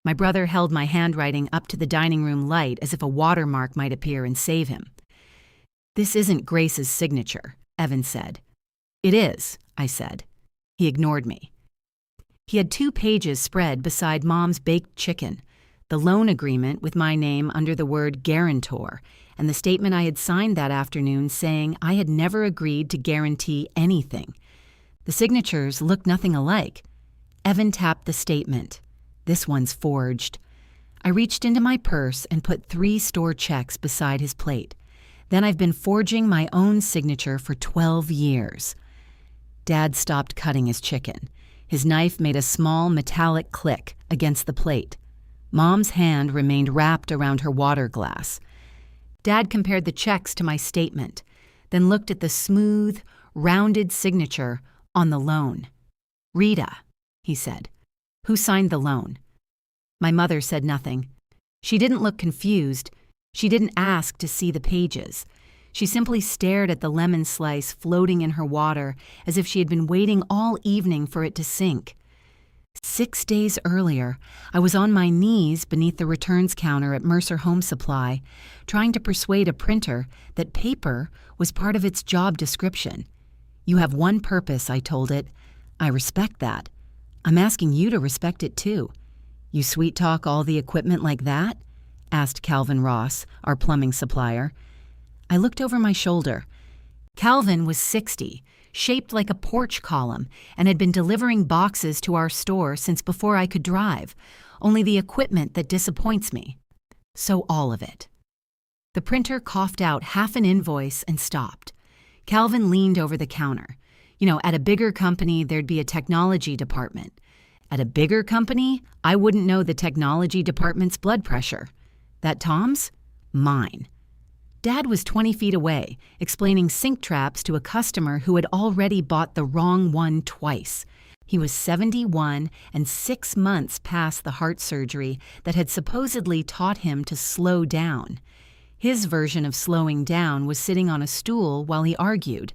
My brother held my handwriting up to the dining room light as if a watermark might appear and save him. "This isn't Grace's signature," Evan said. "It is," I said. He ignored me. He had 2 pages spread beside Mom's baked chicken, the loan agreement with my name under the word guarantor, and the statement I had signed that afternoon saying I had never agreed to guarantee anything. The signatures looked nothing alike. Evan tapped the statement. "This one's forged." I reached into my purse and put 3 store checks beside his plate. Then I've been forging my own signature for 12 years. Dad stopped cutting his chicken. His knife made a small metallic click against the plate. Mom's hand remained wrapped around her water glass. Dad compared the checks to my statement, then looked at the smooth, rounded signature on the loan. "Rita," he said. "Who signed the loan?" My mother said nothing. She didn't look confused. She didn't ask to see the pages. She simply stared at the lemon slice floating in her water as if she had been waiting all evening for it to sink. 6 days earlier, I was on my knees beneath the returns counter at Mercer Home Supply, trying to persuade a printer that paper was part of its job description. "You have one purpose," I told it. "I respect that. I'm asking you to respect it too. You sweet-talk all the equipment like that?" asked Calvin Ross, our plumbing supplier. I looked over my shoulder. Calvin was 60, shaped like a porch column, and had been delivering boxes to our store since before I could drive, only the equipment that disappoints me. So all of it. The printer coughed out half an invoice and stopped. Calvin leaned over the counter. At a bigger company, there'd be a technology department. At a bigger company, I wouldn't know the technology department's blood pressure. That Tom's? Mine. Dad was 20 feet away, explaining sink traps to a customer who had already bought the wrong one twice. He was 71 and 6 months past the heart surgery that had supposedly taught him to slow down. His version of slowing down was sitting on a stool while he argued.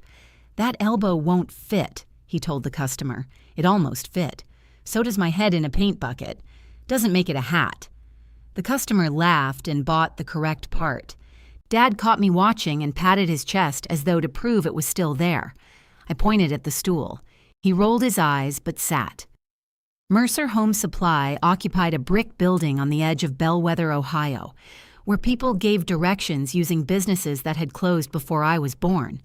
"That elbow won't fit," he told the customer. "It almost fit. So does my head in a paint bucket. Doesn't make it a hat." The customer laughed and bought the correct part. Dad caught me watching and patted his chest as though to prove it was still there. I pointed at the stool. He rolled his eyes but sat. Mercer Home Supply occupied a brick building on the edge of Bellwether, Ohio, where people gave directions using businesses that had closed before I was born.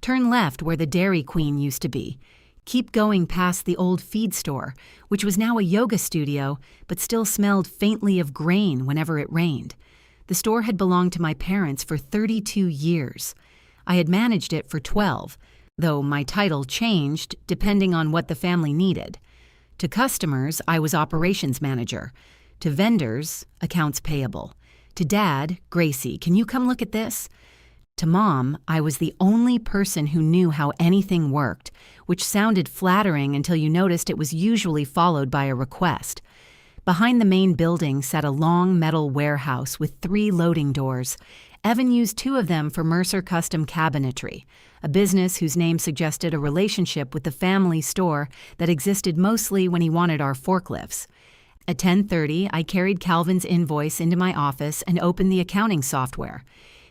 Turn left where the Dairy Queen used to be. Keep going past the old feed store, which was now a yoga studio, but still smelled faintly of grain whenever it rained. The store had belonged to my parents for 32 years. I had managed it for 12, though my title changed depending on what the family needed. To customers, I was operations manager. To vendors, accounts payable. To Dad, "Gracie, can you come look at this?" To Mom, I was the only person who knew how anything worked, which sounded flattering until you noticed it was usually followed by a request. Behind the main building sat a long metal warehouse with 3 loading doors. Evan used 2 of them for Mercer Custom Cabinetry, a business whose name suggested a relationship with the family store that existed mostly when he wanted our forklifts. At 10:30, I carried Calvin's invoice into my office and opened the accounting software.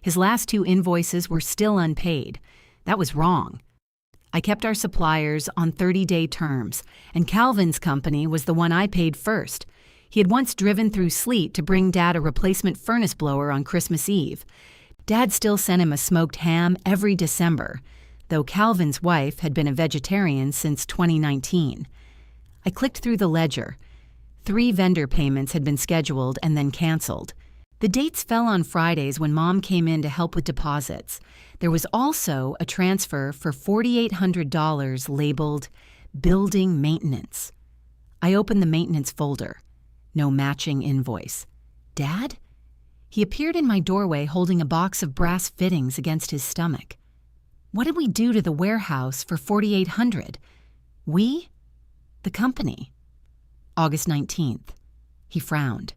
His last 2 invoices were still unpaid. That was wrong. I kept our suppliers on 30-day terms, and Calvin's company was the one I paid first. He had once driven through sleet to bring Dad a replacement furnace blower on Christmas Eve. Dad still sent him a smoked ham every December, though Calvin's wife had been a vegetarian since 2019. I clicked through the ledger. 3 vendor payments had been scheduled and then canceled. The dates fell on Fridays when Mom came in to help with deposits. There was also a transfer for $4,800 labeled Building Maintenance. I opened the maintenance folder. No matching invoice. Dad? He appeared in my doorway holding a box of brass fittings against his stomach. What did we do to the warehouse for $4,800? We? The company. August 19th. He frowned.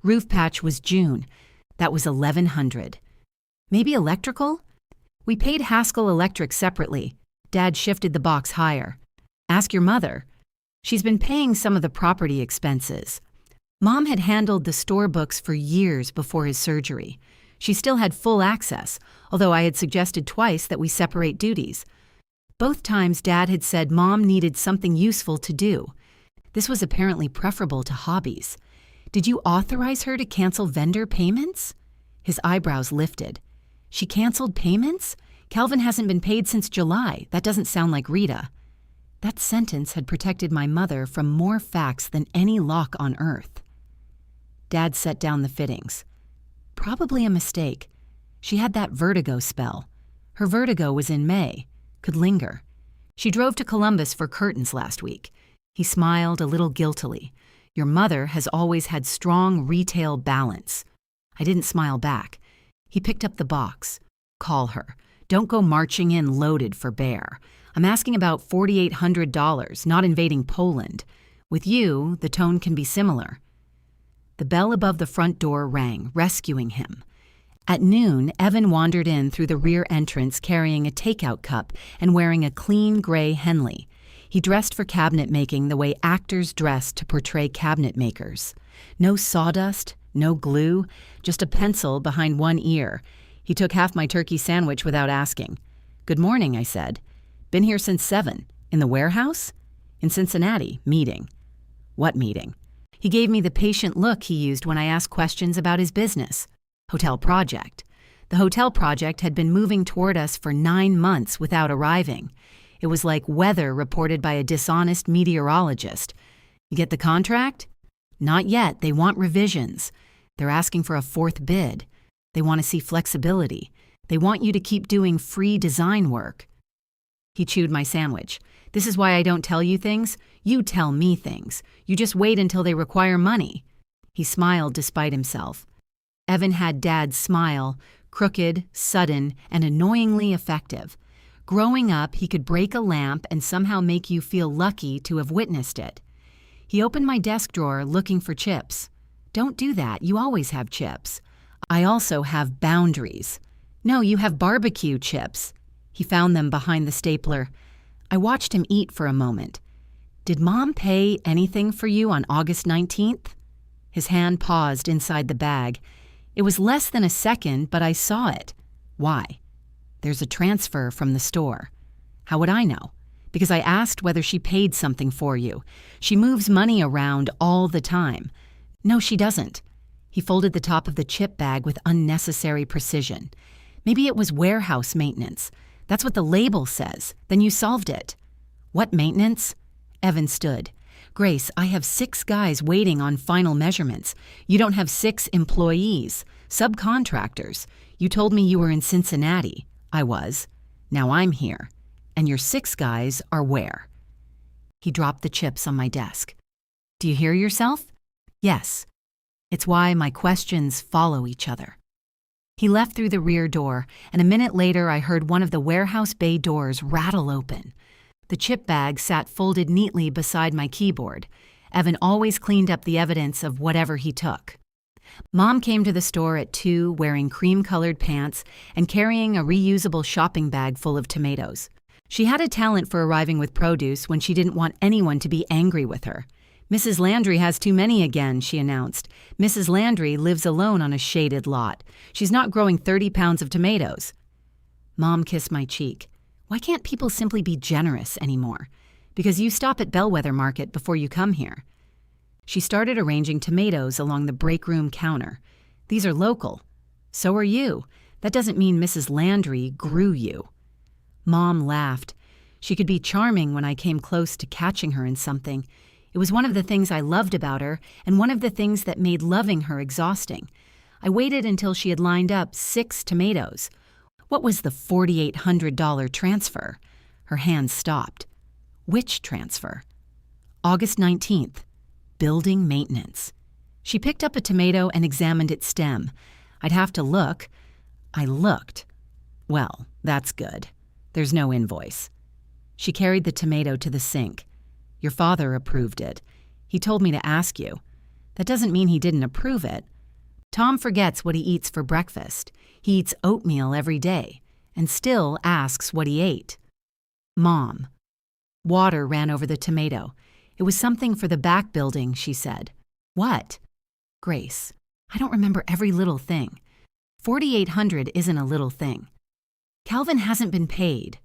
Roof patch was June. That was $1,100. Maybe electrical? We paid Haskell Electric separately. Dad shifted the box higher. Ask your mother. She's been paying some of the property expenses. Mom had handled the store books for years before his surgery. She still had full access, although I had suggested twice that we separate duties. Both times Dad had said Mom needed something useful to do. This was apparently preferable to hobbies. Did you authorize her to cancel vendor payments? His eyebrows lifted. She canceled payments? Calvin hasn't been paid since July. That doesn't sound like Rita. That sentence had protected my mother from more facts than any lock on earth. Dad set down the fittings. Probably a mistake. She had that vertigo spell. Her vertigo was in May. Could linger. She drove to Columbus for curtains last week. He smiled a little guiltily. Your mother has always had strong retail balance. I didn't smile back. He picked up the box. Call her. Don't go marching in loaded for bear. I'm asking about $4,800, not invading Poland. With you, the tone can be similar. The bell above the front door rang, rescuing him. At noon, Evan wandered in through the rear entrance carrying a takeout cup and wearing a clean gray Henley. He dressed for cabinet making the way actors dress to portray cabinet makers. No sawdust, no glue, just a pencil behind one ear. He took half my turkey sandwich without asking. Good morning, I said. Been here since 7. In the warehouse? In Cincinnati, meeting. What meeting? He gave me the patient look he used when I asked questions about his business. Hotel project. The hotel project had been moving toward us for 9 months without arriving. It was like weather reported by a dishonest meteorologist. You get the contract? Not yet. They want revisions. They're asking for a 4th bid. They want to see flexibility. They want you to keep doing free design work. He chewed my sandwich. This is why I don't tell you things. You tell me things. You just wait until they require money. He smiled despite himself. Evan had Dad's smile, crooked, sudden, and annoyingly effective. Growing up, he could break a lamp and somehow make you feel lucky to have witnessed it. He opened my desk drawer looking for chips. Don't do that. You always have chips. I also have boundaries. No, you have barbecue chips. He found them behind the stapler. I watched him eat for a moment. Did Mom pay anything for you on August 19th? His hand paused inside the bag. It was less than a second, but I saw it. Why? There's a transfer from the store. How would I know? Because I asked whether she paid something for you. She moves money around all the time. No, she doesn't. He folded the top of the chip bag with unnecessary precision. Maybe it was warehouse maintenance. That's what the label says. Then you solved it. What maintenance? Evan stood. Grace, I have 6 guys waiting on final measurements. You don't have 6 employees, subcontractors. You told me you were in Cincinnati. I was. Now I'm here. And your 6 guys are where? He dropped the chips on my desk. Do you hear yourself? Yes. It's why my questions follow each other. He left through the rear door, and a minute later I heard one of the warehouse bay doors rattle open. The chip bag sat folded neatly beside my keyboard. Evan always cleaned up the evidence of whatever he took. Mom came to the store at 2 wearing cream-colored pants and carrying a reusable shopping bag full of tomatoes. She had a talent for arriving with produce when she didn't want anyone to be angry with her. Mrs. Landry has too many again, she announced. Mrs. Landry lives alone on a shaded lot. She's not growing 30 pounds of tomatoes. Mom kissed my cheek. Why can't people simply be generous anymore? Because you stop at Bellwether Market before you come here. She started arranging tomatoes along the break room counter. These are local. So are you. That doesn't mean Mrs. Landry grew you. Mom laughed. She could be charming when I came close to catching her in something. It was one of the things I loved about her, and one of the things that made loving her exhausting. I waited until she had lined up 6 tomatoes. What was the $4,800 transfer? Her hand stopped. Which transfer? August 19th. Building maintenance. She picked up a tomato and examined its stem. I'd have to look. I looked. Well, that's good. There's no invoice. She carried the tomato to the sink. Your father approved it. He told me to ask you. That doesn't mean he didn't approve it. Tom forgets what he eats for breakfast. He eats oatmeal every day and still asks what he ate. Mom. Water ran over the tomato. It was something for the back building, she said. What? Grace, I don't remember every little thing. $4,800 isn't a little thing. Calvin hasn't been paid.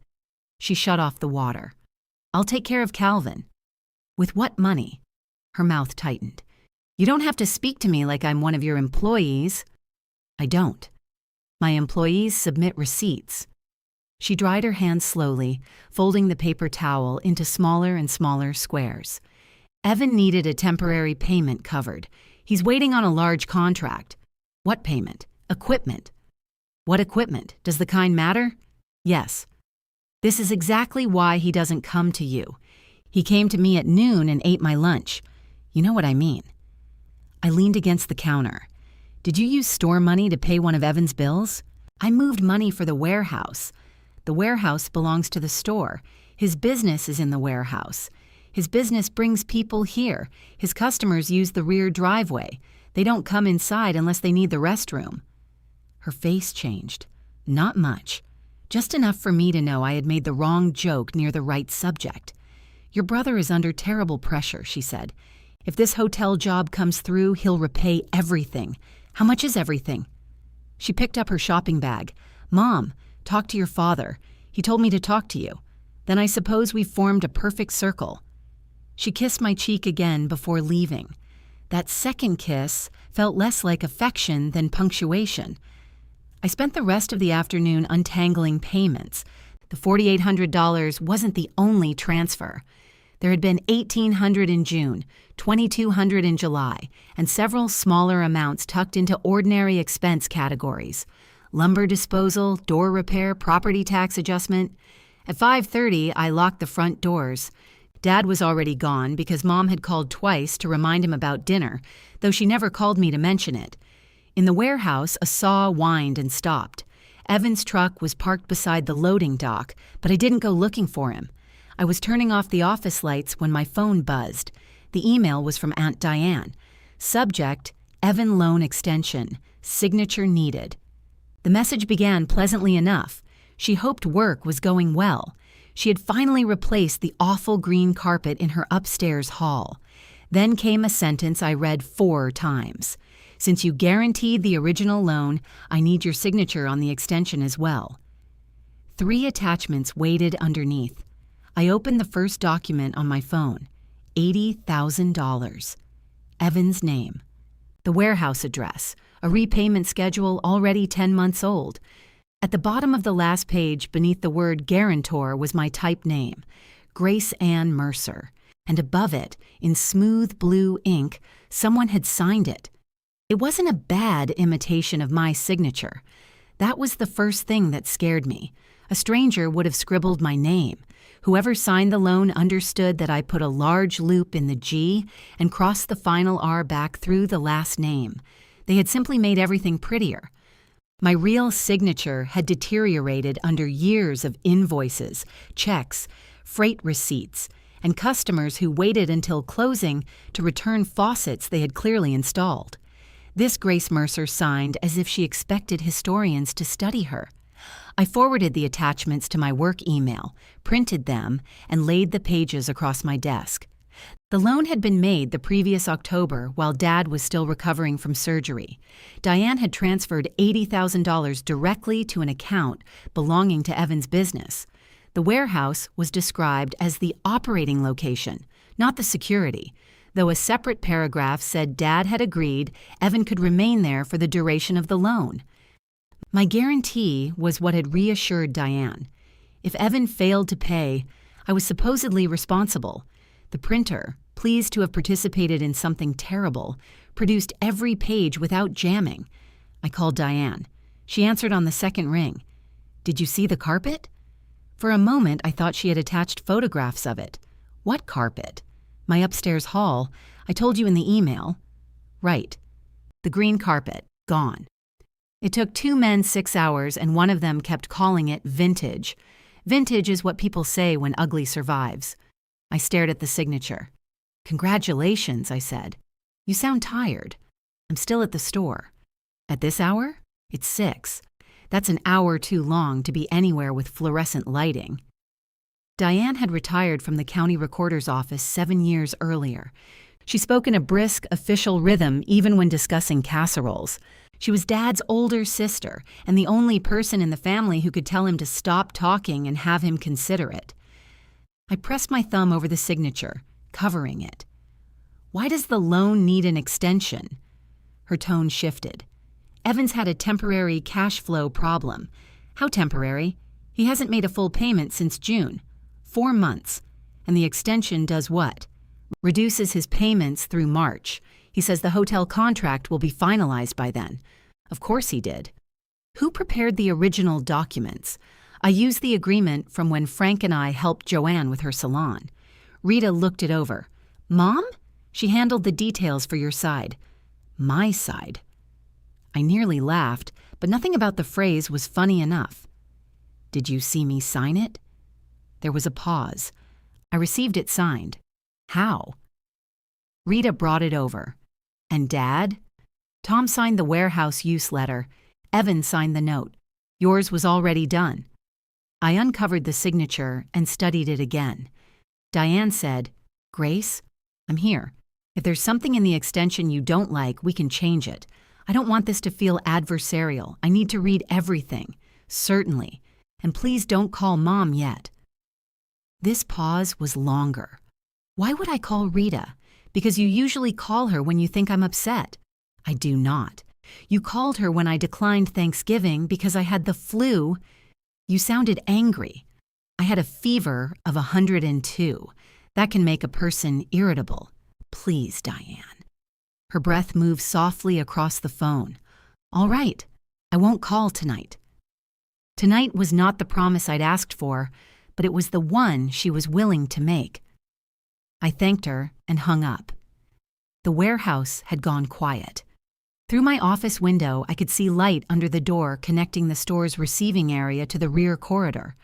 She shut off the water. I'll take care of Calvin. With what money? Her mouth tightened. You don't have to speak to me like I'm one of your employees. I don't. My employees submit receipts. She dried her hands slowly, folding the paper towel into smaller and smaller squares. Evan needed a temporary payment covered. He's waiting on a large contract. What payment? Equipment. What equipment? Does the kind matter? Yes. This is exactly why he doesn't come to you. He came to me at noon and ate my lunch. You know what I mean. I leaned against the counter. Did you use store money to pay one of Evan's bills? I moved money for the warehouse. The warehouse belongs to the store. His business is in the warehouse. His business brings people here. His customers use the rear driveway. They don't come inside unless they need the restroom. Her face changed. Not much. Just enough for me to know I had made the wrong joke near the right subject. Your brother is under terrible pressure, she said. If this hotel job comes through, he'll repay everything. How much is everything? She picked up her shopping bag. Mom, talk to your father. He told me to talk to you. Then I suppose we've formed a perfect circle. She kissed my cheek again before leaving. That second kiss felt less like affection than punctuation. I spent the rest of the afternoon untangling payments. The $4,800 wasn't the only transfer. There had been $1,800 in June, $2,200 in July, and several smaller amounts tucked into ordinary expense categories. Lumber disposal, door repair, property tax adjustment. At 5:30, I locked the front doors. Dad was already gone because Mom had called twice to remind him about dinner, though she never called me to mention it. In the warehouse, a saw whined and stopped. Evan's truck was parked beside the loading dock, but I didn't go looking for him. I was turning off the office lights when my phone buzzed. The email was from Aunt Diane. Subject, Evan Loan Extension. Signature needed. The message began pleasantly enough. She hoped work was going well. She had finally replaced the awful green carpet in her upstairs hall. Then came a sentence I read 4 times. Since you guaranteed the original loan, I need your signature on the extension as well. 3 attachments waited underneath. I opened the first document on my phone. $80,000. Evan's name. The warehouse address. A repayment schedule already 10 months old. At the bottom of the last page, beneath the word guarantor, was my typed name, Grace Ann Mercer. And above it, in smooth blue ink, someone had signed it. It wasn't a bad imitation of my signature. That was the first thing that scared me. A stranger would have scribbled my name. Whoever signed the loan understood that I put a large loop in the G and crossed the final R back through the last name. They had simply made everything prettier. My real signature had deteriorated under years of invoices, checks, freight receipts, and customers who waited until closing to return faucets they had clearly installed. This Grace Mercer signed as if she expected historians to study her. I forwarded the attachments to my work email, printed them, and laid the pages across my desk. The loan had been made the previous October while Dad was still recovering from surgery. Diane had transferred $80,000 directly to an account belonging to Evan's business. The warehouse was described as the operating location, not the security, though a separate paragraph said Dad had agreed Evan could remain there for the duration of the loan. My guarantee was what had reassured Diane. If Evan failed to pay, I was supposedly responsible. The printer, pleased to have participated in something terrible, produced every page without jamming. I called Diane. She answered on the second ring. "Did you see the carpet?" For a moment, I thought she had attached photographs of it. "What carpet?" "My upstairs hall. I told you in the email." "Right. The green carpet. Gone." It took 2 men 6 hours, and one of them kept calling it vintage. Vintage is what people say when ugly survives. I stared at the signature. "Congratulations," I said. "You sound tired." "I'm still at the store." "At this hour?" "It's 6. That's an hour too long to be anywhere with fluorescent lighting." Diane had retired from the county recorder's office 7 years earlier. She spoke in a brisk, official rhythm even when discussing casseroles. She was Dad's older sister and the only person in the family who could tell him to stop talking and have him consider it. I pressed my thumb over the signature, covering it. Why does the loan need an extension? Her tone shifted. Evans had a temporary cash flow problem. How temporary? He hasn't made a full payment since June. 4 months. And the extension does what? Reduces his payments through March. He says the hotel contract will be finalized by then. Of course he did. Who prepared the original documents? I used the agreement from when Frank and I helped Joanne with her salon. Rita looked it over. Mom? She handled the details for your side. My side. I nearly laughed, but nothing about the phrase was funny enough. Did you see me sign it? There was a pause. I received it signed. How? Rita brought it over. And Dad? Tom signed the warehouse use letter. Evan signed the note. Yours was already done. I uncovered the signature and studied it again. Diane said, Grace, I'm here. If there's something in the extension you don't like, we can change it. I don't want this to feel adversarial. I need to read everything. Certainly. And please don't call Mom yet. This pause was longer. Why would I call Rita? Because you usually call her when you think I'm upset. I do not. You called her when I declined Thanksgiving because I had the flu. You sounded angry. I had a fever of 102. That can make a person irritable. Please, Diane. Her breath moved softly across the phone. All right, I won't call tonight. Tonight was not the promise I'd asked for, but it was the one she was willing to make. I thanked her and hung up. The warehouse had gone quiet. Through my office window, I could see light under the door connecting the store's receiving area to the rear corridor.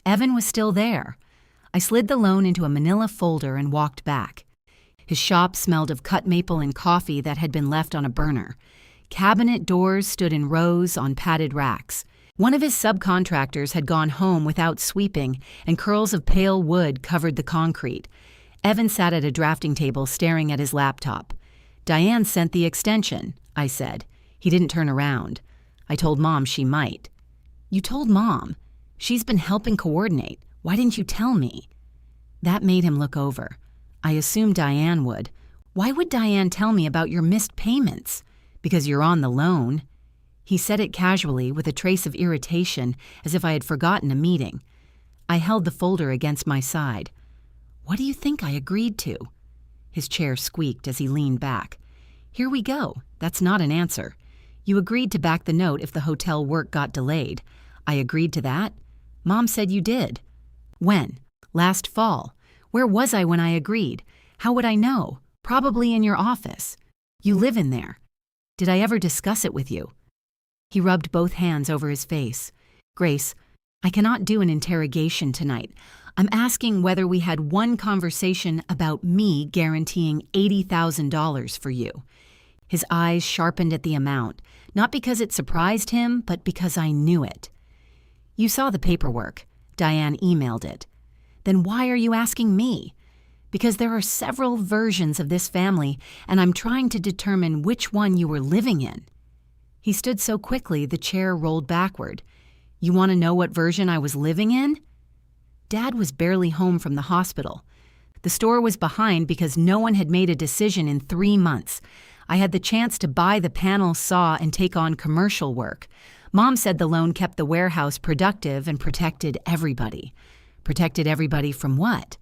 Evan was still there. I slid the loan into a manila folder and walked back. His shop smelled of cut maple and coffee that had been left on a burner. Cabinet doors stood in rows on padded racks. One of his subcontractors had gone home without sweeping, and curls of pale wood covered the concrete. Evan sat at a drafting table staring at his laptop. Diane sent the extension, I said. He didn't turn around. I told Mom she might. You told Mom? She's been helping coordinate. Why didn't you tell me? That made him look over. I assumed Diane would. Why would Diane tell me about your missed payments? Because you're on the loan. He said it casually with a trace of irritation, as if I had forgotten a meeting. I held the folder against my side. What do you think I agreed to? His chair squeaked as he leaned back. Here we go. That's not an answer. You agreed to back the note if the hotel work got delayed. I agreed to that. Mom said you did. When? Last fall. Where was I when I agreed? How would I know? Probably in your office. You live in there. Did I ever discuss it with you? He rubbed both hands over his face. Grace, I cannot do an interrogation tonight. I'm asking whether we had one conversation about me guaranteeing $80,000 for you. His eyes sharpened at the amount, not because it surprised him, but because I knew it. You saw the paperwork. Diane emailed it. Then why are you asking me? Because there are several versions of this family, and I'm trying to determine which one you were living in. He stood so quickly the chair rolled backward. You want to know what version I was living in? Dad was barely home from the hospital. The store was behind because no one had made a decision in 3 months. I had the chance to buy the panel saw and take on commercial work. Mom said the loan kept the warehouse productive and protected everybody. Protected everybody from what?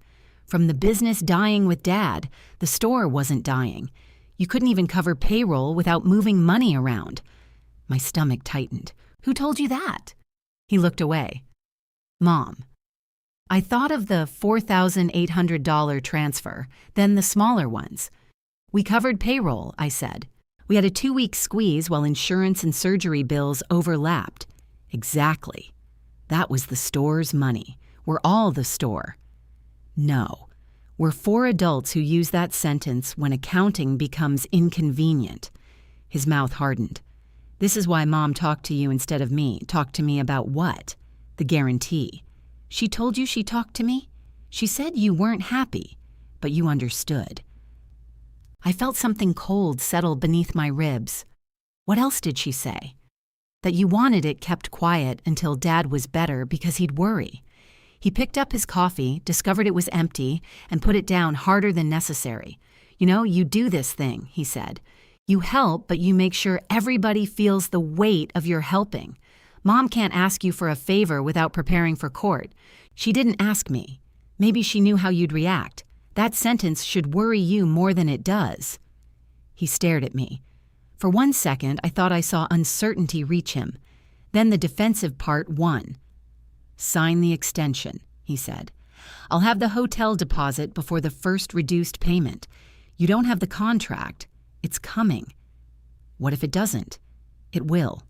From the business dying with Dad. The store wasn't dying. You couldn't even cover payroll without moving money around. My stomach tightened. Who told you that? He looked away. Mom. I thought of the $4,800 transfer, then the smaller ones. We covered payroll, I said. We had a 2-week squeeze while insurance and surgery bills overlapped. Exactly. That was the store's money. We're all the store. No. We're 4 adults who use that sentence when accounting becomes inconvenient. His mouth hardened. This is why Mom talked to you instead of me. Talked to me about what? The guarantee. She told you she talked to me? She said you weren't happy, but you understood. I felt something cold settle beneath my ribs. What else did she say? That you wanted it kept quiet until Dad was better because he'd worry. He picked up his coffee, discovered it was empty, and put it down harder than necessary. You know, you do this thing, he said. You help, but you make sure everybody feels the weight of your helping. Mom can't ask you for a favor without preparing for court. She didn't ask me. Maybe she knew how you'd react. That sentence should worry you more than it does. He stared at me. For 1 second, I thought I saw uncertainty reach him. Then the defensive part won. Sign the extension, he said. I'll have the hotel deposit before the first reduced payment. You don't have the contract. It's coming. What if it doesn't? It will.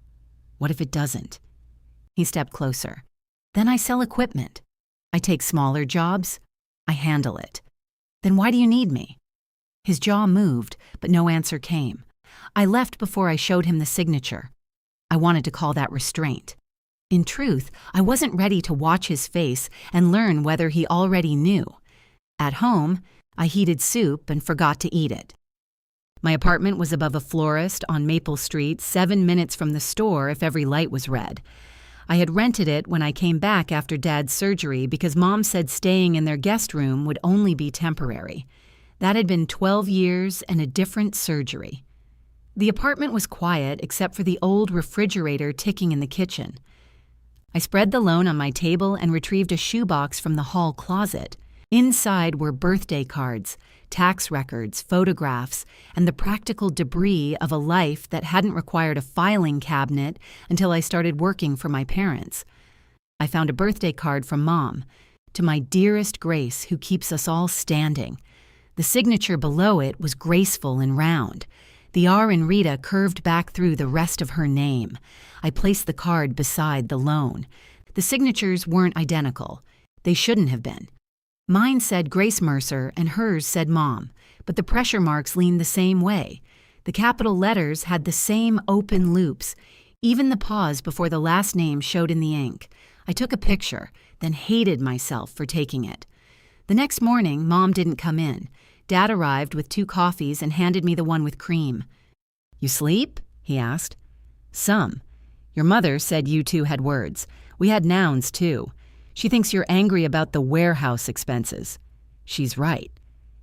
What if it doesn't? He stepped closer. Then I sell equipment. I take smaller jobs. I handle it. Then why do you need me? His jaw moved, but no answer came. I left before I showed him the signature. I wanted to call that restraint. In truth, I wasn't ready to watch his face and learn whether he already knew. At home, I heated soup and forgot to eat it. My apartment was above a florist on Maple Street, 7 minutes from the store if every light was red. I had rented it when I came back after Dad's surgery because Mom said staying in their guest room would only be temporary. That had been 12 years and a different surgery. The apartment was quiet except for the old refrigerator ticking in the kitchen. I spread the loan on my table and retrieved a shoebox from the hall closet. Inside were birthday cards, tax records, photographs, and the practical debris of a life that hadn't required a filing cabinet until I started working for my parents. I found a birthday card from Mom, to my dearest Grace who keeps us all standing. The signature below it was graceful and round. The R in Rita curved back through the rest of her name. I placed the card beside the loan. The signatures weren't identical. They shouldn't have been. Mine said Grace Mercer and hers said Mom, but the pressure marks leaned the same way. The capital letters had the same open loops. Even the pause before the last name showed in the ink. I took a picture, then hated myself for taking it. The next morning, Mom didn't come in. Dad arrived with 2 coffees and handed me the one with cream. You sleep? He asked. Some. Your mother said you two had words. We had nouns, too. She thinks you're angry about the warehouse expenses. She's right.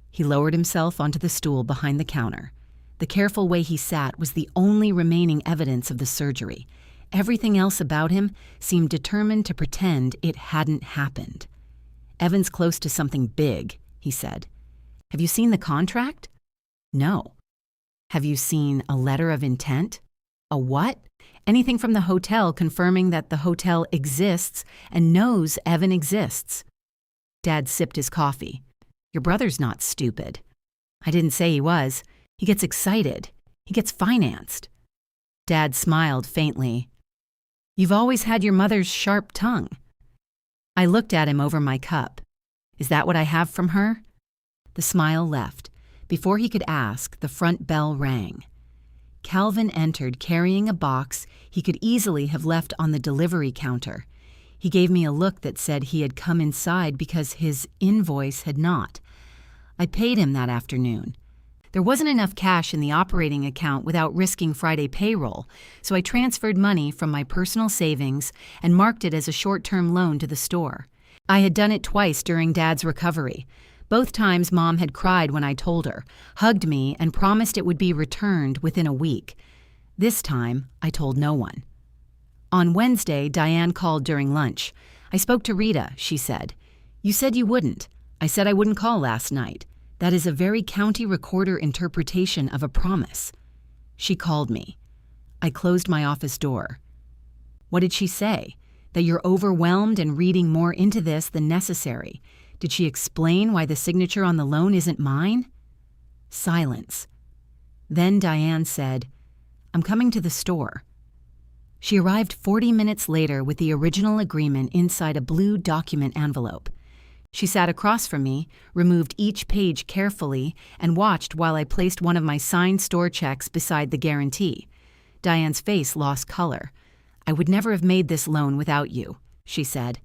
He lowered himself onto the stool behind the counter. The careful way he sat was the only remaining evidence of the surgery. Everything else about him seemed determined to pretend it hadn't happened. Evan's close to something big, he said. Have you seen the contract? No. Have you seen a letter of intent? A what? Anything from the hotel confirming that the hotel exists and knows Evan exists. Dad sipped his coffee. Your brother's not stupid. I didn't say he was. He gets excited. He gets financed. Dad smiled faintly. You've always had your mother's sharp tongue. I looked at him over my cup. Is that what I have from her? The smile left. Before he could ask, the front bell rang. Calvin entered carrying a box he could easily have left on the delivery counter. He gave me a look that said he had come inside because his invoice had not. I paid him that afternoon. There wasn't enough cash in the operating account without risking Friday payroll, so I transferred money from my personal savings and marked it as a short-term loan to the store. I had done it twice during Dad's recovery. Both times Mom had cried when I told her, hugged me, and promised it would be returned within a week. This time, I told no one. On Wednesday, Diane called during lunch. I spoke to Rita, she said. You said you wouldn't. I said I wouldn't call last night. That is a very county recorder interpretation of a promise. She called me. I closed my office door. What did she say? That you're overwhelmed and reading more into this than necessary. Did she explain why the signature on the loan isn't mine? Silence. Then Diane said, I'm coming to the store. She arrived 40 minutes later with the original agreement inside a blue document envelope. She sat across from me, removed each page carefully, and watched while I placed one of my signed store checks beside the guarantee. Diane's face lost color. I would never have made this loan without you, she said.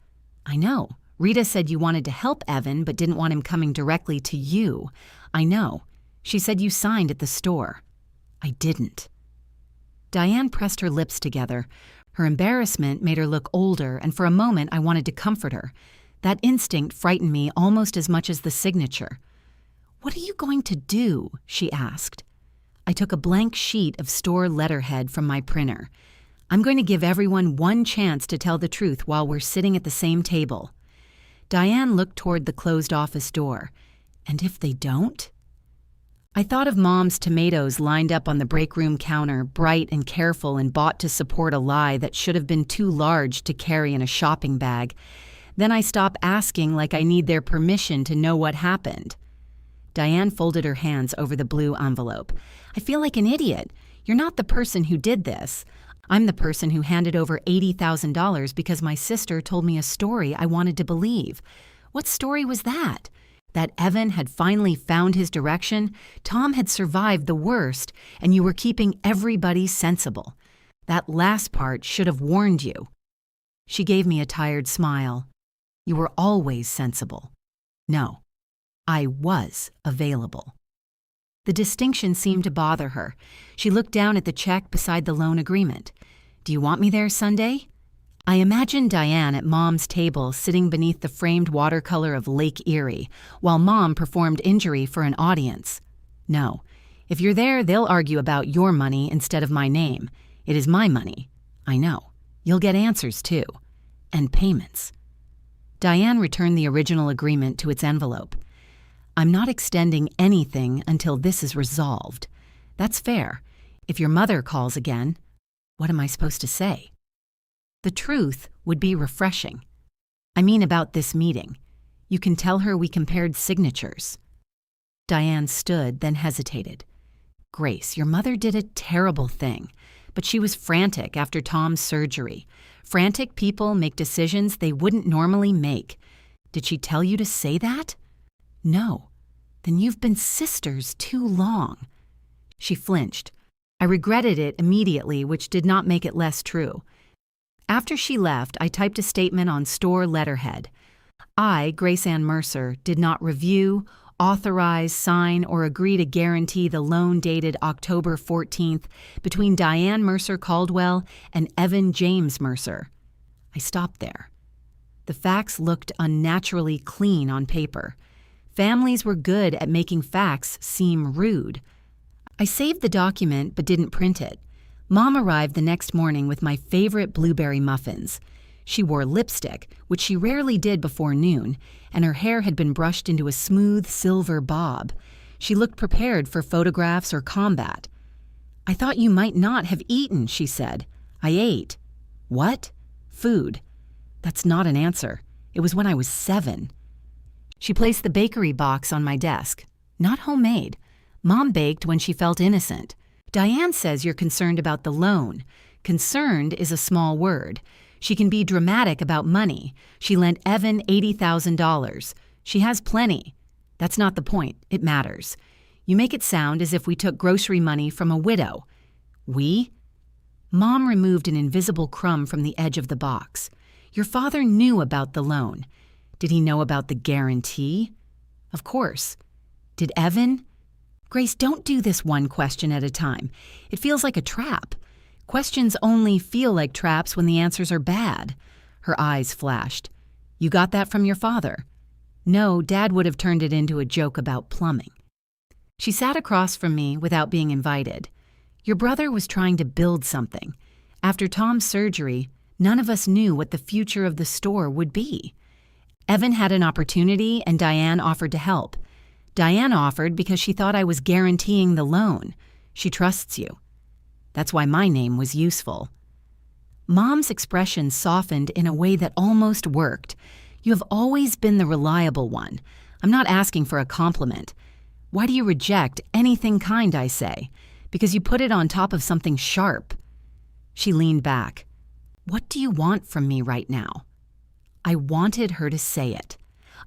I know. Rita said you wanted to help Evan but didn't want him coming directly to you. I know. She said you signed at the store. I didn't. Diane pressed her lips together. Her embarrassment made her look older, and for a moment I wanted to comfort her. That instinct frightened me almost as much as the signature. "What are you going to do?" she asked. I took a blank sheet of store letterhead from my printer. "I'm going to give everyone one chance to tell the truth while we're sitting at the same table." Diane looked toward the closed office door. "And if they don't?" I thought of Mom's tomatoes lined up on the break room counter, bright and careful and bought to support a lie that should have been too large to carry in a shopping bag. Then I stopped asking like I need their permission to know what happened. Diane folded her hands over the blue envelope. "I feel like an idiot. You're not the person who did this. I'm the person who handed over $80,000 because my sister told me a story I wanted to believe. What story was that? That Evan had finally found his direction, Tom had survived the worst, and you were keeping everybody sensible. That last part should have warned you." She gave me a tired smile. "You were always sensible." "No, I was available." The distinction seemed to bother her. She looked down at the check beside the loan agreement. "Do you want me there Sunday?" I imagined Diane at Mom's table sitting beneath the framed watercolor of Lake Erie, while Mom performed injury for an audience. "No. If you're there, they'll argue about your money instead of my name. It is my money. I know. You'll get answers, too. And payments." Diane returned the original agreement to its envelope. "I'm not extending anything until this is resolved. That's fair. If your mother calls again, what am I supposed to say?" The truth would be refreshing. "I mean about this meeting. You can tell her we compared signatures." Diane stood, then hesitated. "Grace, your mother did a terrible thing, but she was frantic after Tom's surgery. Frantic people make decisions they wouldn't normally make. Did she tell you to say that?" "No." "Then you've been sisters too long." She flinched. I regretted it immediately, which did not make it less true. After she left, I typed a statement on store letterhead. I, Grace Ann Mercer, did not review, authorize, sign, or agree to guarantee the loan dated October 14th between Diane Mercer Caldwell and Evan James Mercer. I stopped there. The facts looked unnaturally clean on paper. Families were good at making facts seem rude. I saved the document but didn't print it. Mom arrived the next morning with my favorite blueberry muffins. She wore lipstick, which she rarely did before noon, and her hair had been brushed into a smooth silver bob. She looked prepared for photographs or combat. "I thought you might not have eaten," she said. "I ate." "What?" "Food." "That's not an answer. It was when I was 7. She placed the bakery box on my desk. "Not homemade. Mom baked when she felt innocent." "Diane says you're concerned about the loan. Concerned is a small word. She can be dramatic about money. She lent Evan $80,000. She has plenty. That's not the point. It matters. You make it sound as if we took grocery money from a widow." "We?" Mom removed an invisible crumb from the edge of the box. "Your father knew about the loan. Did he know about the guarantee?" "Of course." "Did Evan?" "Grace, don't do this one question at a time. It feels like a trap. Questions only feel like traps when the answers are bad." Her eyes flashed. "You got that from your father?" "No, Dad would have turned it into a joke about plumbing." She sat across from me without being invited. "Your brother was trying to build something. After Tom's surgery, none of us knew what the future of the store would be. Evan had an opportunity and Diane offered to help. Diane offered because she thought I was guaranteeing the loan. She trusts you. That's why my name was useful." Mom's expression softened in a way that almost worked. "You have always been the reliable one. I'm not asking for a compliment. Why do you reject anything kind I say? Because you put it on top of something sharp." She leaned back. "What do you want from me right now?" I wanted her to say it.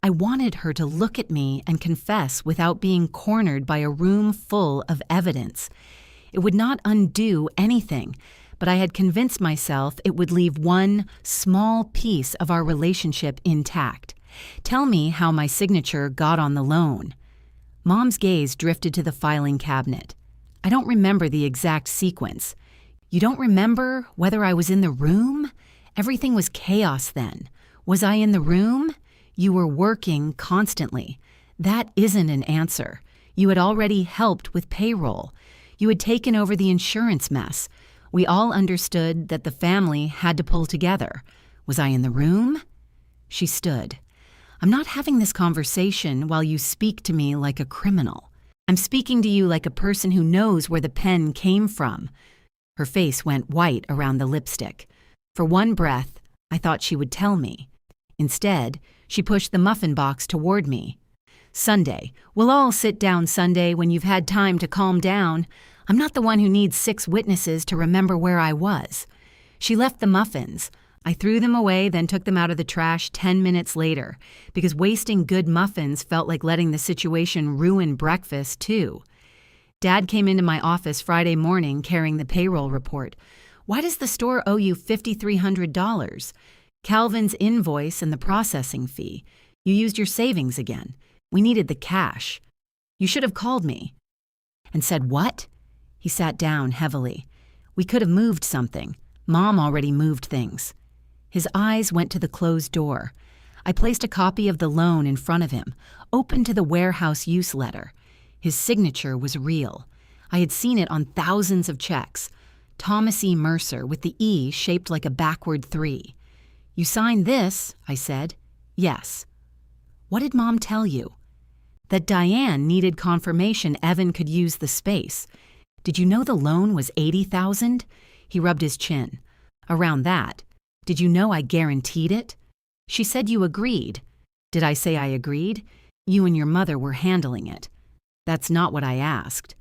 I wanted her to look at me and confess without being cornered by a room full of evidence. It would not undo anything, but I had convinced myself it would leave one small piece of our relationship intact. Tell me how my signature got on the loan. Mom's gaze drifted to the filing cabinet. I don't remember the exact sequence. You don't remember whether I was in the room? Everything was chaos then. Was I in the room? You were working constantly. That isn't an answer. You had already helped with payroll. You had taken over the insurance mess. We all understood that the family had to pull together. Was I in the room? She stood. I'm not having this conversation while you speak to me like a criminal. I'm speaking to you like a person who knows where the pen came from. Her face went white around the lipstick. For one breath, I thought she would tell me. Instead, she pushed the muffin box toward me. Sunday. We'll all sit down Sunday when you've had time to calm down. I'm not the one who needs 6 witnesses to remember where I was. She left the muffins. I threw them away, then took them out of the trash 10 minutes later, because wasting good muffins felt like letting the situation ruin breakfast, too. Dad came into my office Friday morning carrying the payroll report. Why does the store owe you $5,300? Calvin's invoice and the processing fee. You used your savings again. We needed the cash. You should have called me. And said what? He sat down heavily. We could have moved something. Mom already moved things. His eyes went to the closed door. I placed a copy of the loan in front of him, open to the warehouse use letter. His signature was real. I had seen it on thousands of checks. Thomas E. Mercer with the E shaped like a backward 3. You signed this, I said. Yes. What did Mom tell you? That Diane needed confirmation Evan could use the space. Did you know the loan was $80,000? He rubbed his chin. Around that. Did you know I guaranteed it? She said you agreed. Did I say I agreed? You and your mother were handling it. That's not what I asked.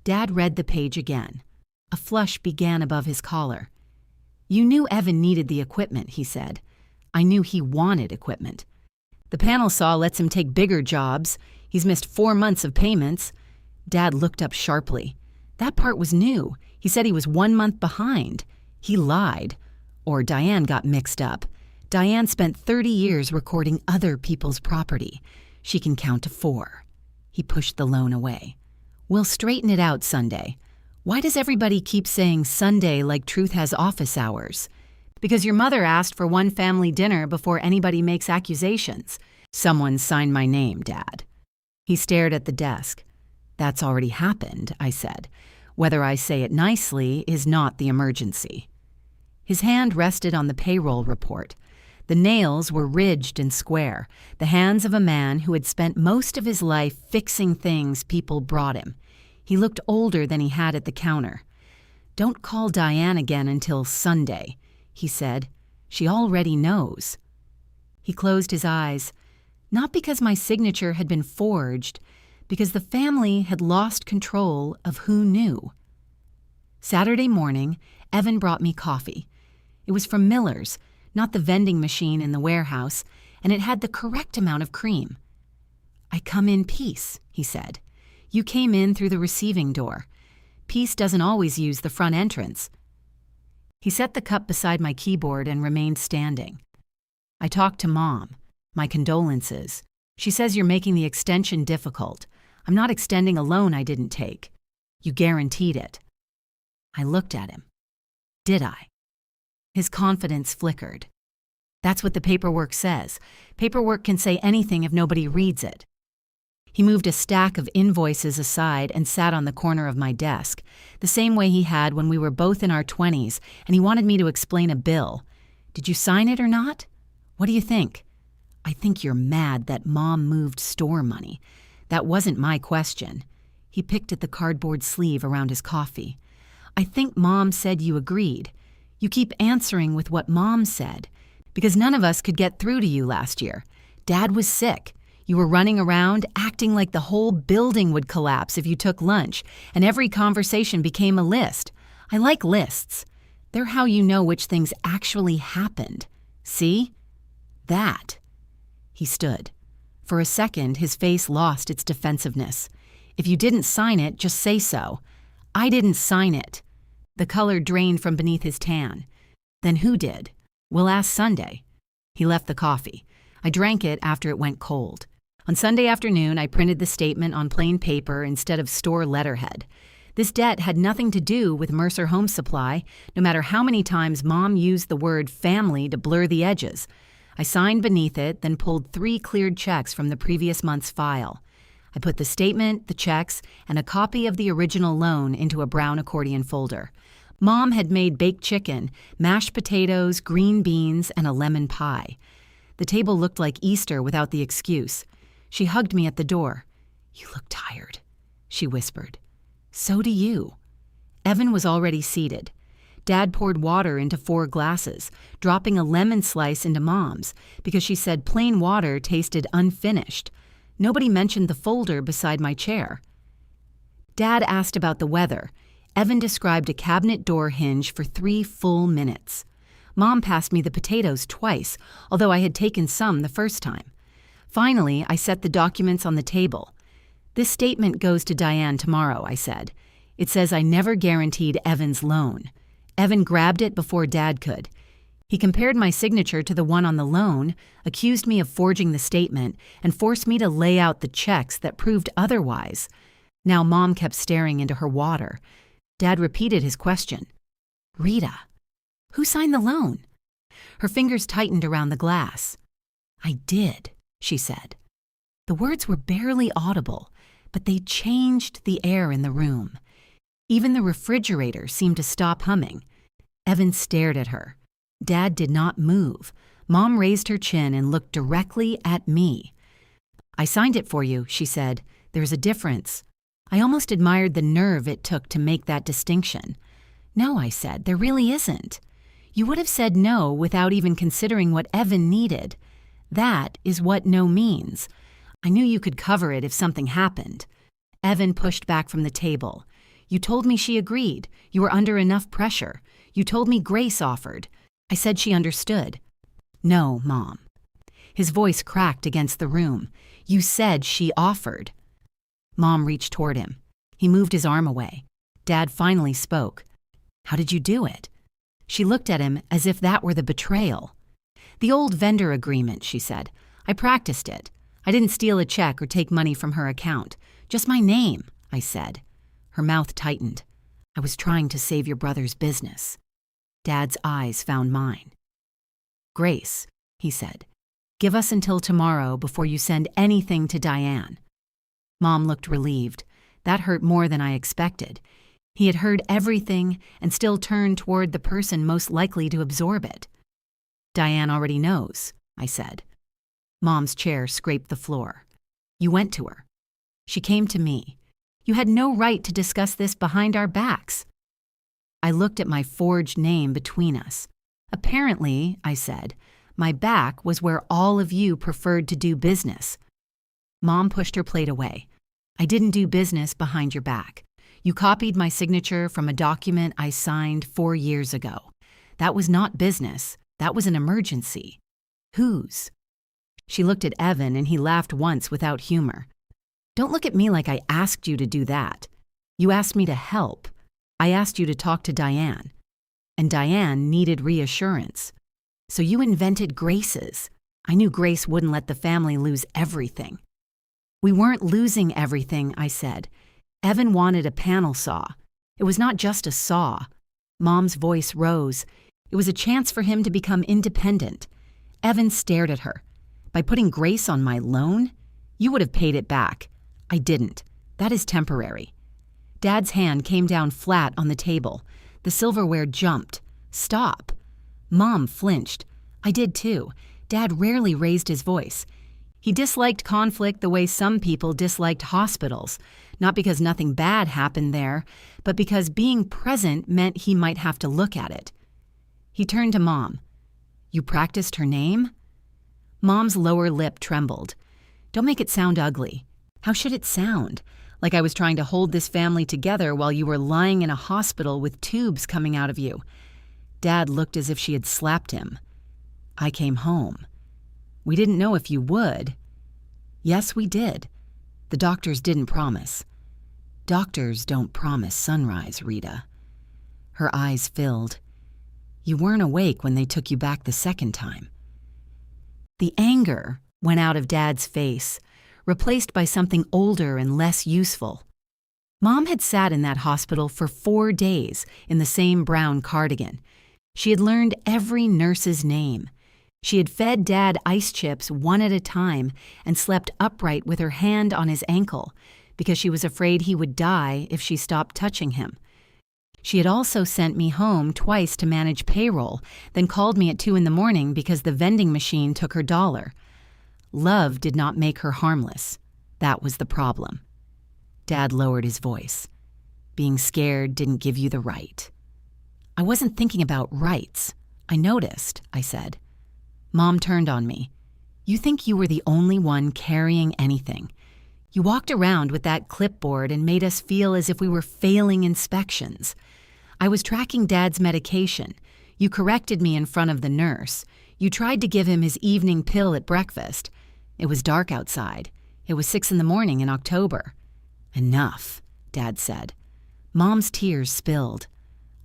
Dad read the page again. A flush began above his collar. You knew Evan needed the equipment, he said. I knew he wanted equipment. The panel saw lets him take bigger jobs. He's missed 4 months of payments. Dad looked up sharply. That part was new. He said he was 1 month behind. He lied. Or Diane got mixed up. Diane spent 30 years recording other people's property. She can count to 4. He pushed the loan away. We'll straighten it out Sunday. Why does everybody keep saying Sunday like Truth has office hours? Because your mother asked for one family dinner before anybody makes accusations. Someone signed my name, Dad. He stared at the desk. That's already happened, I said. Whether I say it nicely is not the emergency. His hand rested on the payroll report. The nails were ridged and square, the hands of a man who had spent most of his life fixing things people brought him. He looked older than he had at the counter. Don't call Diane again until Sunday, he said. She already knows. He closed his eyes, not because my signature had been forged, because the family had lost control of who knew. Saturday morning, Evan brought me coffee. It was from Miller's, not the vending machine in the warehouse, and it had the correct amount of cream. I come in peace, he said. You came in through the receiving door. Peace doesn't always use the front entrance. He set the cup beside my keyboard and remained standing. I talked to Mom. My condolences. She says you're making the extension difficult. I'm not extending a loan I didn't take. You guaranteed it. I looked at him. Did I? His confidence flickered. That's what the paperwork says. Paperwork can say anything if nobody reads it. He moved a stack of invoices aside and sat on the corner of my desk, the same way he had when we were both in our 20s, and he wanted me to explain a bill. Did you sign it or not? What do you think? I think you're mad that Mom moved store money. That wasn't my question. He picked at the cardboard sleeve around his coffee. I think Mom said you agreed. You keep answering with what Mom said, because none of us could get through to you last year. Dad was sick. You were running around, acting like the whole building would collapse if you took lunch, and every conversation became a list. I like lists. They're how you know which things actually happened. See? That. He stood. For a second, his face lost its defensiveness. If you didn't sign it, just say so. I didn't sign it. The color drained from beneath his tan. Then who did? We'll ask Sunday. He left the coffee. I drank it after it went cold. On Sunday afternoon, I printed the statement on plain paper instead of store letterhead. This debt had nothing to do with Mercer Home Supply, no matter how many times Mom used the word family to blur the edges. I signed beneath it, then pulled 3 cleared checks from the previous month's file. I put the statement, the checks, and a copy of the original loan into a brown accordion folder. Mom had made baked chicken, mashed potatoes, green beans, and a lemon pie. The table looked like Easter without the excuse. She hugged me at the door. "You look tired," she whispered. "So do you." Evan was already seated. Dad poured water into 4 glasses, dropping a lemon slice into Mom's because she said plain water tasted unfinished. Nobody mentioned the folder beside my chair. Dad asked about the weather. Evan described a cabinet door hinge for 3 full minutes. Mom passed me the potatoes twice, although I had taken some the first time. Finally, I set the documents on the table. "This statement goes to Diane tomorrow," I said. "It says I never guaranteed Evan's loan." Evan grabbed it before Dad could. He compared my signature to the one on the loan, accused me of forging the statement, and forced me to lay out the checks that proved otherwise. Now Mom kept staring into her water. Dad repeated his question. "Rita, who signed the loan?" Her fingers tightened around the glass. "I did," she said. The words were barely audible, but they changed the air in the room. Even the refrigerator seemed to stop humming. Evan stared at her. Dad did not move. Mom raised her chin and looked directly at me. "I signed it for you," she said. "There's a difference." I almost admired the nerve it took to make that distinction. "No," I said, "there really isn't. You would have said no without even considering what Evan needed. That is what no means. I knew you could cover it if something happened." Evan pushed back from the table. "You told me she agreed. You were under enough pressure. You told me Grace offered." I said she understood. "No, Mom." His voice cracked against the room. "You said she offered." Mom reached toward him. He moved his arm away. Dad finally spoke. "How did you do it?" She looked at him as if that were the betrayal. "The old vendor agreement," she said. "I practiced it. I didn't steal a check or take money from her account. Just my name," I said. Her mouth tightened. "I was trying to save your brother's business." Dad's eyes found mine. "Grace," he said, "give us until tomorrow before you send anything to Diane." Mom looked relieved. That hurt more than I expected. He had heard everything and still turned toward the person most likely to absorb it. "Diane already knows," I said. Mom's chair scraped the floor. "You went to her. She came to me. You had no right to discuss this behind our backs." I looked at my forged name between us. "Apparently," I said, "my back was where all of you preferred to do business." Mom pushed her plate away. "I didn't do business behind your back. You copied my signature from a document I signed 4 years ago. That was not business. That was an emergency." "Whose?" She looked at Evan and he laughed once without humor. "Don't look at me like I asked you to do that. You asked me to help. I asked you to talk to Diane. And Diane needed reassurance. So you invented Grace's. I knew Grace wouldn't let the family lose everything." "We weren't losing everything," I said. "Evan wanted a panel saw. It was not just a saw." Mom's voice rose. It was a chance for him to become independent. Evan stared at her. "By putting Grace on my loan? You would have paid it back." "I didn't. That is temporary." Dad's hand came down flat on the table. The silverware jumped. "Stop." Mom flinched. I did too. Dad rarely raised his voice. He disliked conflict the way some people disliked hospitals, not because nothing bad happened there, but because being present meant he might have to look at it. He turned to Mom. "You practiced her name?" Mom's lower lip trembled. "Don't make it sound ugly." "How should it sound? Like I was trying to hold this family together while you were lying in a hospital with tubes coming out of you." Dad looked as if she had slapped him. "I came home. We didn't know if you would." "Yes, we did. The doctors didn't promise." "Doctors don't promise sunrise, Rita." Her eyes filled. "You weren't awake when they took you back the second time." The anger went out of Dad's face. replaced by something older and less useful. Mom had sat in that hospital for 4 days in the same brown cardigan. She had learned every nurse's name. She had fed Dad ice chips one at a time and slept upright with her hand on his ankle because she was afraid he would die if she stopped touching him. She had also sent me home twice to manage payroll, then called me at 2 a.m. because the vending machine took her dollar. Love did not make her harmless. That was the problem. Dad lowered his voice. Being scared didn't give you the right. I wasn't thinking about rights. I noticed, I said. Mom turned on me. You think you were the only one carrying anything. You walked around with that clipboard and made us feel as if we were failing inspections. I was tracking Dad's medication. You corrected me in front of the nurse. You tried to give him his evening pill at breakfast. It was dark outside. It was 6 a.m. in October. Enough, Dad said. Mom's tears spilled.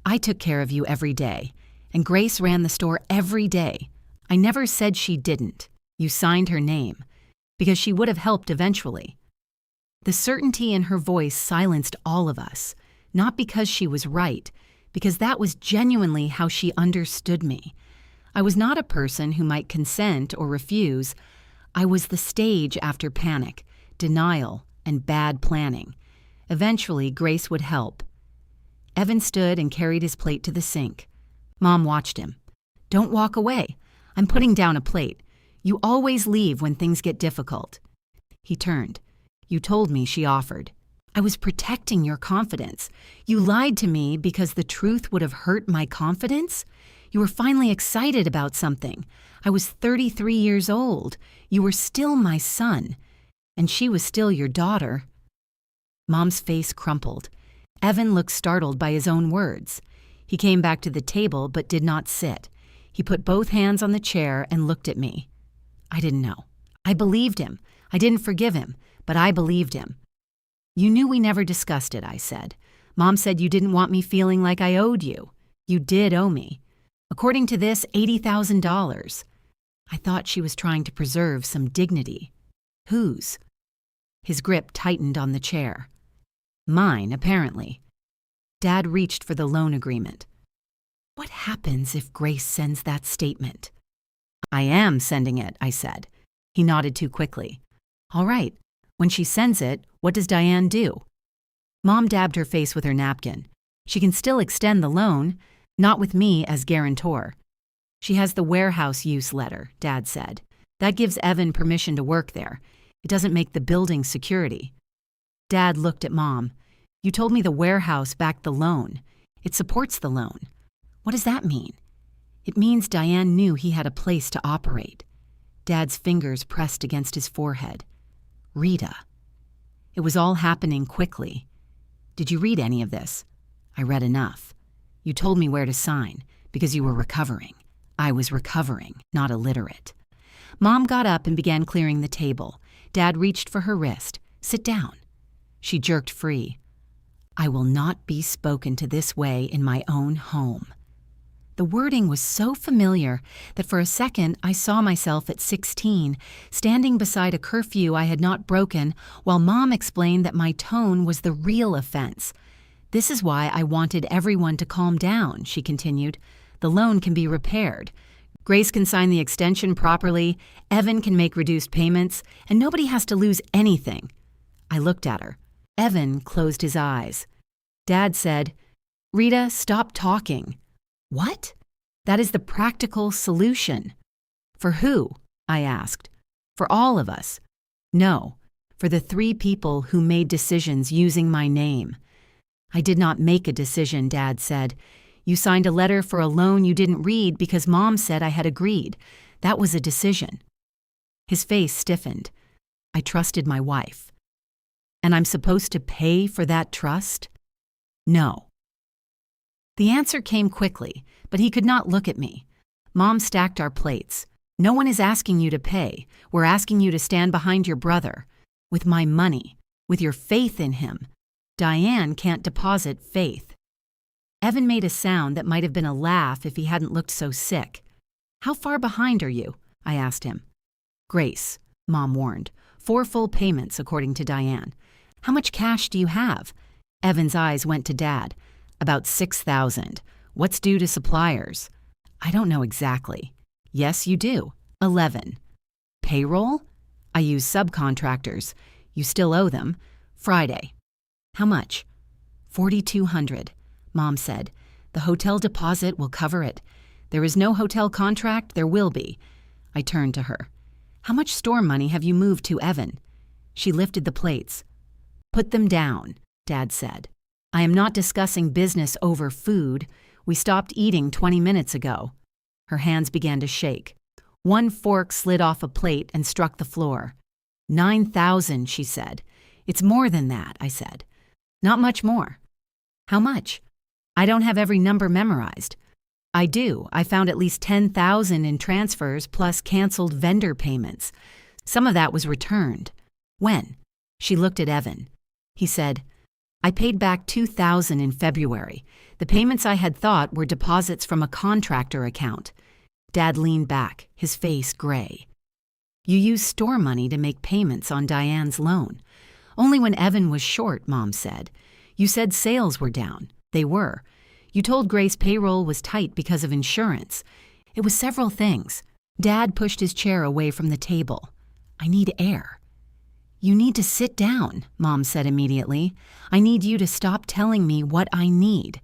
I took care of you every day, and Grace ran the store every day. I never said she didn't. You signed her name, because she would have helped eventually. The certainty in her voice silenced all of us, not because she was right, because that was genuinely how she understood me. I was not a person who might consent or refuse. I was the stage after panic, denial, and bad planning. Eventually, Grace would help. Evan stood and carried his plate to the sink. Mom watched him. Don't walk away. I'm putting down a plate. You always leave when things get difficult. He turned. You told me, she offered. I was protecting your confidence. You lied to me because the truth would have hurt my confidence? You were finally excited about something. I was 33 years old. You were still my son. And she was still your daughter. Mom's face crumpled. Evan looked startled by his own words. He came back to the table but did not sit. He put both hands on the chair and looked at me. I didn't know. I believed him. I didn't forgive him, but I believed him. You knew we never discussed it, I said. Mom said you didn't want me feeling like I owed you. You did owe me. According to this, $80,000. I thought she was trying to preserve some dignity. Whose? His grip tightened on the chair. Mine, apparently. Dad reached for the loan agreement. What happens if Grace sends that statement? I am sending it, I said. He nodded too quickly. All right. When she sends it, what does Diane do? Mom dabbed her face with her napkin. She can still extend the loan, not with me as guarantor. She has the warehouse use letter, Dad said. That gives Evan permission to work there. It doesn't make the building security. Dad looked at Mom. You told me the warehouse backed the loan. It supports the loan. What does that mean? It means Diane knew he had a place to operate. Dad's fingers pressed against his forehead. Rita. It was all happening quickly. Did you read any of this? I read enough. You told me where to sign, because you were recovering. I was recovering, not illiterate. Mom got up and began clearing the table. Dad reached for her wrist. Sit down. She jerked free. I will not be spoken to this way in my own home. The wording was so familiar that for a second I saw myself at 16, standing beside a curfew I had not broken while Mom explained that my tone was the real offense. This is why I wanted everyone to calm down, she continued. The loan can be repaired. Grace can sign the extension properly, Evan can make reduced payments, and nobody has to lose anything. I looked at her. Evan closed his eyes. Dad said, Rita, stop talking. What? That is the practical solution. For who? I asked. For all of us. No, for the 3 people who made decisions using my name. I did not make a decision, Dad said. You signed a letter for a loan you didn't read because Mom said I had agreed. That was a decision. His face stiffened. I trusted my wife. And I'm supposed to pay for that trust? No. The answer came quickly, but he could not look at me. Mom stacked our plates. No one is asking you to pay. We're asking you to stand behind your brother. With my money. With your faith in him. Diane can't deposit faith. Evan made a sound that might have been a laugh if he hadn't looked so sick. How far behind are you? I asked him. Grace, Mom warned. 4 full payments, according to Diane. How much cash do you have? Evan's eyes went to Dad. About $6,000. What's due to suppliers? I don't know exactly. Yes, you do. 11. Payroll? I use subcontractors. You still owe them. Friday. How much? $4,200, Mom said. The hotel deposit will cover it. There is no hotel contract, there will be. I turned to her. How much store money have you moved to Evan? She lifted the plates. Put them down, Dad said. I am not discussing business over food. We stopped eating 20 minutes ago. Her hands began to shake. One fork slid off a plate and struck the floor. 9,000, she said. It's more than that, I said. Not much more. How much? I don't have every number memorized. I do. I found at least 10,000 in transfers plus canceled vendor payments. Some of that was returned. When? She looked at Evan. He said, I paid back 2,000 in February. The payments I had thought were deposits from a contractor account. Dad leaned back, his face gray. You used store money to make payments on Diane's loan. Only when Evan was short, Mom said. You said sales were down. They were. You told Grace payroll was tight because of insurance. It was several things. Dad pushed his chair away from the table. I need air. You need to sit down, Mom said immediately. I need you to stop telling me what I need.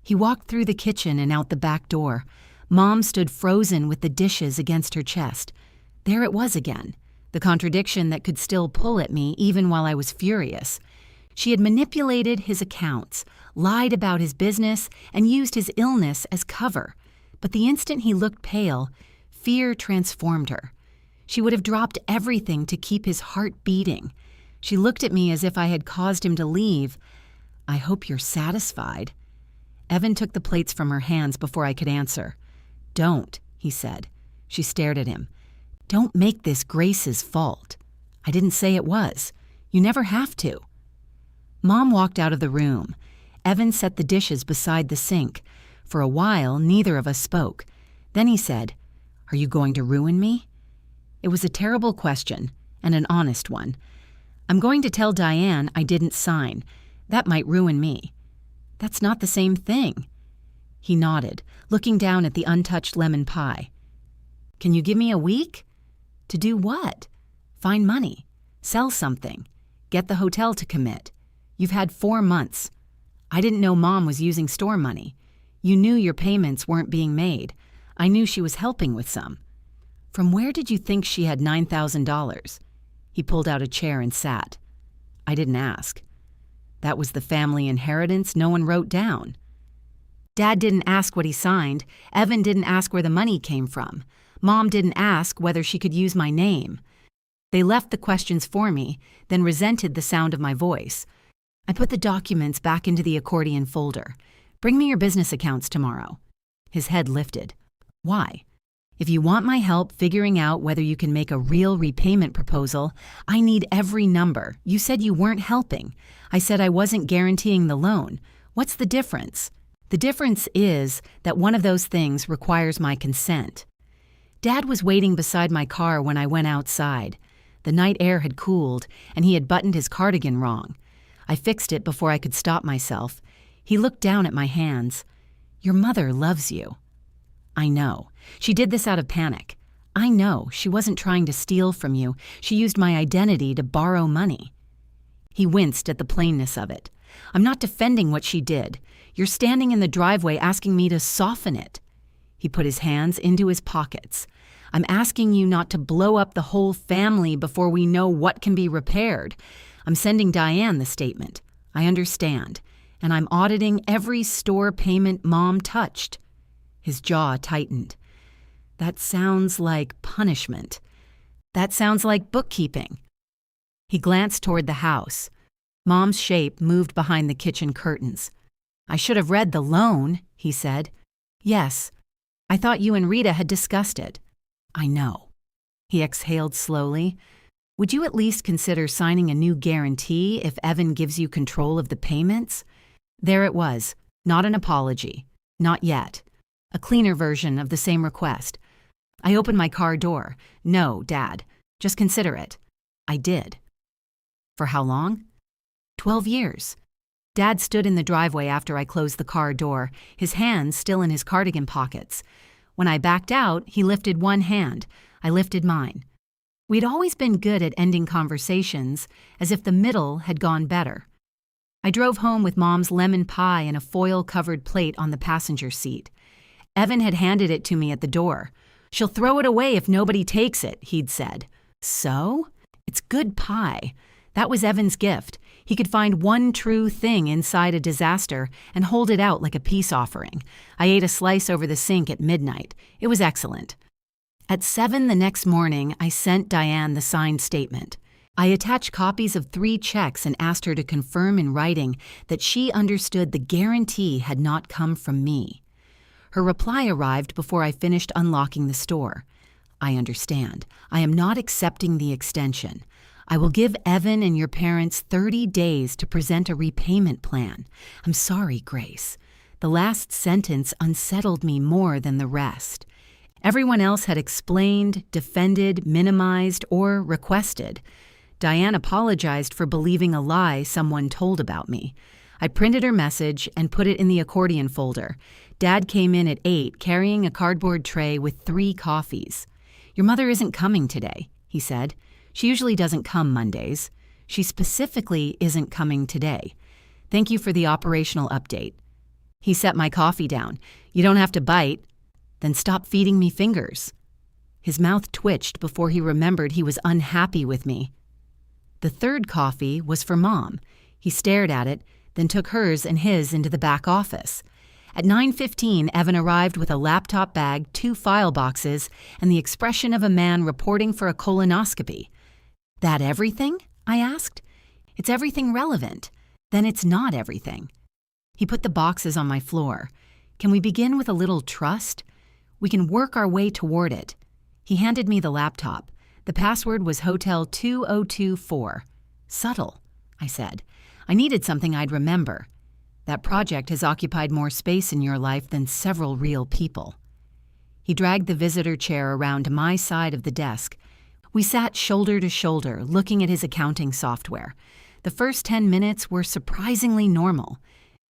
He walked through the kitchen and out the back door. Mom stood frozen with the dishes against her chest. There it was again, the contradiction that could still pull at me even while I was furious. She had manipulated his accounts, lied about his business, and used his illness as cover. But the instant he looked pale, fear transformed her. She would have dropped everything to keep his heart beating. She looked at me as if I had caused him to leave. I hope you're satisfied. Evan took the plates from her hands before I could answer. Don't, he said. She stared at him. Don't make this Grace's fault. I didn't say it was. You never have to. Mom walked out of the room. Evan set the dishes beside the sink. For a while, neither of us spoke. Then he said, Are you going to ruin me? It was a terrible question, and an honest one. I'm going to tell Diane I didn't sign. That might ruin me. That's not the same thing. He nodded, looking down at the untouched lemon pie. Can you give me a week? To do what? Find money. Sell something. Get the hotel to commit. You've had 4 months. I didn't know Mom was using store money. You knew your payments weren't being made. I knew she was helping with some. From where did you think she had $9,000? He pulled out a chair and sat. I didn't ask. That was the family inheritance no one wrote down. Dad didn't ask what he signed. Evan didn't ask where the money came from. Mom didn't ask whether she could use my name. They left the questions for me, then resented the sound of my voice. I put the documents back into the accordion folder. Bring me your business accounts tomorrow. His head lifted. Why? If you want my help figuring out whether you can make a real repayment proposal, I need every number. You said you weren't helping. I said I wasn't guaranteeing the loan. What's the difference? The difference is that one of those things requires my consent. Dad was waiting beside my car when I went outside. The night air had cooled, and he had buttoned his cardigan wrong. I fixed it before I could stop myself. He looked down at my hands. Your mother loves you. I know. She did this out of panic. I know. She wasn't trying to steal from you. She used my identity to borrow money. He winced at the plainness of it. I'm not defending what she did. You're standing in the driveway asking me to soften it. He put his hands into his pockets. I'm asking you not to blow up the whole family before we know what can be repaired. I'm sending Diane the statement. I understand. And I'm auditing every store payment Mom touched. His jaw tightened. That sounds like punishment. That sounds like bookkeeping. He glanced toward the house. Mom's shape moved behind the kitchen curtains. I should have read the loan, he said. Yes. I thought you and Rita had discussed it. I know. He exhaled slowly. Would you at least consider signing a new guarantee if Evan gives you control of the payments? There it was. Not an apology. Not yet. A cleaner version of the same request. I opened my car door. No, Dad. Just consider it. I did. For how long? 12 years. Dad stood in the driveway after I closed the car door, his hands still in his cardigan pockets. When I backed out, he lifted one hand. I lifted mine. We'd always been good at ending conversations, as if the middle had gone better. I drove home with Mom's lemon pie and a foil-covered plate on the passenger seat. Evan had handed it to me at the door. "She'll throw it away if nobody takes it," he'd said. So? It's good pie. That was Evan's gift. He could find one true thing inside a disaster and hold it out like a peace offering. I ate a slice over the sink at midnight. It was excellent. At 7 the next morning, I sent Diane the signed statement. I attached copies of 3 checks and asked her to confirm in writing that she understood the guarantee had not come from me. Her reply arrived before I finished unlocking the store. "I understand. I am not accepting the extension. I will give Evan and your parents 30 days to present a repayment plan. I'm sorry, Grace." The last sentence unsettled me more than the rest. Everyone else had explained, defended, minimized, or requested. Diane apologized for believing a lie someone told about me. I printed her message and put it in the accordion folder. Dad came in at 8 carrying a cardboard tray with 3 coffees. "Your mother isn't coming today," he said. "She usually doesn't come Mondays. She specifically isn't coming today. Thank you for the operational update." He set my coffee down. "You don't have to bite." "Then stop feeding me fingers." His mouth twitched before he remembered he was unhappy with me. The 3rd coffee was for Mom. He stared at it, then took hers and his into the back office. At 9:15, Evan arrived with a laptop bag, 2 file boxes, and the expression of a man reporting for a colonoscopy. "That everything?" I asked. "It's everything relevant. Then it's not everything." He put the boxes on my floor. "Can we begin with a little trust? We can work our way toward it." He handed me the laptop. The password was Hotel 2024. "Subtle," I said. I needed something I'd remember. "That project has occupied more space in your life than several real people." He dragged the visitor chair around to my side of the desk. We sat shoulder to shoulder, looking at his accounting software. The first 10 minutes were surprisingly normal.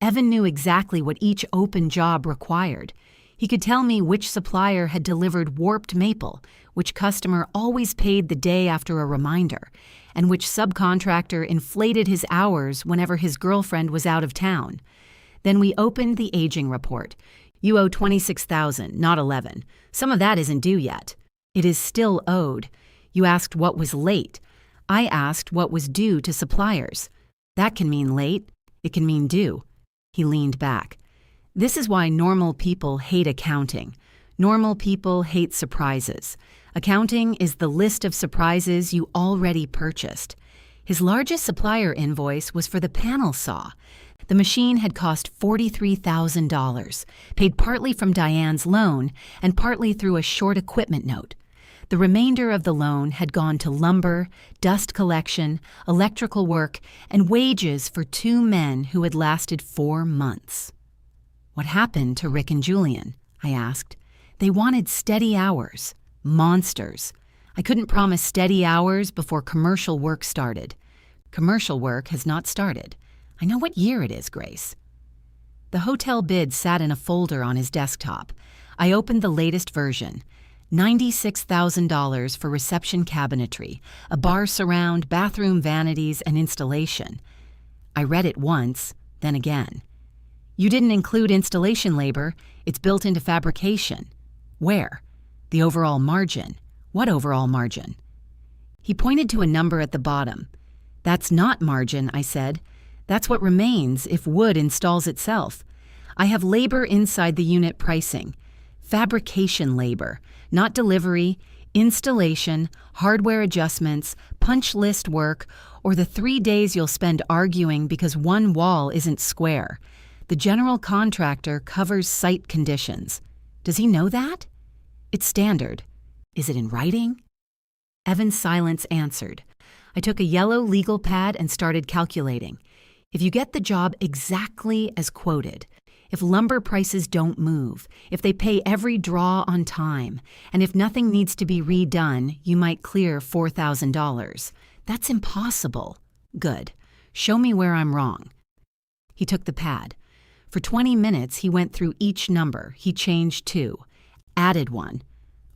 Evan knew exactly what each open job required. He could tell me which supplier had delivered warped maple, which customer always paid the day after a reminder, and which subcontractor inflated his hours whenever his girlfriend was out of town. Then we opened the aging report. "You owe $26,000, not $11. Some of that isn't due yet." "It is still owed." "You asked what was late." "I asked what was due to suppliers." "That can mean late. It can mean due." He leaned back. "This is why normal people hate accounting. Normal people hate surprises. Accounting is the list of surprises you already purchased." His largest supplier invoice was for the panel saw. The machine had cost $43,000, paid partly from Diane's loan and partly through a short equipment note. The remainder of the loan had gone to lumber, dust collection, electrical work, and wages for 2 men who had lasted 4 months. "What happened to Rick and Julian?" I asked. "They wanted steady hours. Monsters. I couldn't promise steady hours before commercial work started. Commercial work has not started. I know what year it is, Grace." The hotel bid sat in a folder on his desktop. I opened the latest version. $96,000 for reception cabinetry, a bar surround, bathroom vanities, and installation. I read it once, then again. "You didn't include installation labor. It's built into fabrication." "Where?" "The overall margin." "What overall margin?" He pointed to a number at the bottom. "That's not margin," I said. "That's what remains if wood installs itself. I have labor inside the unit pricing. Fabrication labor, not delivery, installation, hardware adjustments, punch list work, or the 3 days you'll spend arguing because one wall isn't square. The general contractor covers site conditions. Does he know that? It's standard. Is it in writing?" Evan's silence answered. I took a yellow legal pad and started calculating. If you get the job exactly as quoted, if lumber prices don't move, if they pay every draw on time, and if nothing needs to be redone, you might clear $4,000. That's impossible. Good. Show me where I'm wrong. He took the pad. For 20 minutes, he went through each number. He changed 2, added 1,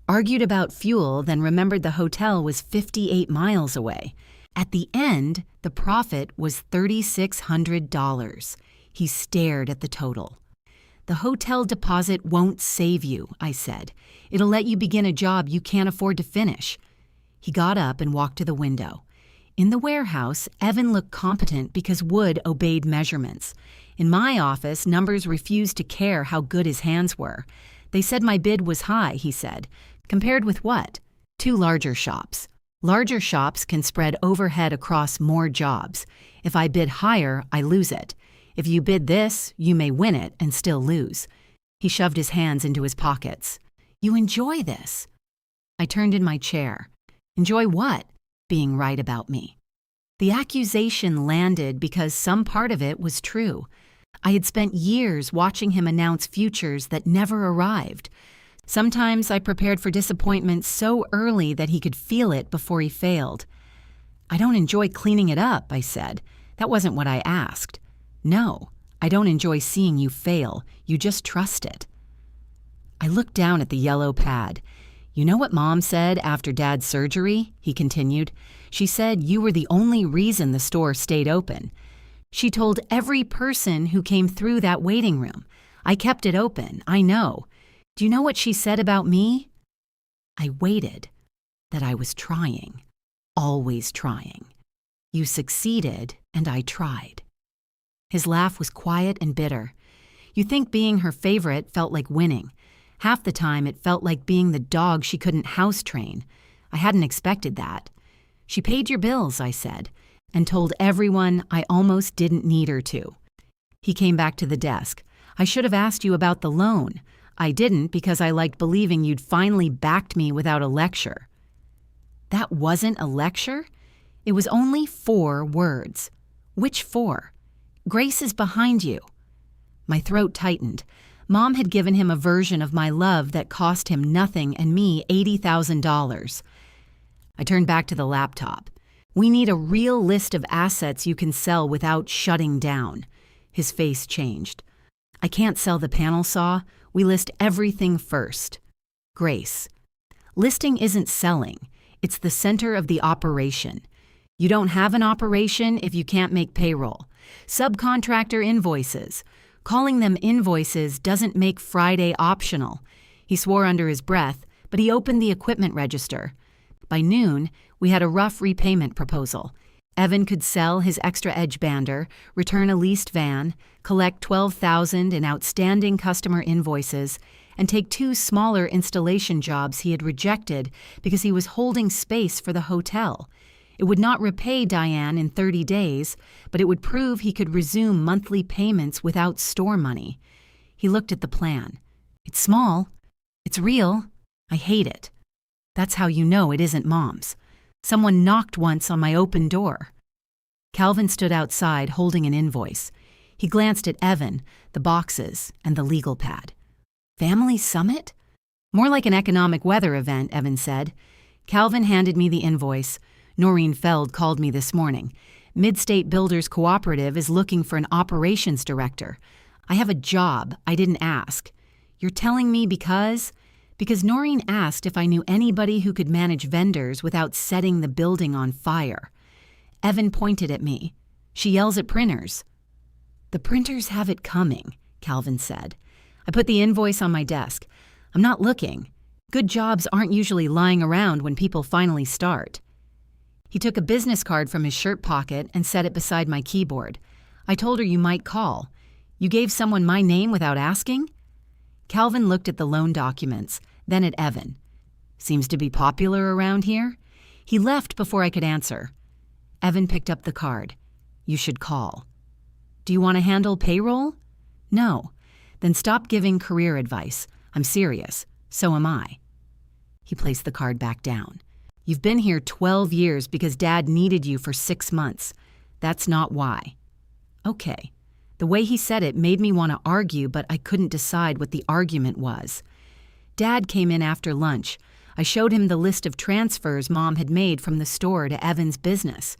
argued about fuel, then remembered the hotel was 58 miles away. At the end, the profit was $3,600. He stared at the total. The hotel deposit won't save you, I said. It'll let you begin a job you can't afford to finish. He got up and walked to the window. In the warehouse, Evan looked competent because Wood obeyed measurements. In my office, numbers refused to care how good his hands were. They said my bid was high, he said. Compared with what? 2 larger shops. Larger shops can spread overhead across more jobs. If I bid higher, I lose it. If you bid this, you may win it and still lose. He shoved his hands into his pockets. You enjoy this. I turned in my chair. Enjoy what? Being right about me. The accusation landed because some part of it was true. I had spent years watching him announce futures that never arrived. Sometimes I prepared for disappointment so early that he could feel it before he failed. I don't enjoy cleaning it up, I said. That wasn't what I asked. No, I don't enjoy seeing you fail. You just trust it. I looked down at the yellow pad. You know what Mom said after Dad's surgery? He continued. She said you were the only reason the store stayed open. She told every person who came through that waiting room. I kept it open, I know. Do you know what she said about me? I waited. That I was trying. Always trying. You succeeded, and I tried. His laugh was quiet and bitter. You think being her favorite felt like winning. Half the time it felt like being the dog she couldn't house train. I hadn't expected that. She paid your bills, I said, and told everyone I almost didn't need her to. He came back to the desk. I should have asked you about the loan. I didn't because I liked believing you'd finally backed me without a lecture. That wasn't a lecture? It was only 4 words. Which 4? Grace is behind you. My throat tightened. Mom had given him a version of my love that cost him nothing and me $80,000. I turned back to the laptop. We need a real list of assets you can sell without shutting down. His face changed. I can't sell the panel saw. We list everything first. Grace. Listing isn't selling. It's the center of the operation. You don't have an operation if you can't make payroll. Subcontractor invoices. Calling them invoices doesn't make Friday optional. He swore under his breath, but he opened the equipment register. By noon, we had a rough repayment proposal. Evan could sell his extra edge bander, return a leased van, collect $12,000 in outstanding customer invoices, and take 2 smaller installation jobs he had rejected because he was holding space for the hotel. It would not repay Diane in 30 days, but it would prove he could resume monthly payments without store money. He looked at the plan. It's small. It's real. I hate it. That's how you know it isn't Mom's. Someone knocked once on my open door. Calvin stood outside holding an invoice. He glanced at Evan, the boxes, and the legal pad. Family Summit? More like an economic weather event, Evan said. Calvin handed me the invoice. Noreen Feld called me this morning. Midstate Builders Cooperative is looking for an operations director. I have a job. I didn't ask. You're telling me because? Because Noreen asked if I knew anybody who could manage vendors without setting the building on fire. Evan pointed at me. She yells at printers. The printers have it coming, Calvin said. I put the invoice on my desk. I'm not looking. Good jobs aren't usually lying around when people finally start. He took a business card from his shirt pocket and set it beside my keyboard. I told her you might call. You gave someone my name without asking? Calvin looked at the loan documents, then at Evan. Seems to be popular around here? He left before I could answer. Evan picked up the card. You should call. Do you want to handle payroll? No. Then stop giving career advice. I'm serious. So am I. He placed the card back down. You've been here 12 years because Dad needed you for 6 months. That's not why. Okay. The way he said it made me want to argue, but I couldn't decide what the argument was. Dad came in after lunch. I showed him the list of transfers Mom had made from the store to Evan's business.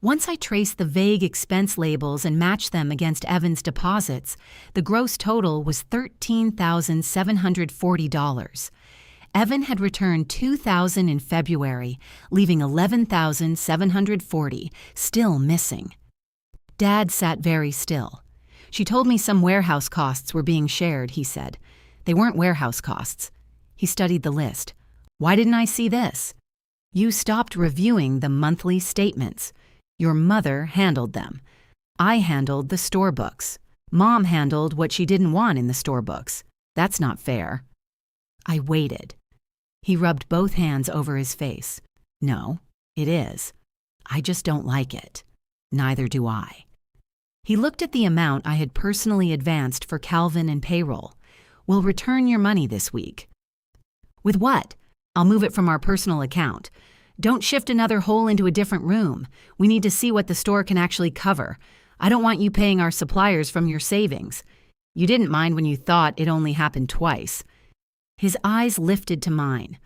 Once I traced the vague expense labels and matched them against Evan's deposits, the gross total was $13,740. Evan had returned $2,000 in February, leaving $11,740 still missing. Dad sat very still. She told me some warehouse costs were being shared, he said. They weren't warehouse costs. He studied the list. Why didn't I see this? You stopped reviewing the monthly statements. Your mother handled them. I handled the store books. Mom handled what she didn't want in the store books. That's not fair. I waited. He rubbed both hands over his face. No, it is. I just don't like it. Neither do I. He looked at the amount I had personally advanced for Calvin and payroll. We'll return your money this week. With what? I'll move it from our personal account. Don't shift another hole into a different room. We need to see what the store can actually cover. I don't want you paying our suppliers from your savings. You didn't mind when you thought it only happened twice. His eyes lifted to mine.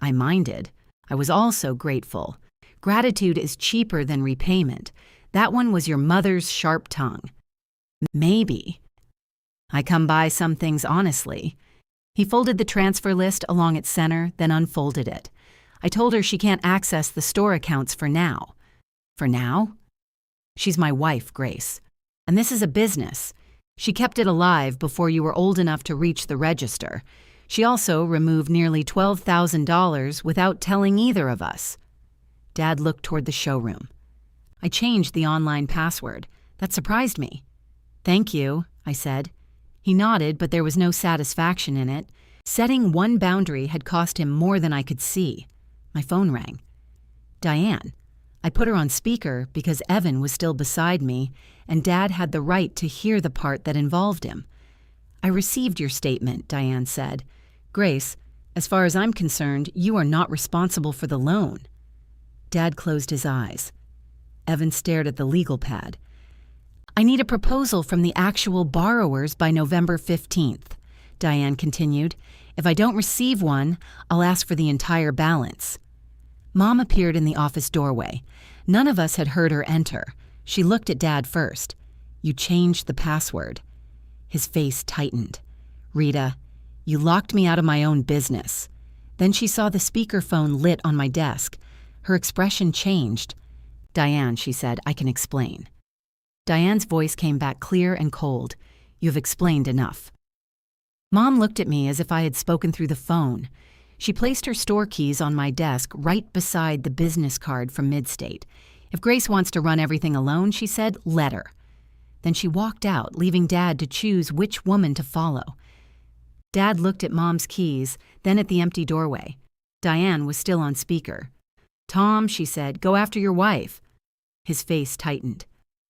I minded. I was also grateful. Gratitude is cheaper than repayment. That one was your mother's sharp tongue. Maybe. I come by some things honestly. He folded the transfer list along its center, then unfolded it. I told her she can't access the store accounts for now. For now? She's my wife, Grace. And this is a business. She kept it alive before you were old enough to reach the register. She also removed nearly $12,000 without telling either of us. Dad looked toward the showroom. I changed the online password. That surprised me. Thank you, I said. He nodded, but there was no satisfaction in it. Setting one boundary had cost him more than I could see. My phone rang. Diane. I put her on speaker because Evan was still beside me, and Dad had the right to hear the part that involved him. I received your statement, Diane said. Grace, as far as I'm concerned, you are not responsible for the loan. Dad closed his eyes. Evan stared at the legal pad. I need a proposal from the actual borrowers by November 15th, Diane continued. If I don't receive one, I'll ask for the entire balance. Mom appeared in the office doorway. None of us had heard her enter. She looked at Dad first. You changed the password. His face tightened. Rita, you locked me out of my own business. Then she saw the speakerphone lit on my desk. Her expression changed. Diane, she said, I can explain. Diane's voice came back clear and cold. You've explained enough. Mom looked at me as if I had spoken through the phone. She placed her store keys on my desk right beside the business card from Midstate. If Grace wants to run everything alone, she said, let her. Then she walked out, leaving Dad to choose which woman to follow. Dad looked at Mom's keys, then at the empty doorway. Diane was still on speaker. Tom, she said, go after your wife. His face tightened.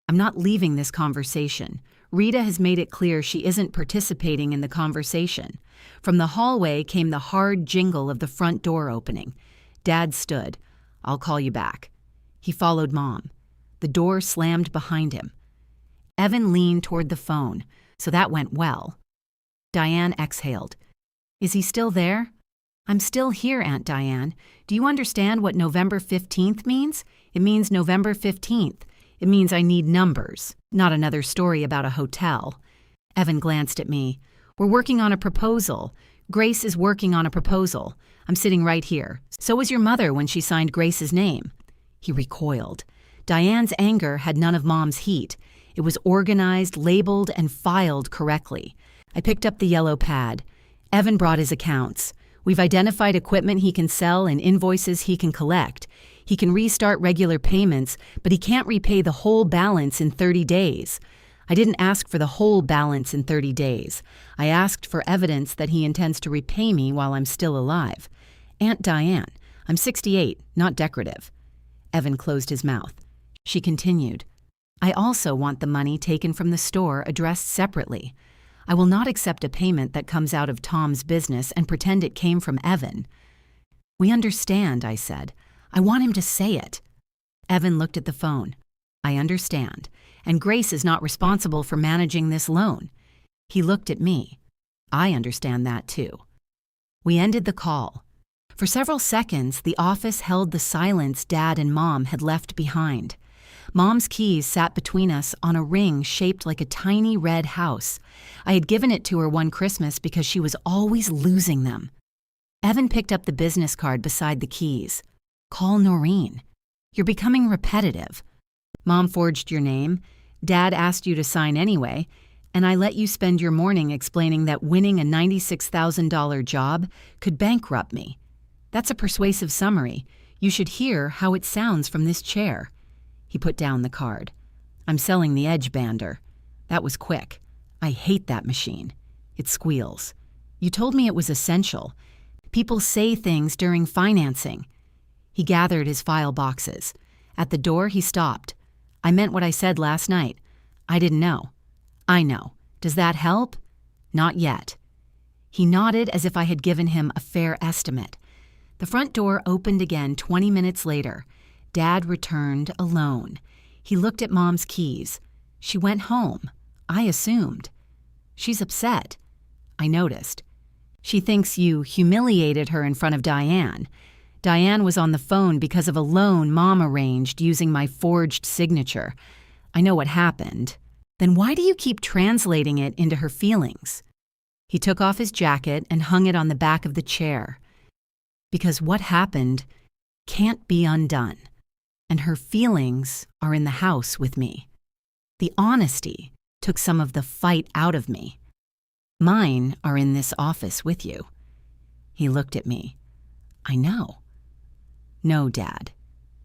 I'm not leaving this conversation. Rita has made it clear she isn't participating in the conversation. From the hallway came the hard jingle of the front door opening. Dad stood. I'll call you back. He followed Mom. The door slammed behind him. Evan leaned toward the phone, so that went well. Diane exhaled. Is he still there? I'm still here, Aunt Diane. Do you understand what November 15th means? It means November 15th. It means I need numbers, not another story about a hotel. Evan glanced at me. We're working on a proposal. Grace is working on a proposal. I'm sitting right here. So was your mother when she signed Grace's name. He recoiled. Diane's anger had none of Mom's heat. It was organized, labeled, and filed correctly. I picked up the yellow pad. Evan brought his accounts. We've identified equipment he can sell and invoices he can collect. He can restart regular payments, but he can't repay the whole balance in 30 days. I didn't ask for the whole balance in 30 days. I asked for evidence that he intends to repay me while I'm still alive. Aunt Diane, I'm 68, not decorative. Evan closed his mouth. She continued. I also want the money taken from the store addressed separately. I will not accept a payment that comes out of Tom's business and pretend it came from Evan. We understand, I said. I want him to say it. Evan looked at the phone. I understand. And Grace is not responsible for managing this loan. He looked at me. I understand that too. We ended the call. For several seconds, the office held the silence Dad and Mom had left behind. Mom's keys sat between us on a ring shaped like a tiny red house. I had given it to her one Christmas because she was always losing them. Evan picked up the business card beside the keys. Call Noreen. You're becoming repetitive. Mom forged your name. Dad asked you to sign anyway, and I let you spend your morning explaining that winning a $96,000 job could bankrupt me. That's a persuasive summary. You should hear how it sounds from this chair. He put down the card. I'm selling the Edge Bander. That was quick. I hate that machine. It squeals. You told me it was essential. People say things during financing. He gathered his file boxes. At the door, he stopped. I meant what I said last night. I didn't know. I know. Does that help? Not yet. He nodded as if I had given him a fair estimate. The front door opened again 20 minutes later. Dad returned alone. He looked at Mom's keys. She went home. I assumed. She's upset. I noticed. She thinks you humiliated her in front of Diane. Diane was on the phone because of a loan Mom arranged using my forged signature. I know what happened. Then why do you keep translating it into her feelings? He took off his jacket and hung it on the back of the chair. Because what happened can't be undone, and her feelings are in the house with me. The honesty took some of the fight out of me. Mine are in this office with you. He looked at me. I know. No, Dad.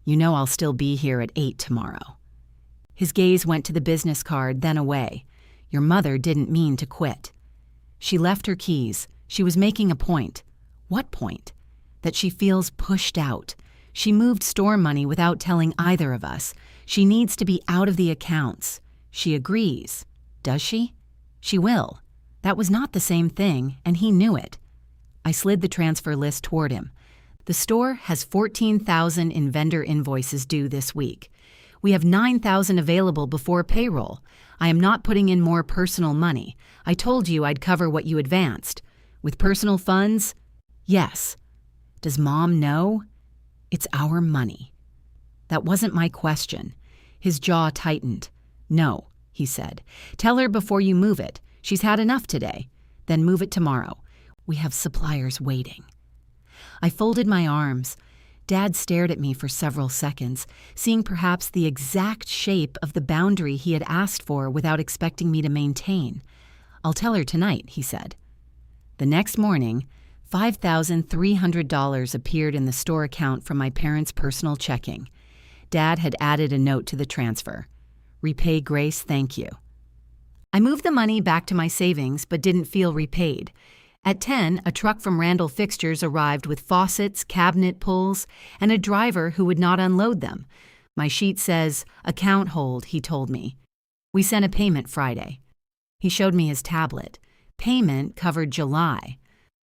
You know I'll still be here at 8 tomorrow. His gaze went to the business card, then away. Your mother didn't mean to quit. She left her keys. She was making a point. What point? That she feels pushed out. She moved store money without telling either of us. She needs to be out of the accounts. She agrees. Does she? She will. That was not the same thing, and he knew it. I slid the transfer list toward him. The store has 14,000 in vendor invoices due this week. We have 9,000 available before payroll. I am not putting in more personal money. I told you I'd cover what you advanced. With personal funds? Yes. Does Mom know? It's our money. That wasn't my question. His jaw tightened. No, he said. Tell her before you move it. She's had enough today. Then move it tomorrow. We have suppliers waiting. I folded my arms. Dad stared at me for several seconds, seeing perhaps the exact shape of the boundary he had asked for without expecting me to maintain. I'll tell her tonight, he said. The next morning, $5,300 appeared in the store account from my parents' personal checking. Dad had added a note to the transfer. Repay Grace, thank you. I moved the money back to my savings but didn't feel repaid. At 10, a truck from Randall Fixtures arrived with faucets, cabinet pulls, and a driver who would not unload them. My sheet says, account hold, he told me. We sent a payment Friday. He showed me his tablet. Payment covered July.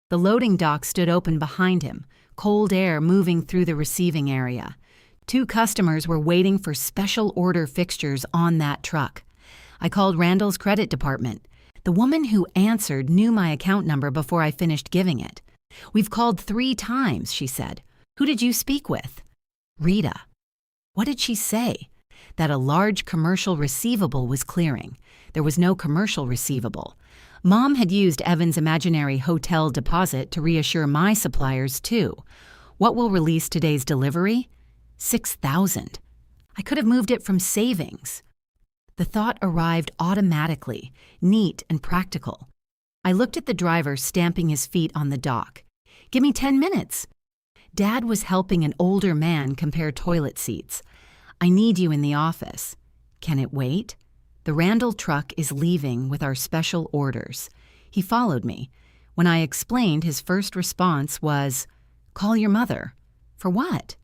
The loading dock stood open behind him, cold air moving through the receiving area. 2 customers were waiting for special order fixtures on that truck. I called Randall's credit department. The woman who answered knew my account number before I finished giving it. We've called 3 times, she said. Who did you speak with? Rita. What did she say? That a large commercial receivable was clearing. There was no commercial receivable. Mom had used Evan's imaginary hotel deposit to reassure my suppliers, too. What will release today's delivery? $6,000. I could have moved it from savings. The thought arrived automatically, neat and practical. I looked at the driver stamping his feet on the dock. Give me 10 minutes. Dad was helping an older man compare toilet seats. I need you in the office. Can it wait? The Randall truck is leaving with our special orders. He followed me. When I explained, his first response was, call your mother. For what?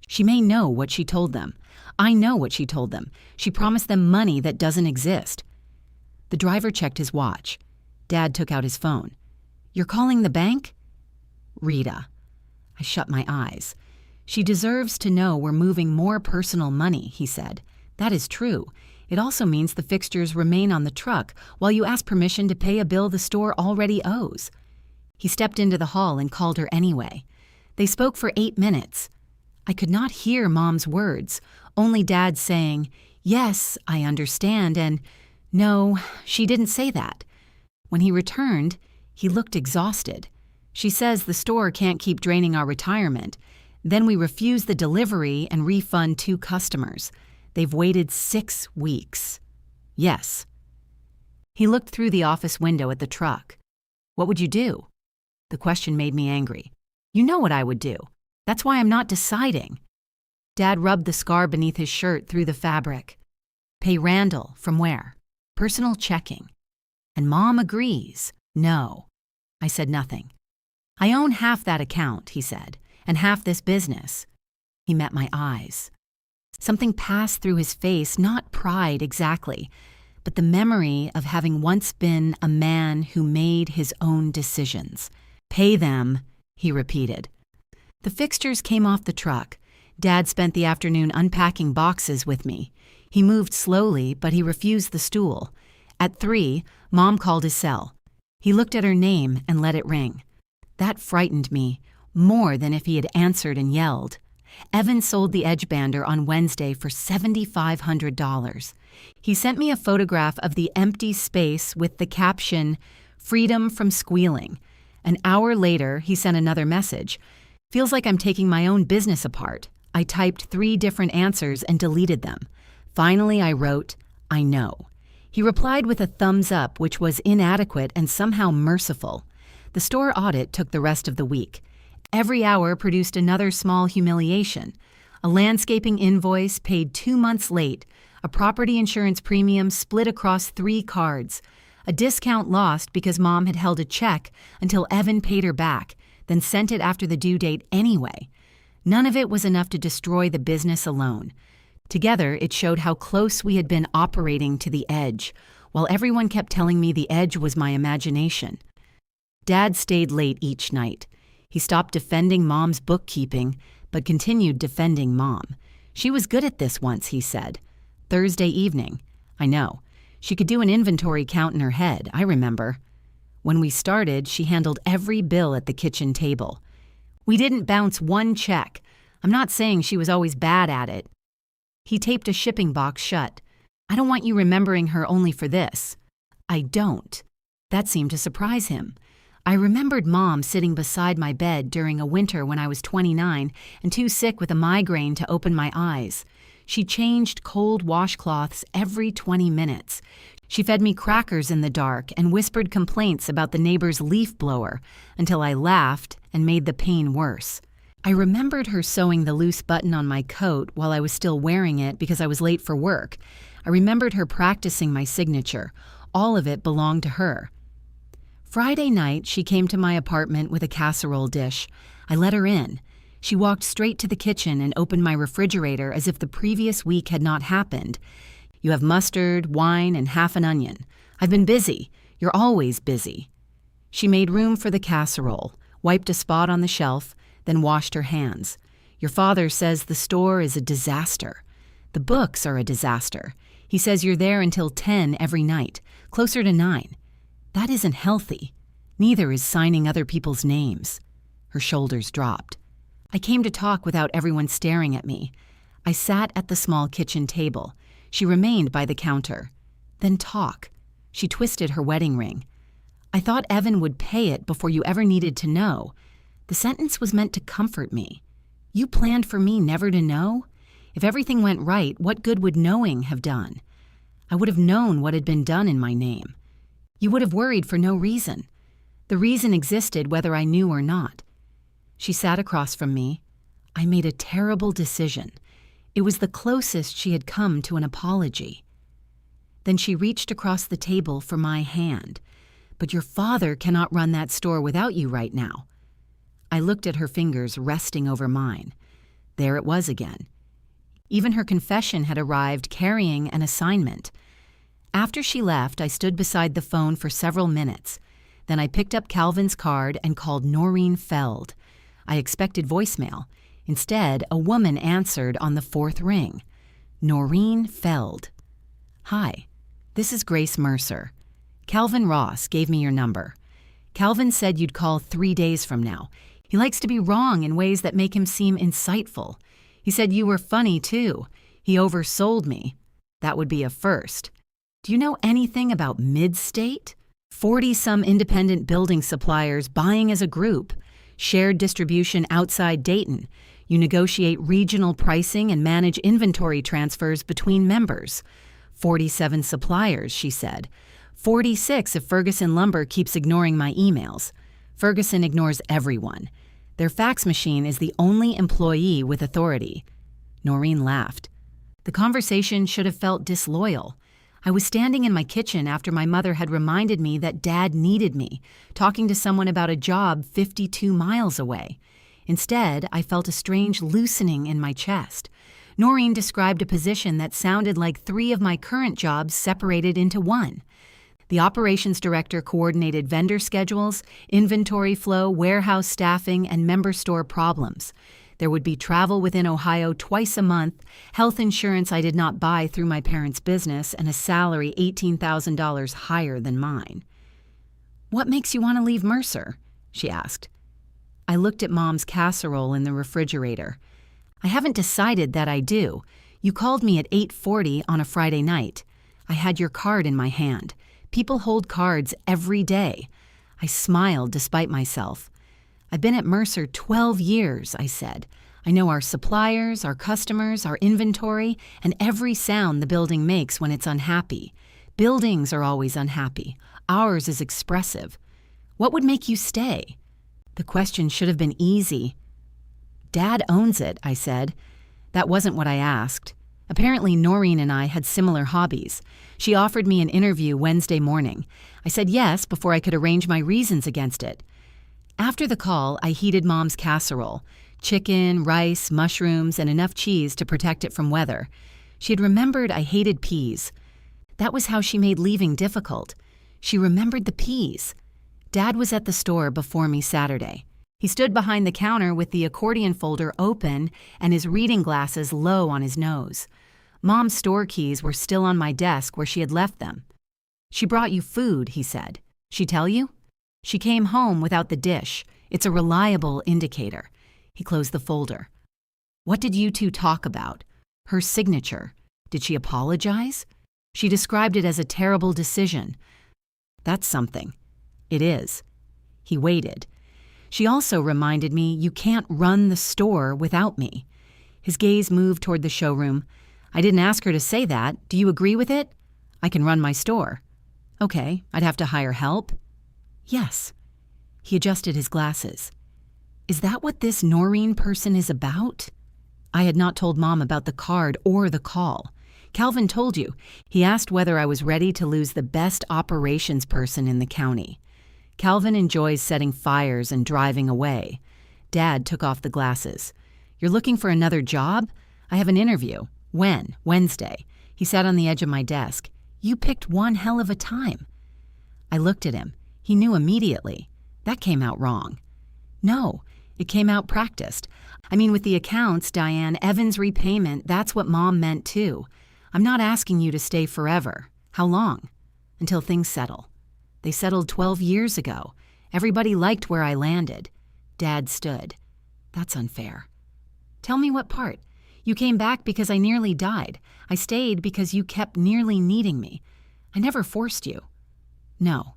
She may know what she told them. I know what she told them. She promised them money that doesn't exist. The driver checked his watch. Dad took out his phone. You're calling the bank? Rita. I shut my eyes. She deserves to know we're moving more personal money, he said. That is true. It also means the fixtures remain on the truck while you ask permission to pay a bill the store already owes. He stepped into the hall and called her anyway. They spoke for 8 minutes. I could not hear Mom's words, only Dad saying, "Yes, I understand," and "No, she didn't say that." When he returned, he looked exhausted. "She says the store can't keep draining our retirement. Then we refuse the delivery and refund 2 customers. They've waited 6 weeks." "Yes." He looked through the office window at the truck. "What would you do?" The question made me angry. "You know what I would do. That's why I'm not deciding." Dad rubbed the scar beneath his shirt through the fabric. "Pay Randall from where?" "Personal checking." "And Mom agrees." "No." I said nothing. "I own half that account," he said, "and half this business." He met my eyes. Something passed through his face, not pride exactly, but the memory of having once been a man who made his own decisions. "Pay them," he repeated. The fixtures came off the truck. Dad spent the afternoon unpacking boxes with me. He moved slowly, but he refused the stool. At 3, Mom called his cell. He looked at her name and let it ring. That frightened me, more than if he had answered and yelled. Evan sold the edgebander on Wednesday for $7,500. He sent me a photograph of the empty space with the caption, "Freedom from squealing." An hour later, he sent another message. "Feels like I'm taking my own business apart." I typed 3 different answers and deleted them. Finally, I wrote, "I know." He replied with a thumbs up, which was inadequate and somehow merciful. The store audit took the rest of the week. Every hour produced another small humiliation. A landscaping invoice paid 2 months late, a property insurance premium split across 3 cards, a discount lost because Mom had held a check until Evan paid her back, then sent it after the due date anyway. None of it was enough to destroy the business alone. Together, it showed how close we had been operating to the edge, while everyone kept telling me the edge was my imagination. Dad stayed late each night. He stopped defending Mom's bookkeeping, but continued defending Mom. She was good at this once, he said. Thursday evening. I know. She could do an inventory count in her head, I remember. When we started, she handled every bill at the kitchen table. We didn't bounce one check. I'm not saying she was always bad at it. He taped a shipping box shut. "I don't want you remembering her only for this." "I don't." That seemed to surprise him. I remembered Mom sitting beside my bed during a winter when I was 29 and too sick with a migraine to open my eyes. She changed cold washcloths every 20 minutes. She fed me crackers in the dark and whispered complaints about the neighbor's leaf blower until I laughed and made the pain worse. I remembered her sewing the loose button on my coat while I was still wearing it because I was late for work. I remembered her practicing my signature. All of it belonged to her. Friday night, she came to my apartment with a casserole dish. I let her in. She walked straight to the kitchen and opened my refrigerator as if the previous week had not happened. "You have mustard, wine, and half an onion. I've been busy. You're always busy." She made room for the casserole, wiped a spot on the shelf, then washed her hands. "Your father says the store is a disaster. The books are a disaster. He says you're there until 10 every night, closer to 9. That isn't healthy. Neither is signing other people's names." Her shoulders dropped. I came to talk without everyone staring at me. I sat at the small kitchen table. She remained by the counter. "Then talk." She twisted her wedding ring. "I thought Evan would pay it before you ever needed to know." The sentence was meant to comfort me. "You planned for me never to know? If everything went right, what good would knowing have done? I would have known what had been done in my name. You would have worried for no reason. The reason existed whether I knew or not." She sat across from me. I made a terrible decision. It was the closest she had come to an apology. Then she reached across the table for my hand. "But your father cannot run that store without you right now." I looked at her fingers resting over mine. There it was again. Even her confession had arrived carrying an assignment. After she left, I stood beside the phone for several minutes. Then I picked up Calvin's card and called Noreen Feld. I expected voicemail. Instead, a woman answered on the 4th ring. Noreen Feld. "Hi, this is Grace Mercer. Calvin Ross gave me your number. Calvin said you'd call 3 days from now. He likes to be wrong in ways that make him seem insightful. He said you were funny, too. He oversold me. That would be a first. Do you know anything about Mid-State? 40-some independent building suppliers buying as a group. Shared distribution outside Dayton. You negotiate regional pricing and manage inventory transfers between members. 47 suppliers, she said. 46 if Ferguson Lumber keeps ignoring my emails. Ferguson ignores everyone. Their fax machine is the only employee with authority. Noreen laughed. The conversation should have felt disloyal. I was standing in my kitchen after my mother had reminded me that Dad needed me, talking to someone about a job 52 miles away. Instead, I felt a strange loosening in my chest. Noreen described a position that sounded like 3 of my current jobs separated into one. The operations director coordinated vendor schedules, inventory flow, warehouse staffing, and member store problems. There would be travel within Ohio twice a month, health insurance I did not buy through my parents' business, and a salary $18,000 higher than mine. "What makes you want to leave Mercer?" she asked. I looked at Mom's casserole in the refrigerator. "I haven't decided that I do. You called me at 8:40 on a Friday night. I had your card in my hand. People hold cards every day." I smiled despite myself. "I've been at Mercer 12 years, I said. "I know our suppliers, our customers, our inventory, and every sound the building makes when it's unhappy. Buildings are always unhappy. Ours is expressive. What would make you stay?" The question should have been easy. "Dad owns it," I said. That wasn't what I asked. Apparently, Noreen and I had similar hobbies. She offered me an interview Wednesday morning. I said yes before I could arrange my reasons against it. After the call, I heated Mom's casserole. Chicken, rice, mushrooms, and enough cheese to protect it from weather. She had remembered I hated peas. That was how she made leaving difficult. She remembered the peas. Dad was at the store before me Saturday. He stood behind the counter with the accordion folder open and his reading glasses low on his nose. Mom's store keys were still on my desk where she had left them. "She brought you food," he said. "She tell you?" "She came home without the dish. It's a reliable indicator." He closed the folder. "What did you two talk about?" "Her signature. Did she apologize?" "She described it as a terrible decision." "That's something." "It is." He waited. "She also reminded me you can't run the store without me." His gaze moved toward the showroom. "I didn't ask her to say that. Do you agree with it?" "I can run my store." "Okay, I'd have to hire help." "Yes." He adjusted his glasses. "Is that what this Noreen person is about?" I had not told Mom about the card or the call. "Calvin told you. He asked whether I was ready to lose the best operations person in the county." Calvin enjoys setting fires and driving away. Dad took off the glasses. "You're looking for another job? I have an interview." "When?" "Wednesday." He sat on the edge of my desk. "You picked one hell of a time." I looked at him. He knew immediately. That came out wrong. "No, it came out practiced. I mean, with the accounts, Diane, Evan's repayment, that's what Mom meant too. I'm not asking you to stay forever." "How long?" "Until things settle." "They settled 12 years ago. Everybody liked where I landed." Dad stood. "That's unfair." "Tell me what part. You came back because I nearly died. I stayed because you kept nearly needing me. I never forced you." "No.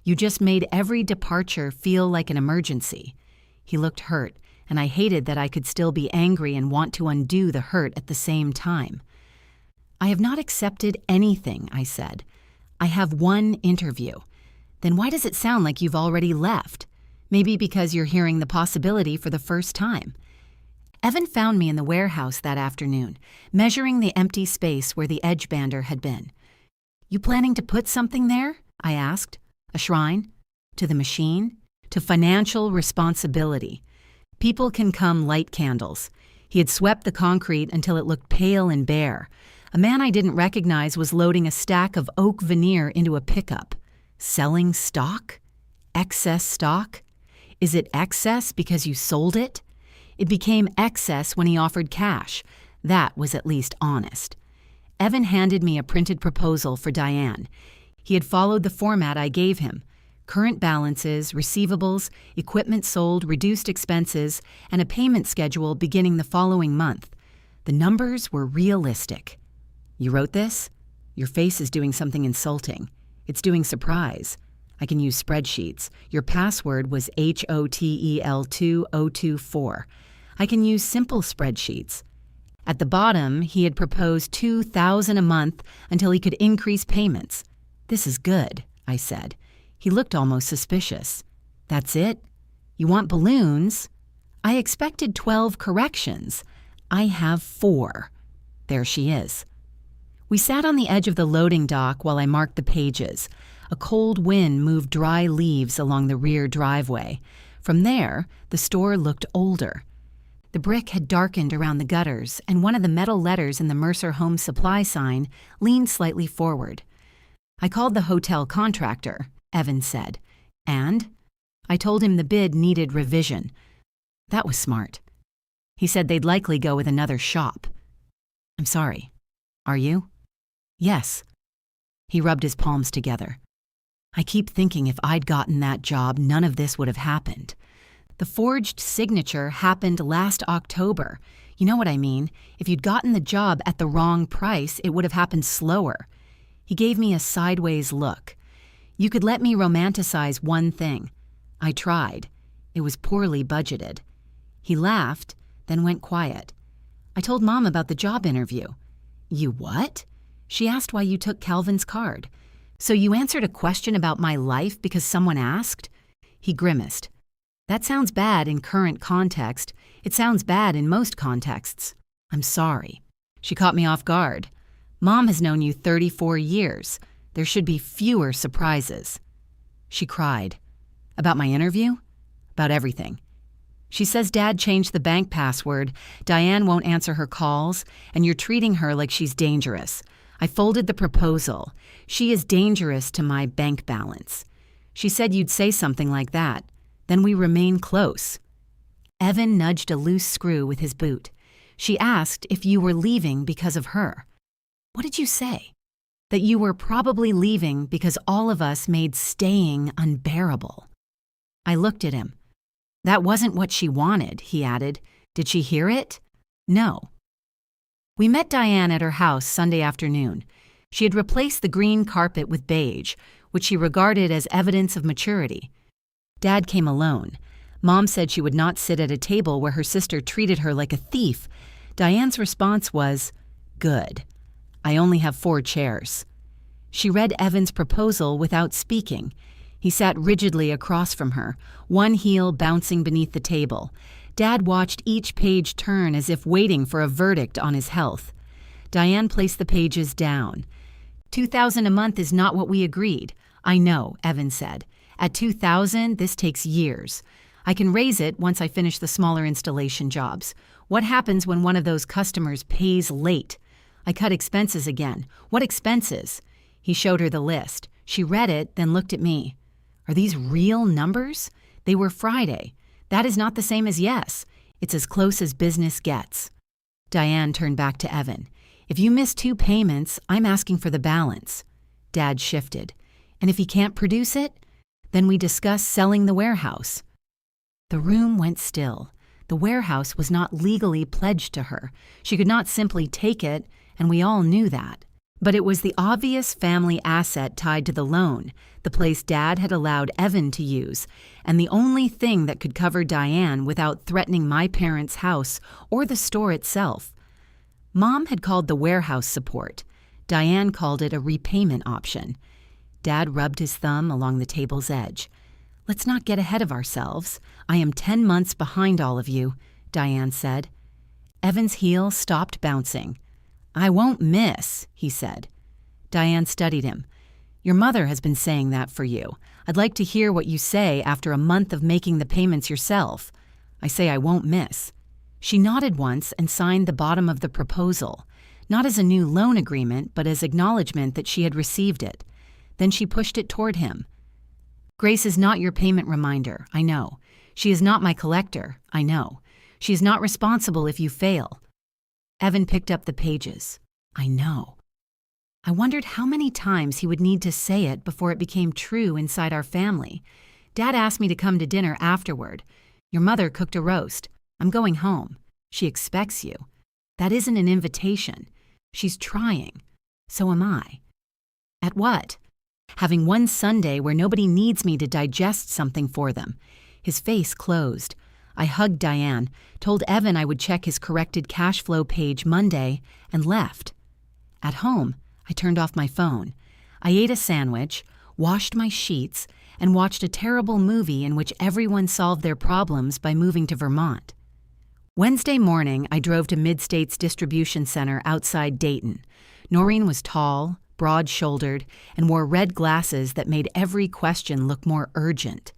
You just made every departure feel like an emergency." He looked hurt, and I hated that I could still be angry and want to undo the hurt at the same time. "I have not accepted anything," I said. "I have one interview." "Then why does it sound like you've already left?" "Maybe because you're hearing the possibility for the first time." Evan found me in the warehouse that afternoon, measuring the empty space where the edge bander had been. "You planning to put something there?" I asked. "A shrine? To the machine? To financial responsibility. People can come light candles." He had swept the concrete until it looked pale and bare. A man I didn't recognize was loading a stack of oak veneer into a pickup. Selling stock? Excess stock? Is it excess because you sold it? It became excess when he offered cash. That was at least honest. Evan handed me a printed proposal for Diane. He had followed the format I gave him. current balances, receivables, equipment sold, reduced expenses, and a payment schedule beginning the following month. The numbers were realistic. You wrote this? Your face is doing something insulting. It's doing surprise. I can use spreadsheets. Your password was HOTEL2024. I can use simple spreadsheets. At the bottom, he had proposed $2,000 a month until he could increase payments. This is good, I said. He looked almost suspicious. That's it? You want balloons? I expected 12 corrections. I have 4. There she is. We sat on the edge of the loading dock while I marked the pages. A cold wind moved dry leaves along the rear driveway. From there, the store looked older. The brick had darkened around the gutters, and one of the metal letters in the Mercer Home Supply sign leaned slightly forward. I called the hotel contractor, Evan said, and I told him the bid needed revision. That was smart. He said they'd likely go with another shop. I'm sorry. Are you? Yes. He rubbed his palms together. I keep thinking if I'd gotten that job, none of this would have happened. The forged signature happened last October. You know what I mean? If you'd gotten the job at the wrong price, it would have happened slower. He gave me a sideways look. You could let me romanticize one thing. I tried. It was poorly budgeted. He laughed, then went quiet. I told Mom about the job interview. You what? She asked why you took Calvin's card. So you answered a question about my life because someone asked? He grimaced. That sounds bad in current context. It sounds bad in most contexts. I'm sorry. She caught me off guard. Mom has known you 34 years. There should be fewer surprises. She cried. About my interview? About everything. She says Dad changed the bank password, Diane won't answer her calls, and you're treating her like she's dangerous. I folded the proposal. She is dangerous to my bank balance. She said you'd say something like that. Then we remain close. Evan nudged a loose screw with his boot. She asked if you were leaving because of her. What did you say? That you were probably leaving because all of us made staying unbearable. I looked at him. That wasn't what she wanted, he added. Did she hear it? No. We met Diane at her house Sunday afternoon. She had replaced the green carpet with beige, which she regarded as evidence of maturity. Dad came alone. Mom said she would not sit at a table where her sister treated her like a thief. Diane's response was, good. I only have 4 chairs. She read Evan's proposal without speaking. He sat rigidly across from her, one heel bouncing beneath the table. Dad watched each page turn as if waiting for a verdict on his health. Diane placed the pages down. $2,000 a month is not what we agreed. I know, Evan said. At $2,000, this takes years. I can raise it once I finish the smaller installation jobs. What happens when one of those customers pays late? I cut expenses again. What expenses? He showed her the list. She read it, then looked at me. Are these real numbers? They were Friday. That is not the same as yes. It's as close as business gets. Diane turned back to Evan. If you miss 2 payments, I'm asking for the balance. Dad shifted. And if he can't produce it? Then we discuss selling the warehouse. The room went still. The warehouse was not legally pledged to her. She could not simply take it, and we all knew that. But it was the obvious family asset tied to the loan, the place Dad had allowed Evan to use, and the only thing that could cover Diane without threatening my parents' house or the store itself. Mom had called the warehouse support. Diane called it a repayment option. Dad rubbed his thumb along the table's edge. Let's not get ahead of ourselves. I am 10 months behind all of you, Diane said. Evan's heel stopped bouncing. I won't miss, he said. Diane studied him. Your mother has been saying that for you. I'd like to hear what you say after a month of making the payments yourself. I say I won't miss. She nodded once and signed the bottom of the proposal, not as a new loan agreement, but as acknowledgement that she had received it. Then she pushed it toward him. Grace is not your payment reminder, I know. She is not my collector, I know. She is not responsible if you fail. Evan picked up the pages. I know. I wondered how many times he would need to say it before it became true inside our family. Dad asked me to come to dinner afterward. Your mother cooked a roast. I'm going home. She expects you. That isn't an invitation. She's trying. So am I. At what? Having one Sunday where nobody needs me to digest something for them. His face closed. I hugged Diane, told Evan I would check his corrected cash flow page Monday, and left. At home, I turned off my phone. I ate a sandwich, washed my sheets, and watched a terrible movie in which everyone solved their problems by moving to Vermont. Wednesday morning, I drove to Mid-States Distribution Center outside Dayton. Noreen was tall, broad-shouldered, and wore red glasses that made every question look more urgent.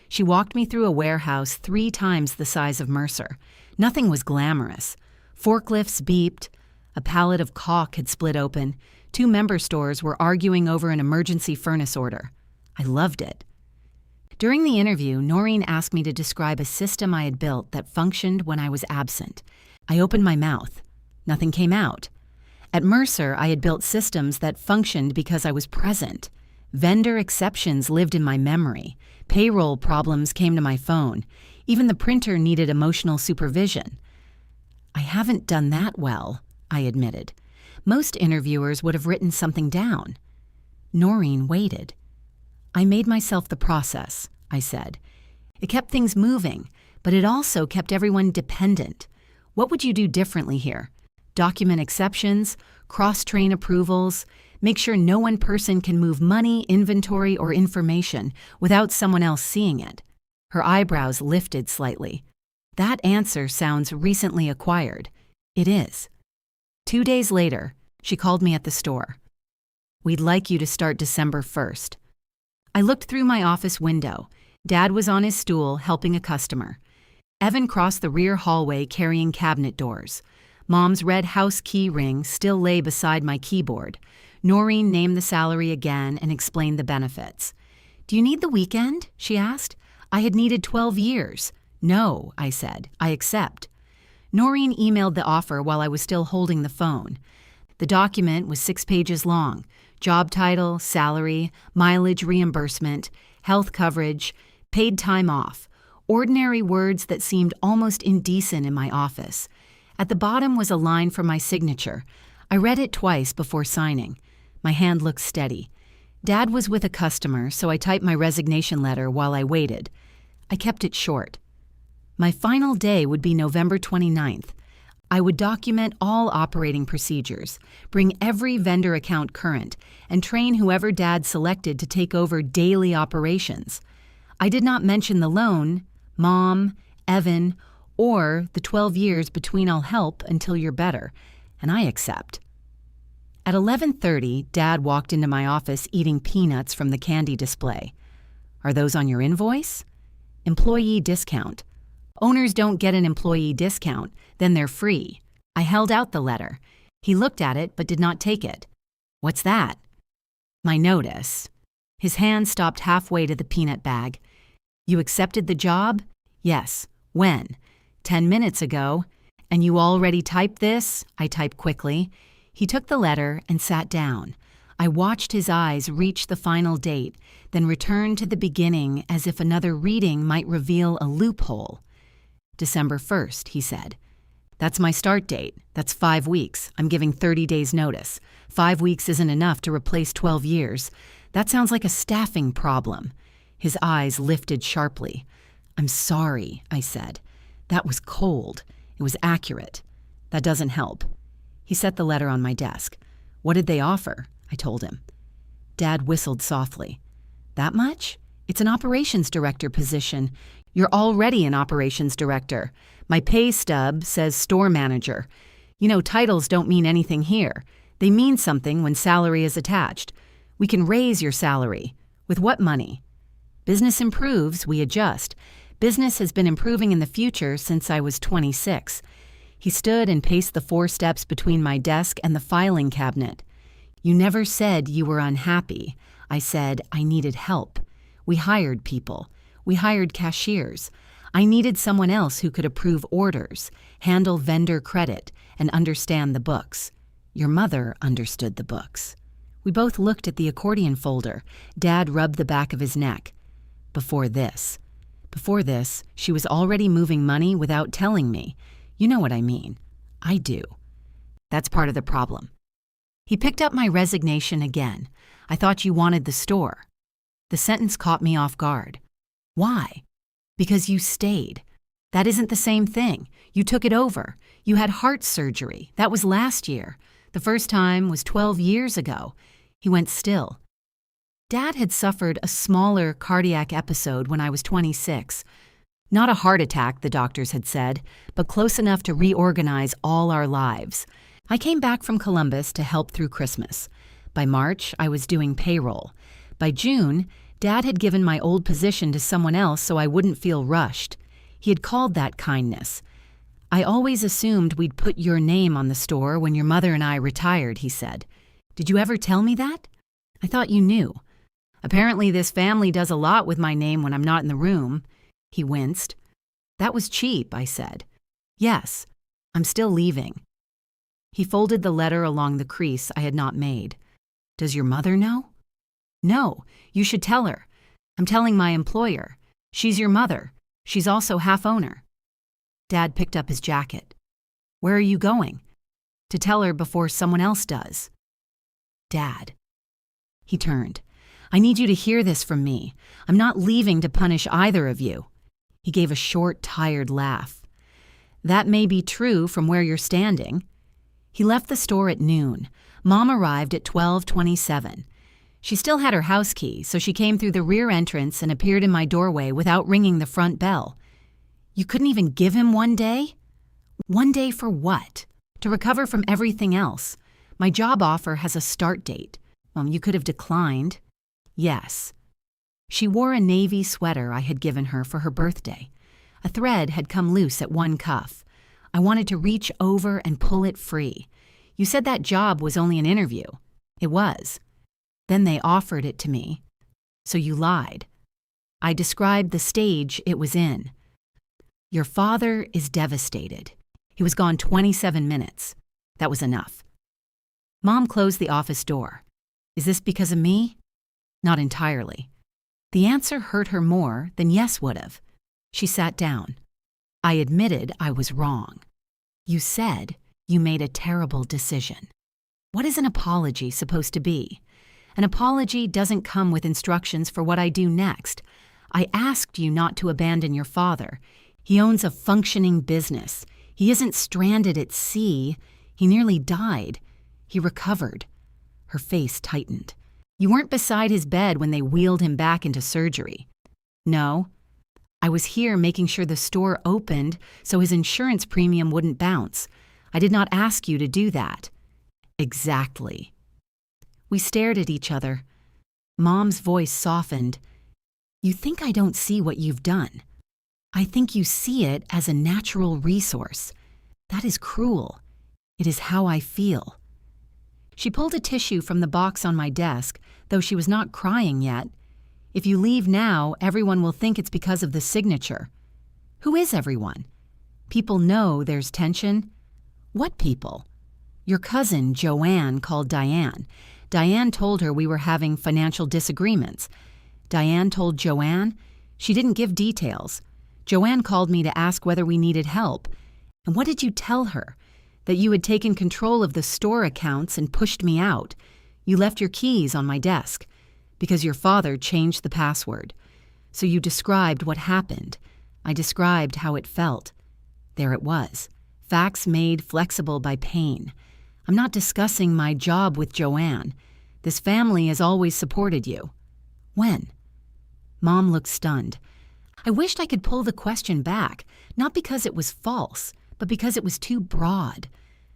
She walked me through a warehouse 3 times the size of Mercer. Nothing was glamorous. Forklifts beeped. A pallet of caulk had split open. 2 member stores were arguing over an emergency furnace order. I loved it. During the interview, Noreen asked me to describe a system I had built that functioned when I was absent. I opened my mouth. Nothing came out. At Mercer, I had built systems that functioned because I was present. Vendor exceptions lived in my memory. Payroll problems came to my phone. Even the printer needed emotional supervision. I haven't done that well, I admitted. Most interviewers would have written something down. Noreen waited. I made myself the process, I said. It kept things moving, but it also kept everyone dependent. What would you do differently here? Document exceptions, cross-train approvals, make sure no one person can move money, inventory, or information without someone else seeing it. Her eyebrows lifted slightly. That answer sounds recently acquired. It is. 2 days later, she called me at the store. We'd like you to start December 1st. I looked through my office window. Dad was on his stool helping a customer. Evan crossed the rear hallway carrying cabinet doors. Mom's red house key ring still lay beside my keyboard. Noreen named the salary again and explained the benefits. Do you need the weekend? She asked. I had needed 12 years. No, I said. I accept. Noreen emailed the offer while I was still holding the phone. The document was 6 pages long. Job title, salary, mileage reimbursement, health coverage, paid time off. Ordinary words that seemed almost indecent in my office. At the bottom was a line from my signature. I read it twice before signing. My hand looked steady. Dad was with a customer, so I typed my resignation letter while I waited. I kept it short. My final day would be November 29th. I would document all operating procedures, bring every vendor account current, and train whoever Dad selected to take over daily operations. I did not mention the loan, Mom, Evan, or the 12 years between I'll help until you're better, and I accept. At 11:30, Dad walked into my office eating peanuts from the candy display. Are those on your invoice? Employee discount. Owners don't get an employee discount, then they're free. I held out the letter. He looked at it but did not take it. What's that? My notice. His hand stopped halfway to the peanut bag. You accepted the job? Yes. When? 10 minutes ago. And you already typed this? I typed quickly. He took the letter and sat down. I watched his eyes reach the final date, then return to the beginning as if another reading might reveal a loophole. December 1st, he said. That's my start date. That's 5 weeks. I'm giving 30 days notice. 5 weeks isn't enough to replace 12 years. That sounds like a staffing problem. His eyes lifted sharply. I'm sorry, I said. That was cold. It was accurate. That doesn't help. He set the letter on my desk. What did they offer? I told him. Dad whistled softly. That much? It's an operations director position. You're already an operations director. My pay stub says store manager. You know, titles don't mean anything here. They mean something when salary is attached. We can raise your salary. With what money? Business improves, we adjust. Business has been improving in the future since I was 26. He stood and paced the 4 steps between my desk and the filing cabinet. You never said you were unhappy. I said I needed help. We hired people. We hired cashiers. I needed someone else who could approve orders, handle vendor credit, and understand the books. Your mother understood the books. We both looked at the accordion folder. Dad rubbed the back of his neck. Before this, she was already moving money without telling me. You know what I mean. I do. That's part of the problem. He picked up my resignation again. I thought you wanted the store. The sentence caught me off guard. Why? Because you stayed. That isn't the same thing. You took it over. You had heart surgery. That was last year. The first time was 12 years ago. He went still. Dad had suffered a smaller cardiac episode when I was 26. Not a heart attack, the doctors had said, but close enough to reorganize all our lives. I came back from Columbus to help through Christmas. By March, I was doing payroll. By June, Dad had given my old position to someone else so I wouldn't feel rushed. He had called that kindness. I always assumed we'd put your name on the store when your mother and I retired, he said. Did you ever tell me that? I thought you knew. Apparently this family does a lot with my name when I'm not in the room. He winced. That was cheap, I said. Yes, I'm still leaving. He folded the letter along the crease I had not made. Does your mother know? No, you should tell her. I'm telling my employer. She's your mother. She's also half owner. Dad picked up his jacket. Where are you going? To tell her before someone else does. Dad. He turned. I need you to hear this from me. I'm not leaving to punish either of you. He gave a short, tired laugh. That may be true from where you're standing. He left the store at noon. Mom arrived at 12:27. She still had her house key, so she came through the rear entrance and appeared in my doorway without ringing the front bell. You couldn't even give him 1 day? 1 day for what? To recover from everything else. My job offer has a start date. You could have declined. Yes. She wore a navy sweater I had given her for her birthday. A thread had come loose at one cuff. I wanted to reach over and pull it free. You said that job was only an interview. It was. Then they offered it to me. So you lied. I described the stage it was in. Your father is devastated. He was gone 27 minutes. That was enough. Mom closed the office door. Is this because of me? Not entirely. The answer hurt her more than yes would have. She sat down. I admitted I was wrong. You said you made a terrible decision. What is an apology supposed to be? An apology doesn't come with instructions for what I do next. I asked you not to abandon your father. He owns a functioning business. He isn't stranded at sea. He nearly died. He recovered. Her face tightened. You weren't beside his bed when they wheeled him back into surgery. No. I was here making sure the store opened so his insurance premium wouldn't bounce. I did not ask you to do that. Exactly. We stared at each other. Mom's voice softened. You think I don't see what you've done. I think you see it as a natural resource. That is cruel. It is how I feel. She pulled a tissue from the box on my desk, though she was not crying yet. If you leave now, everyone will think it's because of the signature. Who is everyone? People know there's tension. What people? Your cousin, Joanne, called Diane. Diane told her we were having financial disagreements. Diane told Joanne. She didn't give details. Joanne called me to ask whether we needed help. And what did you tell her? That you had taken control of the store accounts and pushed me out. You left your keys on my desk because your father changed the password. So you described what happened. I described how it felt. There it was. Facts made flexible by pain. I'm not discussing my job with Joanne. This family has always supported you. When? Mom looked stunned. I wished I could pull the question back, not because it was false, but because it was too broad.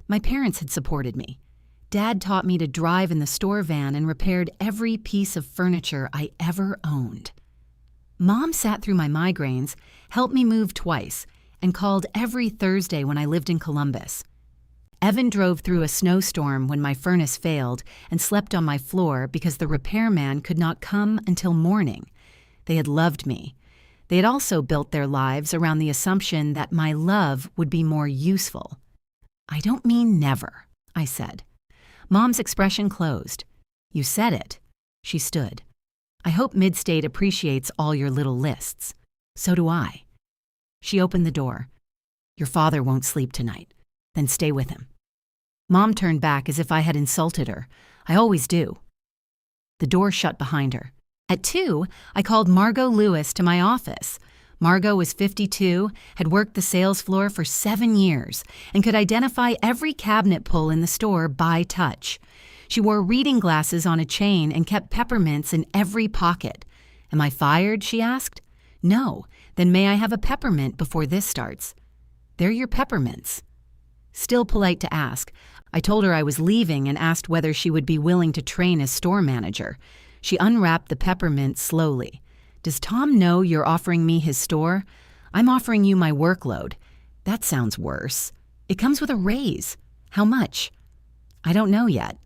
My parents had supported me. Dad taught me to drive in the store van and repaired every piece of furniture I ever owned. Mom sat through my migraines, helped me move twice, and called every Thursday when I lived in Columbus. Evan drove through a snowstorm when my furnace failed and slept on my floor because the repairman could not come until morning. They had loved me. They had also built their lives around the assumption that my love would be more useful. I don't mean never, I said. Mom's expression closed. You said it. She stood. I hope Midstate appreciates all your little lists. So do I. She opened the door. Your father won't sleep tonight. Then stay with him. Mom turned back as if I had insulted her. I always do. The door shut behind her. At 2, I called Margot Lewis to my office. Margot was 52, had worked the sales floor for 7 years, and could identify every cabinet pull in the store by touch. She wore reading glasses on a chain and kept peppermints in every pocket. Am I fired? She asked. No. Then may I have a peppermint before this starts? They're your peppermints. Still polite to ask, I told her I was leaving and asked whether she would be willing to train as store manager. She unwrapped the peppermint slowly. Does Tom know you're offering me his store? I'm offering you my workload. That sounds worse. It comes with a raise. How much? I don't know yet.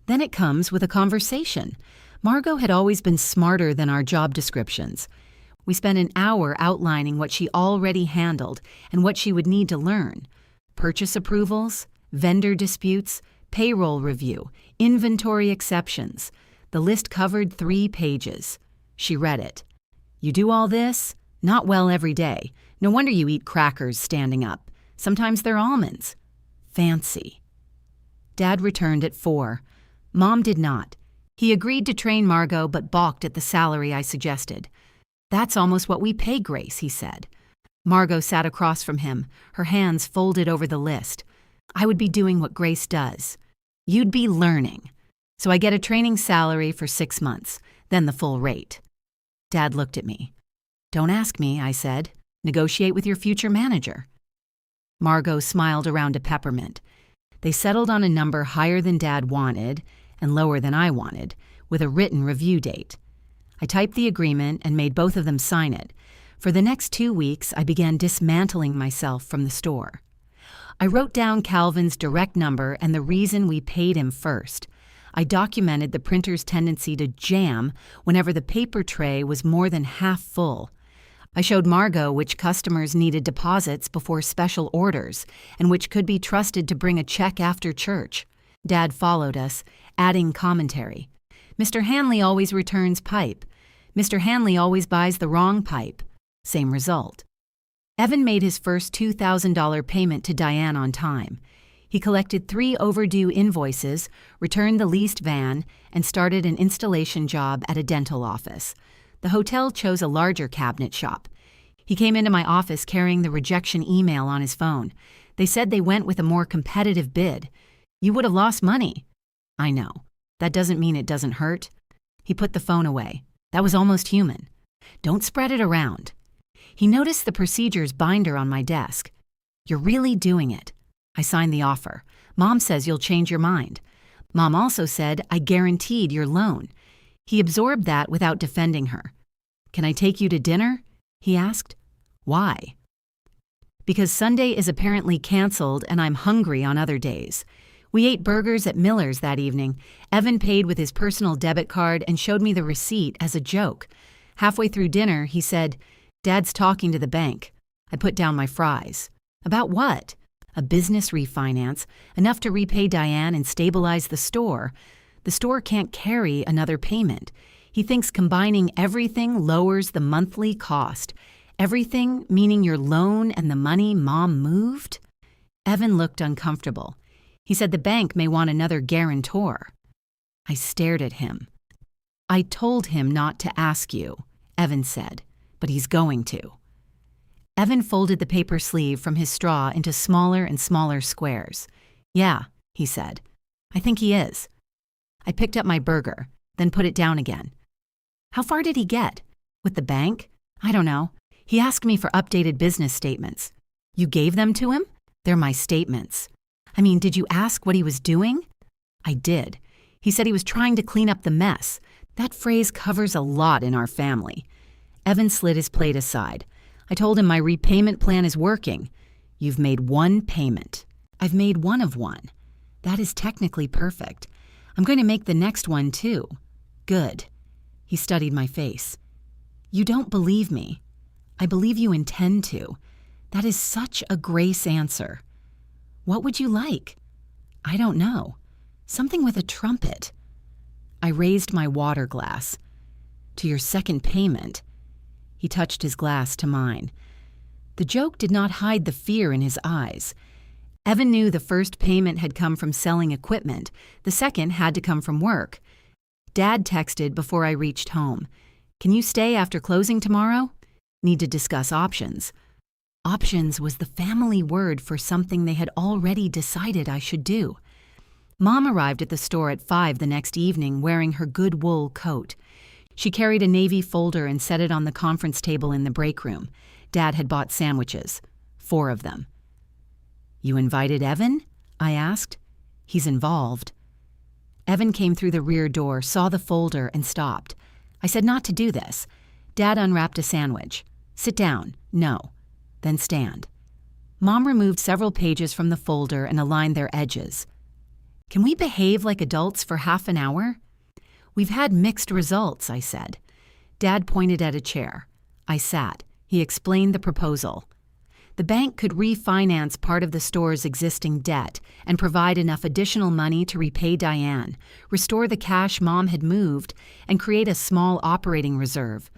Then it comes with a conversation. Margot had always been smarter than our job descriptions. We spent an hour outlining what she already handled and what she would need to learn. Purchase approvals, vendor disputes, payroll review, inventory exceptions. The list covered 3 pages. She read it. You do all this? Not well every day. No wonder you eat crackers standing up. Sometimes they're almonds. Fancy. Dad returned at 4. Mom did not. He agreed to train Margot but balked at the salary I suggested. That's almost what we pay Grace, he said. Margot sat across from him, her hands folded over the list. I would be doing what Grace does. You'd be learning. So I get a training salary for 6 months, then the full rate. Dad looked at me. Don't ask me, I said. Negotiate with your future manager. Margot smiled around a peppermint. They settled on a number higher than Dad wanted and lower than I wanted, with a written review date. I typed the agreement and made both of them sign it. For the next 2 weeks, I began dismantling myself from the store. I wrote down Calvin's direct number and the reason we paid him first. I documented the printer's tendency to jam whenever the paper tray was more than half full. I showed Margot which customers needed deposits before special orders and which could be trusted to bring a check after church. Dad followed us, adding commentary. Mr. Hanley always returns pipe. Mr. Hanley always buys the wrong pipe. Same result. Evan made his first $2,000 payment to Diane on time. He collected 3 overdue invoices, returned the leased van, and started an installation job at a dental office. The hotel chose a larger cabinet shop. He came into my office carrying the rejection email on his phone. They said they went with a more competitive bid. You would have lost money. I know. That doesn't mean it doesn't hurt. He put the phone away. That was almost human. Don't spread it around. He noticed the procedures binder on my desk. You're really doing it. I signed the offer. Mom says you'll change your mind. Mom also said I guaranteed your loan. He absorbed that without defending her. Can I take you to dinner? He asked. Why? Because Sunday is apparently canceled and I'm hungry on other days. We ate burgers at Miller's that evening. Evan paid with his personal debit card and showed me the receipt as a joke. Halfway through dinner, he said, Dad's talking to the bank. I put down my fries. About what? A business refinance, enough to repay Diane and stabilize the store. The store can't carry another payment. He thinks combining everything lowers the monthly cost. Everything meaning your loan and the money Mom moved? Evan looked uncomfortable. He said the bank may want another guarantor. I stared at him. I told him not to ask you, Evan said, but he's going to. Evan folded the paper sleeve from his straw into smaller and smaller squares. Yeah, he said. I think he is. I picked up my burger, then put it down again. How far did he get? With the bank? I don't know. He asked me for updated business statements. You gave them to him? They're my statements. I mean, did you ask what he was doing? I did. He said he was trying to clean up the mess. That phrase covers a lot in our family. Evan slid his plate aside. I told him my repayment plan is working. You've made 1 payment. I've made 1 of 1. That is technically perfect. I'm going to make the next one too. Good. He studied my face. You don't believe me. I believe you intend to. That is such a Grace answer. What would you like? I don't know. Something with a trumpet. I raised my water glass. To your second payment. He touched his glass to mine. The joke did not hide the fear in his eyes. Evan knew the first payment had come from selling equipment. The second had to come from work. Dad texted before I reached home. Can you stay after closing tomorrow? Need to discuss options. Options was the family word for something they had already decided I should do. Mom arrived at the store at 5 the next evening wearing her good wool coat. She carried a navy folder and set it on the conference table in the break room. Dad had bought sandwiches. 4 of them. You invited Evan? I asked. He's involved. Evan came through the rear door, saw the folder, and stopped. I said not to do this. Dad unwrapped a sandwich. Sit down. No. Then stand. Mom removed several pages from the folder and aligned their edges. Can we behave like adults for half an hour? We've had mixed results, I said. Dad pointed at a chair. I sat. He explained the proposal. The bank could refinance part of the store's existing debt and provide enough additional money to repay Diane, restore the cash Mom had moved, and create a small operating reserve.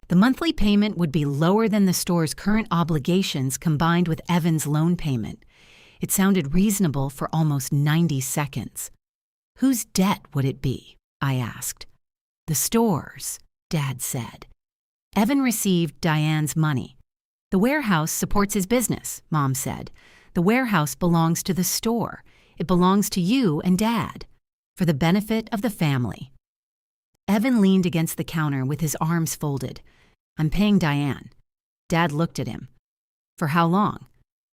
The monthly payment would be lower than the store's current obligations combined with Evan's loan payment. It sounded reasonable for almost 90 seconds. Whose debt would it be? I asked. The store's, Dad said. Evan received Diane's money. The warehouse supports his business, Mom said. The warehouse belongs to the store. It belongs to you and Dad, for the benefit of the family. Evan leaned against the counter with his arms folded. I'm paying Diane. Dad looked at him. For how long?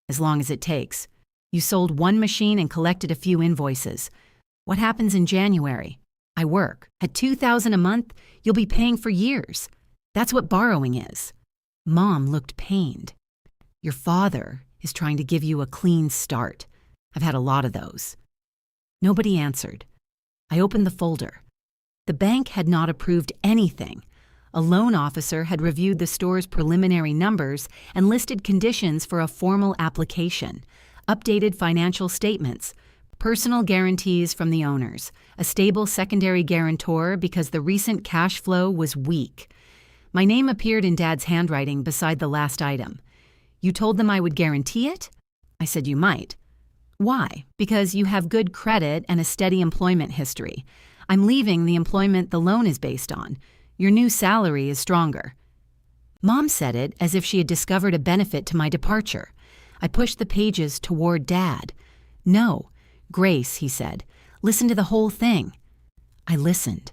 As long as it takes. You sold 1 machine and collected a few invoices. What happens in January? I work. At $2,000 a month, you'll be paying for years. That's what borrowing is. Mom looked pained. Your father is trying to give you a clean start. I've had a lot of those. Nobody answered. I opened the folder. The bank had not approved anything. A loan officer had reviewed the store's preliminary numbers and listed conditions for a formal application. Updated financial statements, personal guarantees from the owners, a stable secondary guarantor because the recent cash flow was weak. My name appeared in Dad's handwriting beside the last item. You told them I would guarantee it? I said you might. Why? Because you have good credit and a steady employment history. I'm leaving the employment the loan is based on. Your new salary is stronger. Mom said it as if she had discovered a benefit to my departure. I pushed the pages toward Dad. No. Grace, he said. Listen to the whole thing. I listened.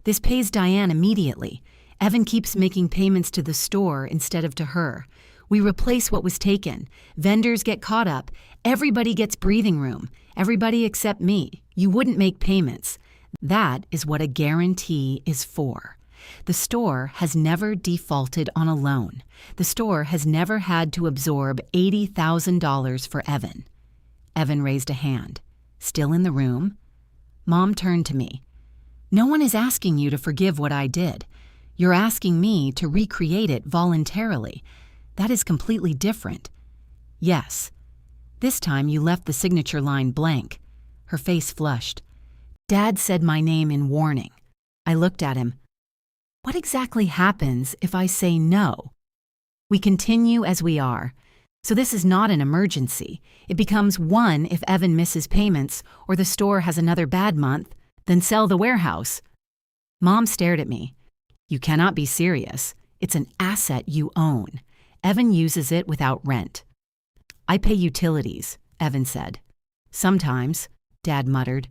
This pays Diane immediately. Evan keeps making payments to the store instead of to her. We replace what was taken. Vendors get caught up. Everybody gets breathing room. Everybody except me. You wouldn't make payments. That is what a guarantee is for. The store has never defaulted on a loan. The store has never had to absorb $80,000 for Evan. Evan raised a hand. Still in the room? Mom turned to me. No one is asking you to forgive what I did. You're asking me to recreate it voluntarily. That is completely different. Yes. This time you left the signature line blank. Her face flushed. Dad said my name in warning. I looked at him. What exactly happens if I say no? We continue as we are. So this is not an emergency. It becomes 1 if Evan misses payments or the store has another bad month, then sell the warehouse. Mom stared at me. You cannot be serious. It's an asset you own. Evan uses it without rent. I pay utilities, Evan said. Sometimes, Dad muttered.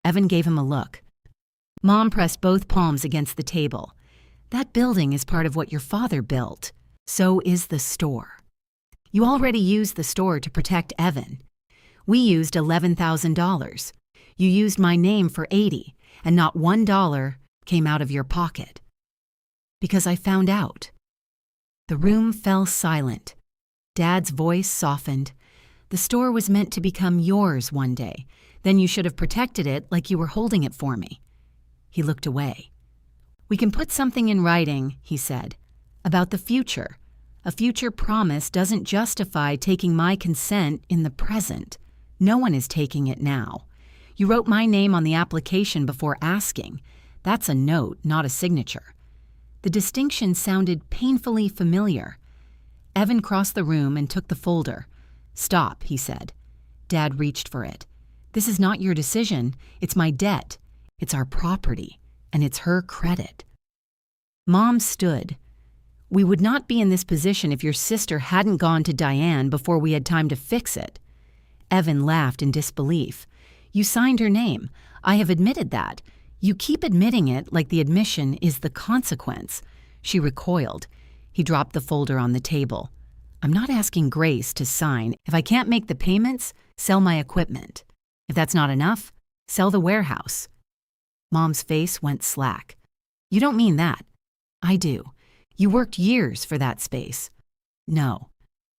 Evan gave him a look. Mom pressed both palms against the table. That building is part of what your father built. So is the store. You already used the store to protect Evan. We used $11,000. You used my name for $80,000, and not $1 came out of your pocket. Because I found out. The room fell silent. Dad's voice softened. The store was meant to become yours one day. Then you should have protected it like you were holding it for me. He looked away. We can put something in writing, he said, about the future. A future promise doesn't justify taking my consent in the present. No one is taking it now. You wrote my name on the application before asking. That's a note, not a signature. The distinction sounded painfully familiar. Evan crossed the room and took the folder. "Stop," he said. Dad reached for it. "This is not your decision. It's my debt. It's our property. And it's her credit." Mom stood. "We would not be in this position if your sister hadn't gone to Diane before we had time to fix it." Evan laughed in disbelief. "You signed her name. I have admitted that. You keep admitting it like the admission is the consequence." She recoiled. He dropped the folder on the table. "I'm not asking Grace to sign. If I can't make the payments, sell my equipment. If that's not enough, sell the warehouse." Mom's face went slack. "You don't mean that." "I do. You worked years for that space." "No.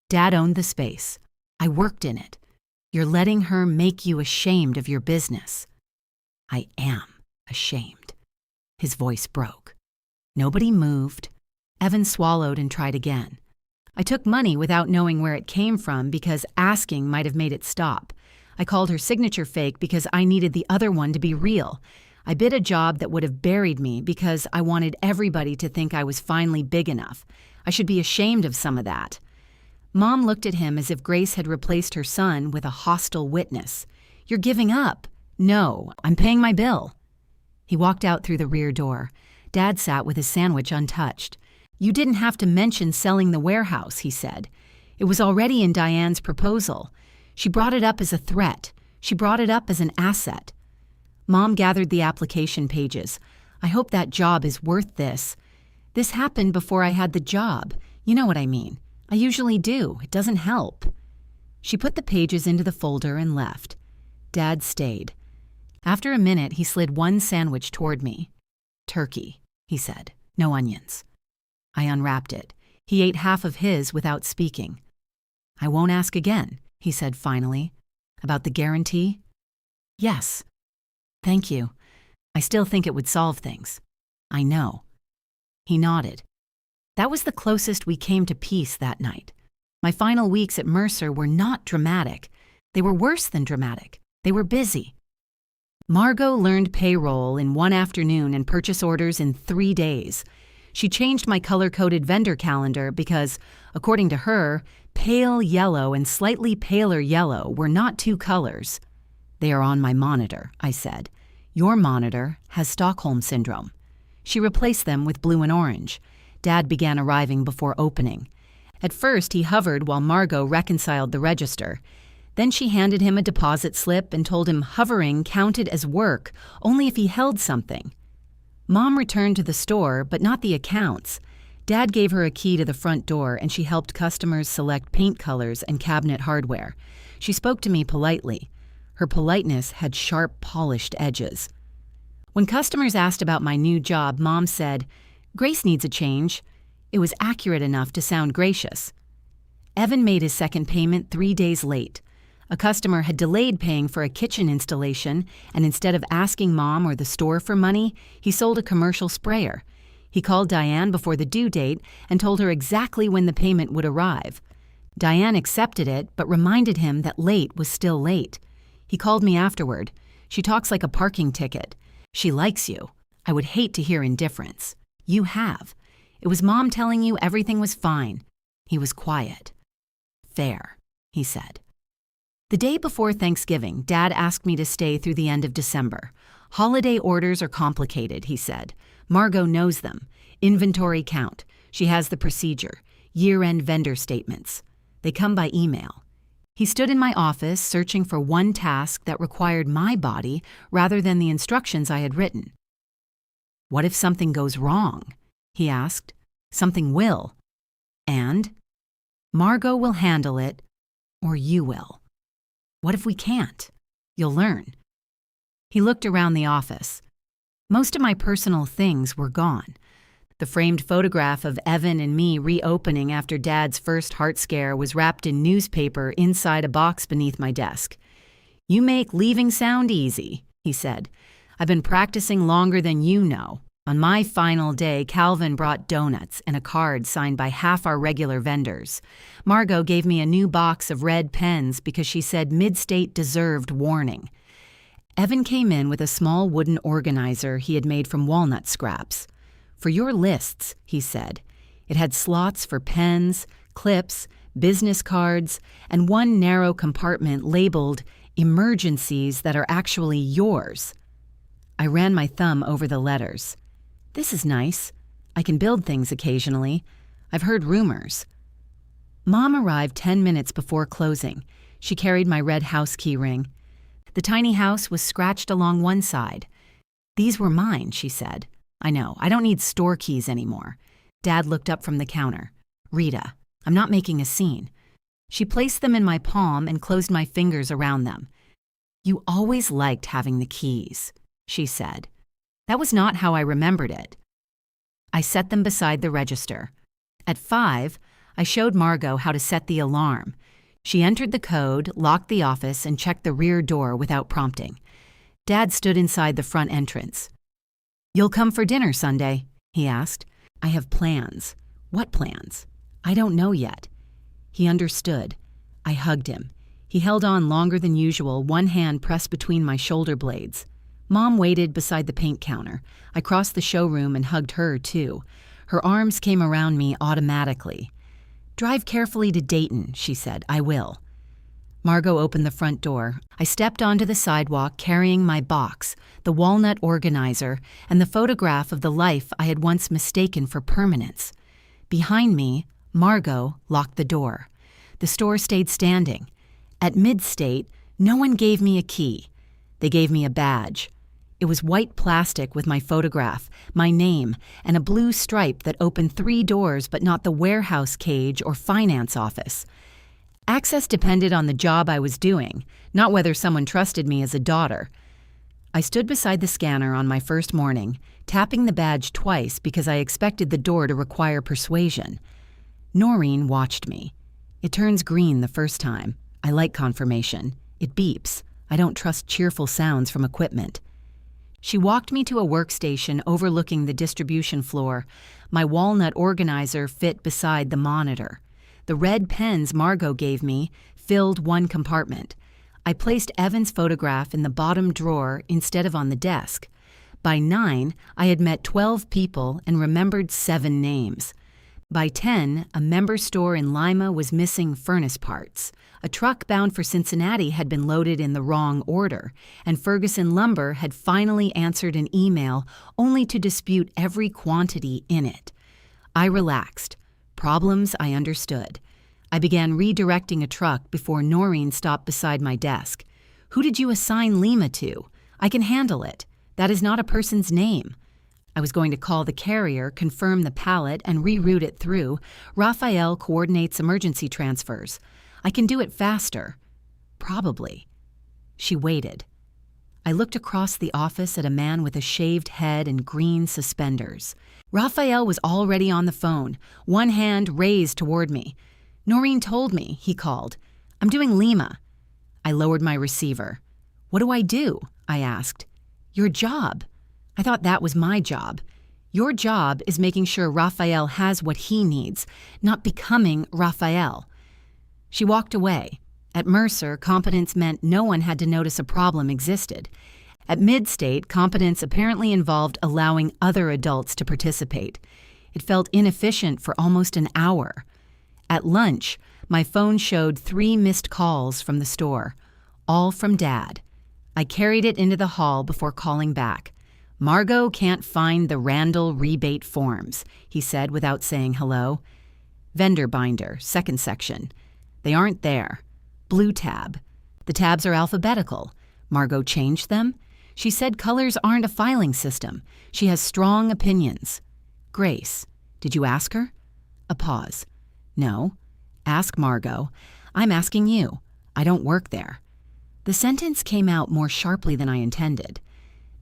Dad owned the space. I worked in it. You're letting her make you ashamed of your business." "I am ashamed." His voice broke. Nobody moved. Evan swallowed and tried again. "I took money without knowing where it came from because asking might have made it stop. I called her signature fake because I needed the other one to be real. I bid a job that would have buried me because I wanted everybody to think I was finally big enough. I should be ashamed of some of that." Mom looked at him as if Grace had replaced her son with a hostile witness. "You're giving up." "No, I'm paying my bill." He walked out through the rear door. Dad sat with his sandwich untouched. "You didn't have to mention selling the warehouse," he said. "It was already in Diane's proposal. She brought it up as a threat. She brought it up as an asset." Mom gathered the application pages. "I hope that job is worth this. This happened before I had the job. You know what I mean. I usually do. It doesn't help." She put the pages into the folder and left. Dad stayed. After a minute, he slid one sandwich toward me. "Turkey," he said. "No onions." I unwrapped it. He ate half of his without speaking. "I won't ask again," he said finally. "About the guarantee?" "Yes." "Thank you. I still think it would solve things." "I know." He nodded. That was the closest we came to peace that night. My final weeks at Mercer were not dramatic. They were worse than dramatic. They were busy. Margot learned payroll in one afternoon and purchase orders in 3 days. She changed my color-coded vendor calendar because, according to her, pale yellow and slightly paler yellow were not two colors. "They are on my monitor," I said. "Your monitor has Stockholm Syndrome." She replaced them with blue and orange. Dad began arriving before opening. At first, he hovered while Margot reconciled the register. Then she handed him a deposit slip and told him hovering counted as work only if he held something. Mom returned to the store, but not the accounts. Dad gave her a key to the front door, and she helped customers select paint colors and cabinet hardware. She spoke to me politely. Her politeness had sharp, polished edges. When customers asked about my new job, Mom said, "Grace needs a change." It was accurate enough to sound gracious. Evan made his second payment 3 days late. A customer had delayed paying for a kitchen installation, and instead of asking Mom or the store for money, he sold a commercial sprayer. He called Diane before the due date and told her exactly when the payment would arrive. Diane accepted it, but reminded him that late was still late. He called me afterward. "She talks like a parking ticket. She likes you. I would hate to hear indifference. You have. It was Mom telling you everything was fine." He was quiet. "Fair," he said. The day before Thanksgiving, Dad asked me to stay through the end of December. "Holiday orders are complicated," he said. "Margot knows them. Inventory count. She has the procedure. Year-end vendor statements. They come by email." He stood in my office searching for one task that required my body rather than the instructions I had written. "What if something goes wrong?" he asked. "Something will. And Margot will handle it, or you will. What if we can't? You'll learn." He looked around the office. Most of my personal things were gone. The framed photograph of Evan and me reopening after Dad's first heart scare was wrapped in newspaper inside a box beneath my desk. "You make leaving sound easy," he said. "I've been practicing longer than you know. On my final day, Calvin brought donuts and a card signed by half our regular vendors. Margot gave me a new box of red pens because she said Midstate deserved warning. Evan came in with a small wooden organizer he had made from walnut scraps. "For your lists," he said. It had slots for pens, clips, business cards, and one narrow compartment labeled "Emergencies that are actually yours." I ran my thumb over the letters. "This is nice. I can build things occasionally. I've heard rumors." Mom arrived 10 minutes before closing. She carried my red house key ring. The tiny house was scratched along one side. "These were mine," she said. "I know, I don't need store keys anymore." Dad looked up from the counter. "Rita, I'm not making a scene." She placed them in my palm and closed my fingers around them. "You always liked having the keys," she said. That was not how I remembered it. I set them beside the register. At 5, I showed Margot how to set the alarm. She entered the code, locked the office, and checked the rear door without prompting. Dad stood inside the front entrance. "You'll come for dinner Sunday?" he asked. "I have plans." "What plans?" "I don't know yet." He understood. I hugged him. He held on longer than usual, one hand pressed between my shoulder blades. Mom waited beside the paint counter. I crossed the showroom and hugged her, too. Her arms came around me automatically. "Drive carefully to Dayton," she said. "I will." Margot opened the front door. I stepped onto the sidewalk carrying my box, the walnut organizer, and the photograph of the life I had once mistaken for permanence. Behind me, Margot locked the door. The store stayed standing. At Mid-State, no one gave me a key. They gave me a badge. It was white plastic with my photograph, my name, and a blue stripe that opened 3 doors but not the warehouse cage or finance office. Access depended on the job I was doing, not whether someone trusted me as a daughter. I stood beside the scanner on my first morning, tapping the badge twice because I expected the door to require persuasion. Noreen watched me. It turns green the first time. I like confirmation. It beeps. I don't trust cheerful sounds from equipment. She walked me to a workstation overlooking the distribution floor. My walnut organizer fit beside the monitor. The red pens Margot gave me filled one compartment. I placed Evan's photograph in the bottom drawer instead of on the desk. By 9, I had met 12 people and remembered 7 names. By 10, a member store in Lima was missing furnace parts. A truck bound for Cincinnati had been loaded in the wrong order, and Ferguson Lumber had finally answered an email only to dispute every quantity in it. I relaxed. Problems I understood. I began redirecting a truck before Noreen stopped beside my desk. "Who did you assign Lima to? I can handle it. That is not a person's name." I was going to call the carrier, confirm the pallet, and reroute it through. "Raphael coordinates emergency transfers. I can do it faster." "Probably." She waited. I looked across the office at a man with a shaved head and green suspenders. Raphael was already on the phone, one hand raised toward me. "Noreen told me," he called. "I'm doing Lima." I lowered my receiver. "What do I do?" I asked. "Your job." I thought that was my job. "Your job is making sure Raphael has what he needs, not becoming Raphael." She walked away. At Mercer, competence meant no one had to notice a problem existed. At Mid-State, competence apparently involved allowing other adults to participate. It felt inefficient for almost an hour. At lunch, my phone showed 3 missed calls from the store, all from Dad. I carried it into the hall before calling back. "Margot can't find the Randall rebate forms," he said without saying hello. "Vendor binder, second section. They aren't there. Blue tab. The tabs are alphabetical. Margot changed them? She said colors aren't a filing system. She has strong opinions." "Grace, did you ask her?" A pause. "No. Ask Margot. I'm asking you. I don't work there." The sentence came out more sharply than I intended.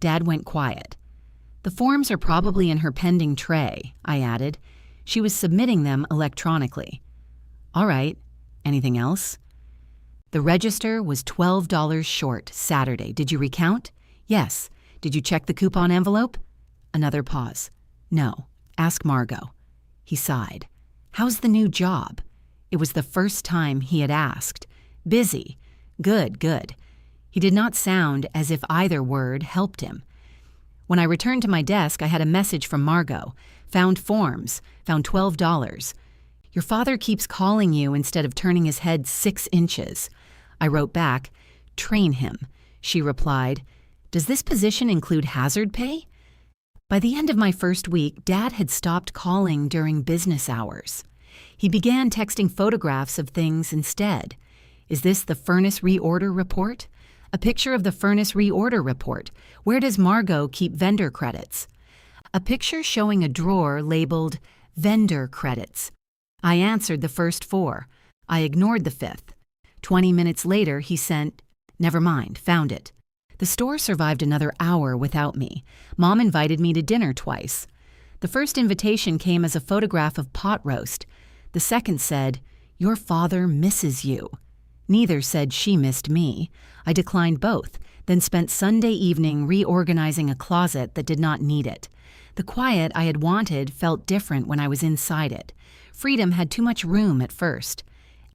Dad went quiet. "The forms are probably in her pending tray," I added. She was submitting them electronically. "All right. Anything else?" "The register was $12 short Saturday. Did you recount?" "Yes. Did you check the coupon envelope?" Another pause. "No. Ask Margot." He sighed. "How's the new job?" It was the first time he had asked. "Busy. Good, good." He did not sound as if either word helped him. When I returned to my desk, I had a message from Margot. Found forms, found $12. Your father keeps calling you instead of turning his head 6 inches. I wrote back, train him. She replied, does this position include hazard pay? By the end of my first week, Dad had stopped calling during business hours. He began texting photographs of things instead. Is this the furnace reorder report? A picture of the furnace reorder report. Where does Margot keep vendor credits? A picture showing a drawer labeled vendor credits. I answered the first 4. I ignored the 5th. 20 minutes later, he sent, never mind, found it. The store survived another hour without me. Mom invited me to dinner twice. The first invitation came as a photograph of pot roast. The second said, your father misses you. Neither said she missed me. I declined both, then spent Sunday evening reorganizing a closet that did not need it. The quiet I had wanted felt different when I was inside it. Freedom had too much room at first.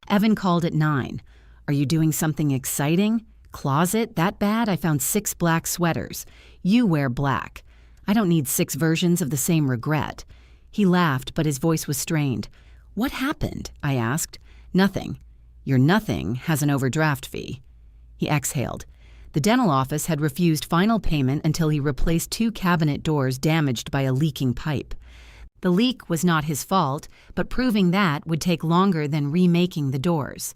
Evan called at 9. Are you doing something exciting? Closet? That bad? I found 6 black sweaters. You wear black. I don't need 6 versions of the same regret. He laughed, but his voice was strained. What happened? I asked. Nothing. Your nothing has an overdraft fee. He exhaled. The dental office had refused final payment until he replaced 2 cabinet doors damaged by a leaking pipe. The leak was not his fault, but proving that would take longer than remaking the doors.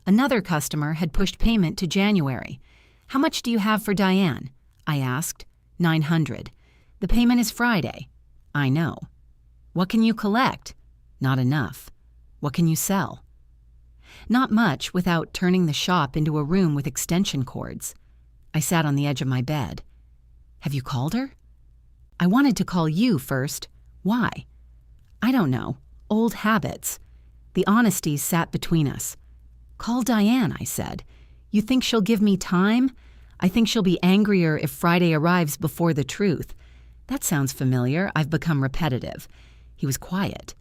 Another customer had pushed payment to January. How much do you have for Diane? I asked. $900. The payment is Friday. I know. What can you collect? Not enough. What can you sell? Not much without turning the shop into a room with extension cords. I sat on the edge of my bed. Have you called her? I wanted to call you first. Why? I don't know. Old habits. The honesty sat between us. Call Diane, I said. You think she'll give me time? I think she'll be angrier if Friday arrives before the truth. That sounds familiar. I've become repetitive. He was quiet.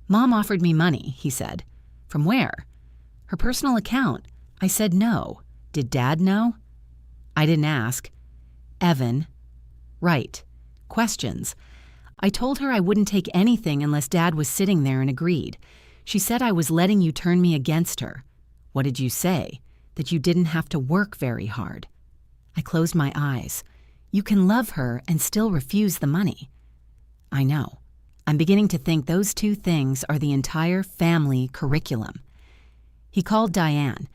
Mom offered me money, he said. From where? Her personal account. I said no. Did Dad know? I didn't ask. Evan. Right. Questions. I told her I wouldn't take anything unless Dad was sitting there and agreed. She said I was letting you turn me against her. What did you say? That you didn't have to work very hard. I closed my eyes. You can love her and still refuse the money. I know. I'm beginning to think those 2 things are the entire family curriculum. He called Diane.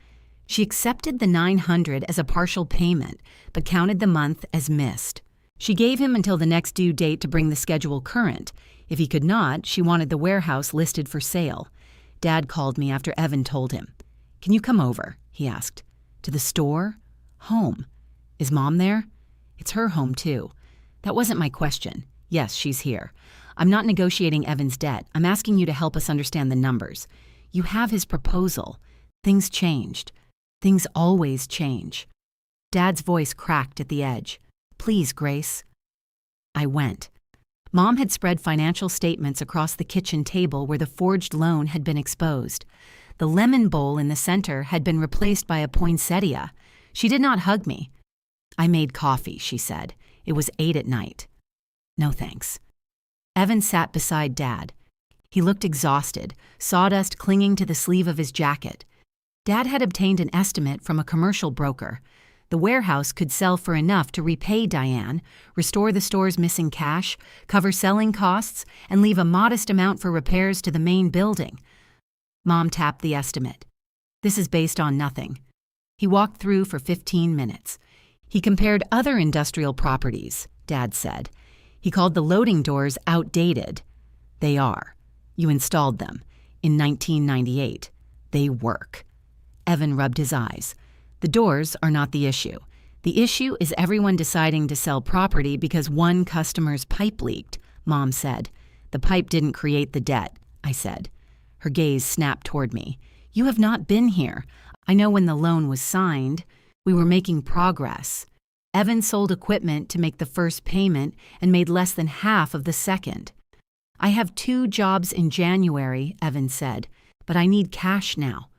She accepted the $900 as a partial payment, but counted the month as missed. She gave him until the next due date to bring the schedule current. If he could not, she wanted the warehouse listed for sale. Dad called me after Evan told him. Can you come over? He asked. To the store? Home. Is Mom there? It's her home, too. That wasn't my question. Yes, she's here. I'm not negotiating Evan's debt. I'm asking you to help us understand the numbers. You have his proposal. Things changed. Things always change. Dad's voice cracked at the edge. Please, Grace. I went. Mom had spread financial statements across the kitchen table where the forged loan had been exposed. The lemon bowl in the center had been replaced by a poinsettia. She did not hug me. I made coffee, she said. It was 8 at night. No thanks. Evan sat beside Dad. He looked exhausted, sawdust clinging to the sleeve of his jacket. Dad had obtained an estimate from a commercial broker. The warehouse could sell for enough to repay Diane, restore the store's missing cash, cover selling costs, and leave a modest amount for repairs to the main building. Mom tapped the estimate. This is based on nothing. He walked through for 15 minutes. He compared other industrial properties, Dad said. He called the loading doors outdated. They are. You installed them. In 1998. They work. Evan rubbed his eyes. The doors are not the issue. The issue is everyone deciding to sell property because one customer's pipe leaked, Mom said. The pipe didn't create the debt, I said. Her gaze snapped toward me. You have not been here. I know when the loan was signed. We were making progress. Evan sold equipment to make the first payment and made less than half of the second. I have 2 jobs in January, Evan said, but I need cash now.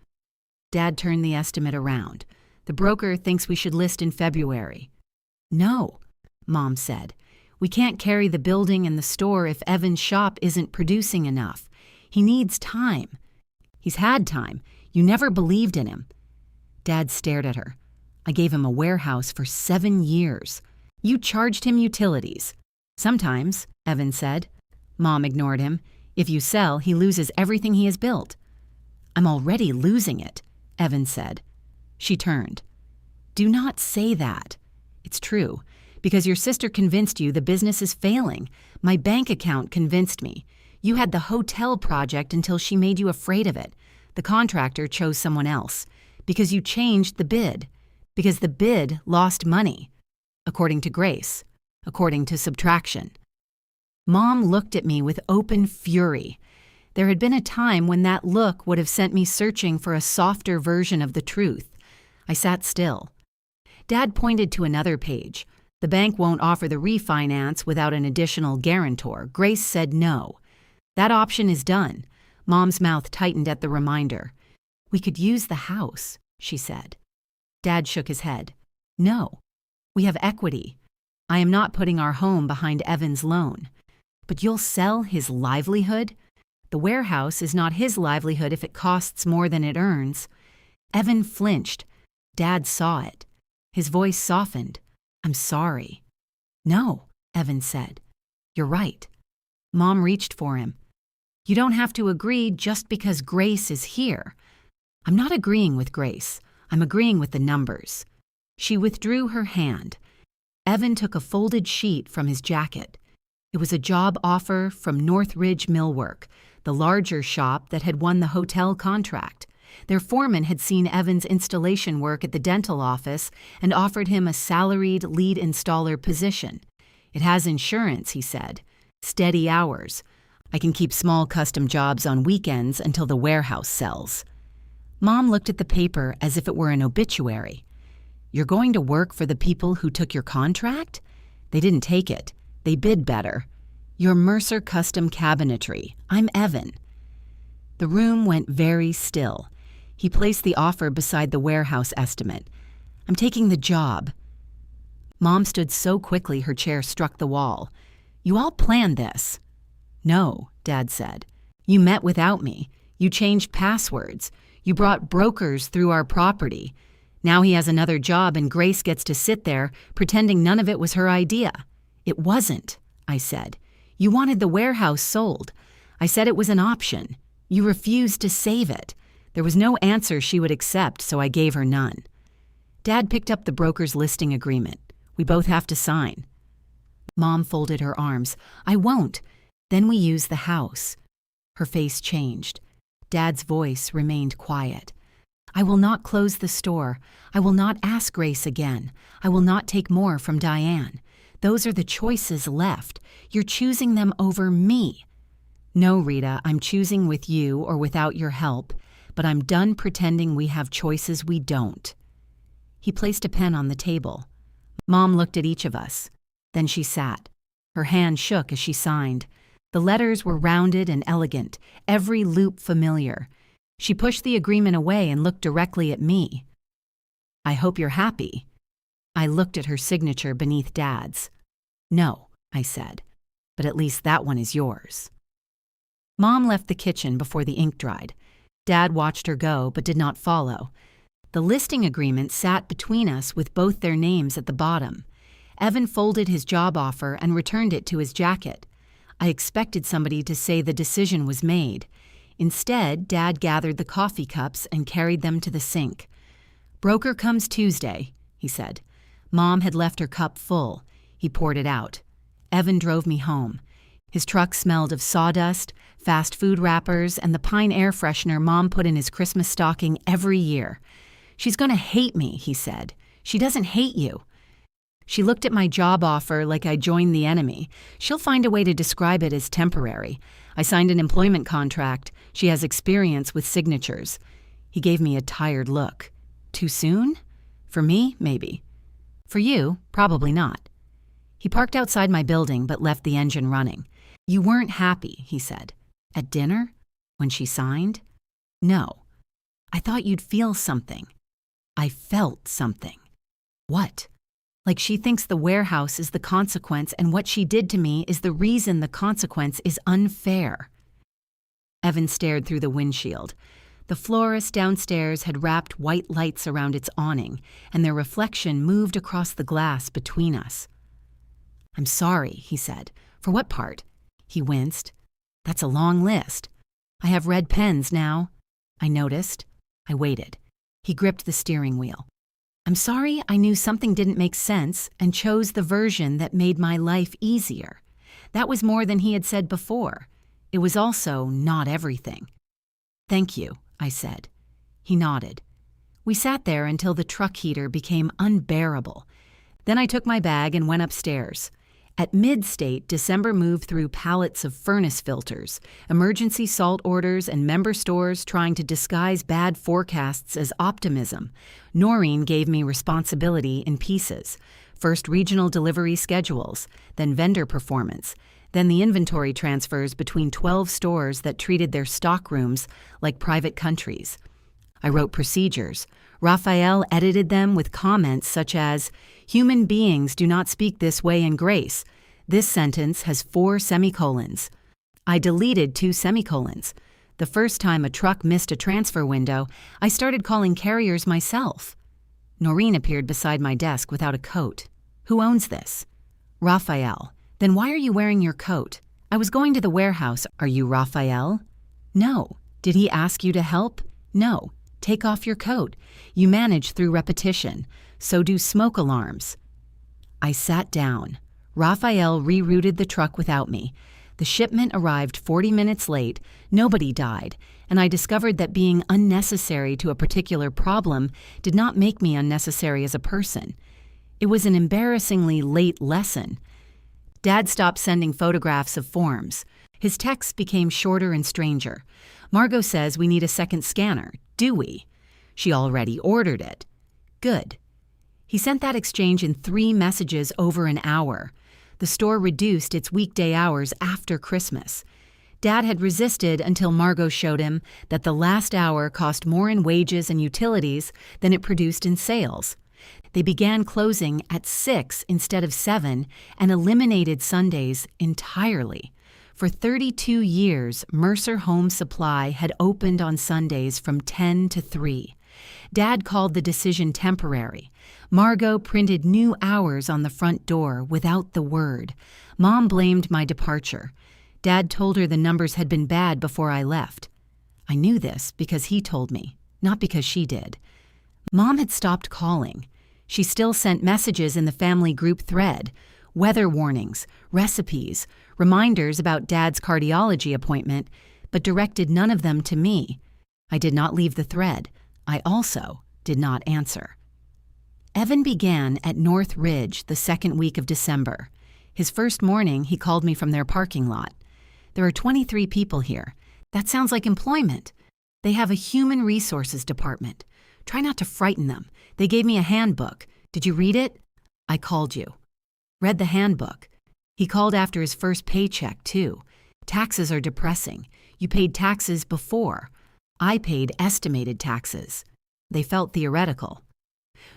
Dad turned the estimate around. The broker thinks we should list in February." "No," Mom said. "We can't carry the building and the store if Evan's shop isn't producing enough. He needs time." "He's had time. You never believed in him." Dad stared at her. "I gave him a warehouse for 7 years. You charged him utilities." "Sometimes," Evan said. Mom ignored him. "If you sell, he loses everything he has built." "I'm already losing it," Evan said. She turned. "Do not say that. It's true, because your sister convinced you the business is failing. My bank account convinced me. You had the hotel project until she made you afraid of it. The contractor chose someone else. Because you changed the bid. Because the bid lost money. According to Grace. According to subtraction." Mom looked at me with open fury. There had been a time when that look would have sent me searching for a softer version of the truth. I sat still. Dad pointed to another page. "The bank won't offer the refinance without an additional guarantor. Grace said no. That option is done." Mom's mouth tightened at the reminder. "We could use the house," she said. Dad shook his head. "No. We have equity. I am not putting our home behind Evan's loan." "But you'll sell his livelihood?" "The warehouse is not his livelihood if it costs more than it earns." Evan flinched. Dad saw it. His voice softened. "I'm sorry." "No," Evan said. "You're right." Mom reached for him. "You don't have to agree just because Grace is here." "I'm not agreeing with Grace. I'm agreeing with the numbers." She withdrew her hand. Evan took a folded sheet from his jacket. It was a job offer from Northridge Millwork, the larger shop that had won the hotel contract. Their foreman had seen Evan's installation work at the dental office and offered him a salaried lead installer position. "It has insurance," he said. "Steady hours. I can keep small custom jobs on weekends until the warehouse sells." Mom looked at the paper as if it were an obituary. "You're going to work for the people who took your contract? They didn't take it. They bid better. You're Mercer Custom Cabinetry. I'm Evan." The room went very still. He placed the offer beside the warehouse estimate. "I'm taking the job." Mom stood so quickly her chair struck the wall. "You all planned this." "No," Dad said. "You met without me. You changed passwords. You brought brokers through our property. Now he has another job and Grace gets to sit there pretending none of it was her idea." "It wasn't," I said. "You wanted the warehouse sold. I said it was an option. You refused to save it. There was no answer she would accept, so I gave her none." Dad picked up the broker's listing agreement. "We both have to sign." Mom folded her arms. "I won't. Then we use the house." Her face changed. Dad's voice remained quiet. "I will not close the store. I will not ask Grace again. I will not take more from Diane. Those are the choices left. You're choosing them over me." "No, Rita, I'm choosing with you or without your help, but I'm done pretending we have choices we don't." He placed a pen on the table. Mom looked at each of us. Then she sat. Her hand shook as she signed. The letters were rounded and elegant, every loop familiar. She pushed the agreement away and looked directly at me. "I hope you're happy." I looked at her signature beneath Dad's. "No," I said, "but at least that one is yours." Mom left the kitchen before the ink dried. Dad watched her go but did not follow. The listing agreement sat between us with both their names at the bottom. Evan folded his job offer and returned it to his jacket. I expected somebody to say the decision was made. Instead, Dad gathered the coffee cups and carried them to the sink. "Broker comes Tuesday," he said. Mom had left her cup full. He poured it out. Evan drove me home. His truck smelled of sawdust, fast food wrappers, and the pine air freshener Mom put in his Christmas stocking every year. "She's going to hate me," he said. "She doesn't hate you." She looked at my job offer like I joined the enemy. "She'll find a way to describe it as temporary. I signed an employment contract. She has experience with signatures." He gave me a tired look. "Too soon? For me, maybe. For you, probably not." He parked outside my building but left the engine running. "You weren't happy," he said. "At dinner? When she signed?" "No. I thought you'd feel something." I felt something. What? Like she thinks the warehouse is the consequence and what she did to me is the reason the consequence is unfair. Evan stared through the windshield. The florist downstairs had wrapped white lights around its awning, and their reflection moved across the glass between us. "I'm sorry," he said. "For what part?" He winced. "That's a long list. I have red pens now." I noticed. I waited. He gripped the steering wheel. "I'm sorry I knew something didn't make sense and chose the version that made my life easier." That was more than he had said before. It was also not everything. "Thank you," I said. He nodded. We sat there until the truck heater became unbearable. Then I took my bag and went upstairs. At mid-state, December moved through pallets of furnace filters, emergency salt orders, and member stores trying to disguise bad forecasts as optimism. Noreen gave me responsibility in pieces. First regional delivery schedules, then vendor performance, then the inventory transfers between 12 stores that treated their stockrooms like private countries. I wrote procedures. Raphael edited them with comments such as, "Human beings do not speak this way in grace. This sentence has 4 semicolons." I deleted 2 semicolons. The first time a truck missed a transfer window, I started calling carriers myself. Noreen appeared beside my desk without a coat. "Who owns this?" "Raphael." "Then why are you wearing your coat?" "I was going to the warehouse." "Are you Raphael?" "No." "Did he ask you to help?" "No." "Take off your coat. You manage through repetition. So do smoke alarms." I sat down. Raphael rerouted the truck without me. The shipment arrived 40 minutes late, nobody died, and I discovered that being unnecessary to a particular problem did not make me unnecessary as a person. It was an embarrassingly late lesson. Dad stopped sending photographs of forms. His texts became shorter and stranger. "Margot says we need a second scanner. Do we?" "She already ordered it." "Good." He sent that exchange in 3 messages over an hour. The store reduced its weekday hours after Christmas. Dad had resisted until Margot showed him that the last hour cost more in wages and utilities than it produced in sales. They began closing at 6 instead of 7 and eliminated Sundays entirely. For 32 years, Mercer Home Supply had opened on Sundays from 10 to 3. Dad called the decision temporary. Margot printed new hours on the front door without the word. Mom blamed my departure. Dad told her the numbers had been bad before I left. I knew this because he told me, not because she did. Mom had stopped calling. She still sent messages in the family group thread, weather warnings, recipes, reminders about Dad's cardiology appointment, but directed none of them to me. I did not leave the thread. I also did not answer. Evan began at North Ridge the second week of December. His first morning, he called me from their parking lot. "There are 23 people here. That sounds like employment. They have a human resources department. Try not to frighten them. They gave me a handbook. Did you read it?" "I called you." "Read the handbook." He called after his first paycheck, too. "Taxes are depressing. You paid taxes before. I paid estimated taxes." They felt theoretical.